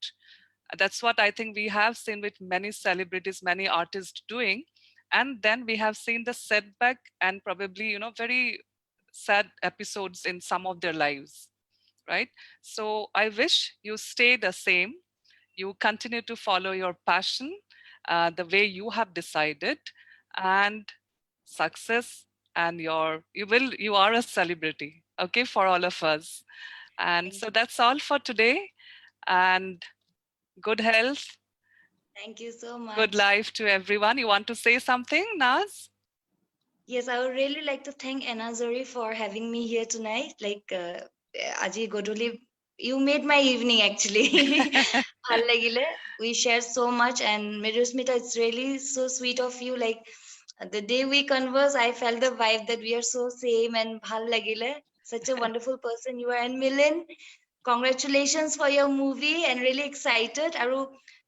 That's what I think we have seen with many celebrities, many artists doing. And then we have seen the setback and probably, very sad episodes in some of their lives, right? So I wish you stay the same. You continue to follow your passion the way you have decided, and success, and you are a celebrity, okay, for all of us. And so that's all for today, and good health, Thank you so much. good life to everyone. You want to say something, Naz? Yes, I would really like to thank Anna Zori for having me here tonight. Like, Aji Godoli, you made my evening actually. Bhal lagile. We shared so much, and Mirusmita, it's really so sweet of you. Like, the day we converse, I felt the vibe that we are so same, and bhal lagile. Such a wonderful person you are. And Milin, congratulations for your movie, and really excited. Aru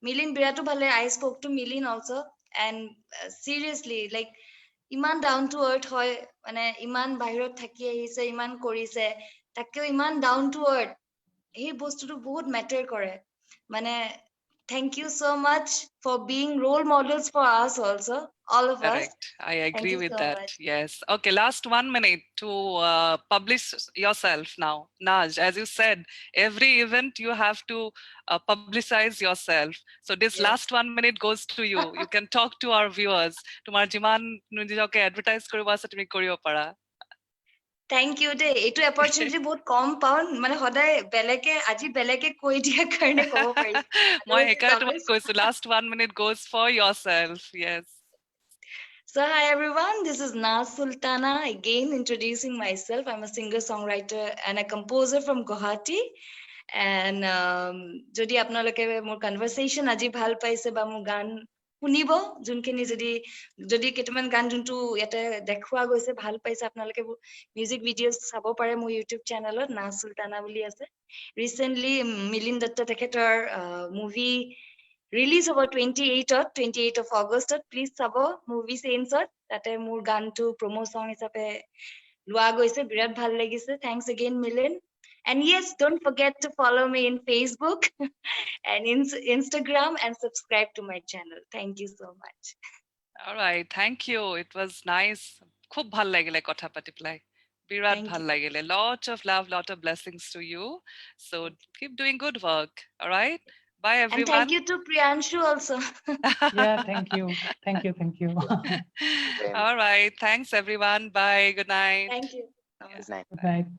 Milin biratu bhale. I spoke to Milin also, and seriously, like, ইমান down to earth হয়, মানে ইমান বাহিৰত থাকি আহিছে, ইমান কৰিছে, তাকেও ইমান ডাউন টু আৰ্থ, সেই বস্তুটো বহুত মেটাৰ কৰে। মানে thank you so much for being role models for us also, all of us. Correct. I agree you with so that. much. Yes. Okay. Last 1 minute to publish yourself now. Naj, as you said, every event you have to publicize yourself. So this Yes. last 1 minute goes to you. You can talk to our viewers. Tumar jiman nujake advertise koriba ase tumi koribo para. Thank you দেই, এইটো opportunity বহুত কম পাওঁ, মানে সদায় বেলেগে আজি বেলেগে কৈ দিয়া কাৰণে ক'ব পাৰিম। মই সেইকাৰণে তোমাক কৈছো, last 1 minute goes for yourself. Yes. So hi everyone, this is Naz Sultana again introducing myself. I'm a singer-songwriter and a composer from Guwahati. And যদি আপোনালোকে মোৰ কনভাৰসেশ্যন আজি ভাল পাইছে বা মোৰ গান শুনিব, যোনখিনি যদি কেইটামান গান যোনটো ইয়াতে দেখুৱা গৈছে ভাল পাইছে, আপোনালোকে মিউজিক ভিডিঅ' চাব পাৰে মোৰ ইউটিউব চেনেলত, নাজ চুলতানা বুলি আছে। ৰিচেণ্টলি মিলিন দত্ত তেখেতৰ মুভি ৰিলিজ হ'ব 28 of August. প্লিজ চাব মুভি চেইনছত, তাতে মোৰ গানটো প্ৰমো সং হিচাপে লোৱা গৈছে, বিৰাট ভাল লাগিছে। Thanks again মিলিন। And yes, don't forget to follow me in Facebook and Instagram, and subscribe to my channel. Thank you so much. All right. Thank you. It was nice. খুব ভাল লাগিলে কথা পাতি পেলাই। বিৰাট Thank ভাল you. লাগিলে। Lot of love, lot of blessings to you. So keep doing good work. All right. Bye And everyone. thank you to Priyanshu also. Yeah, thank you. Thank you. very much. All right. Thanks everyone. Bye. Good night. Thank you. Good night. Good night.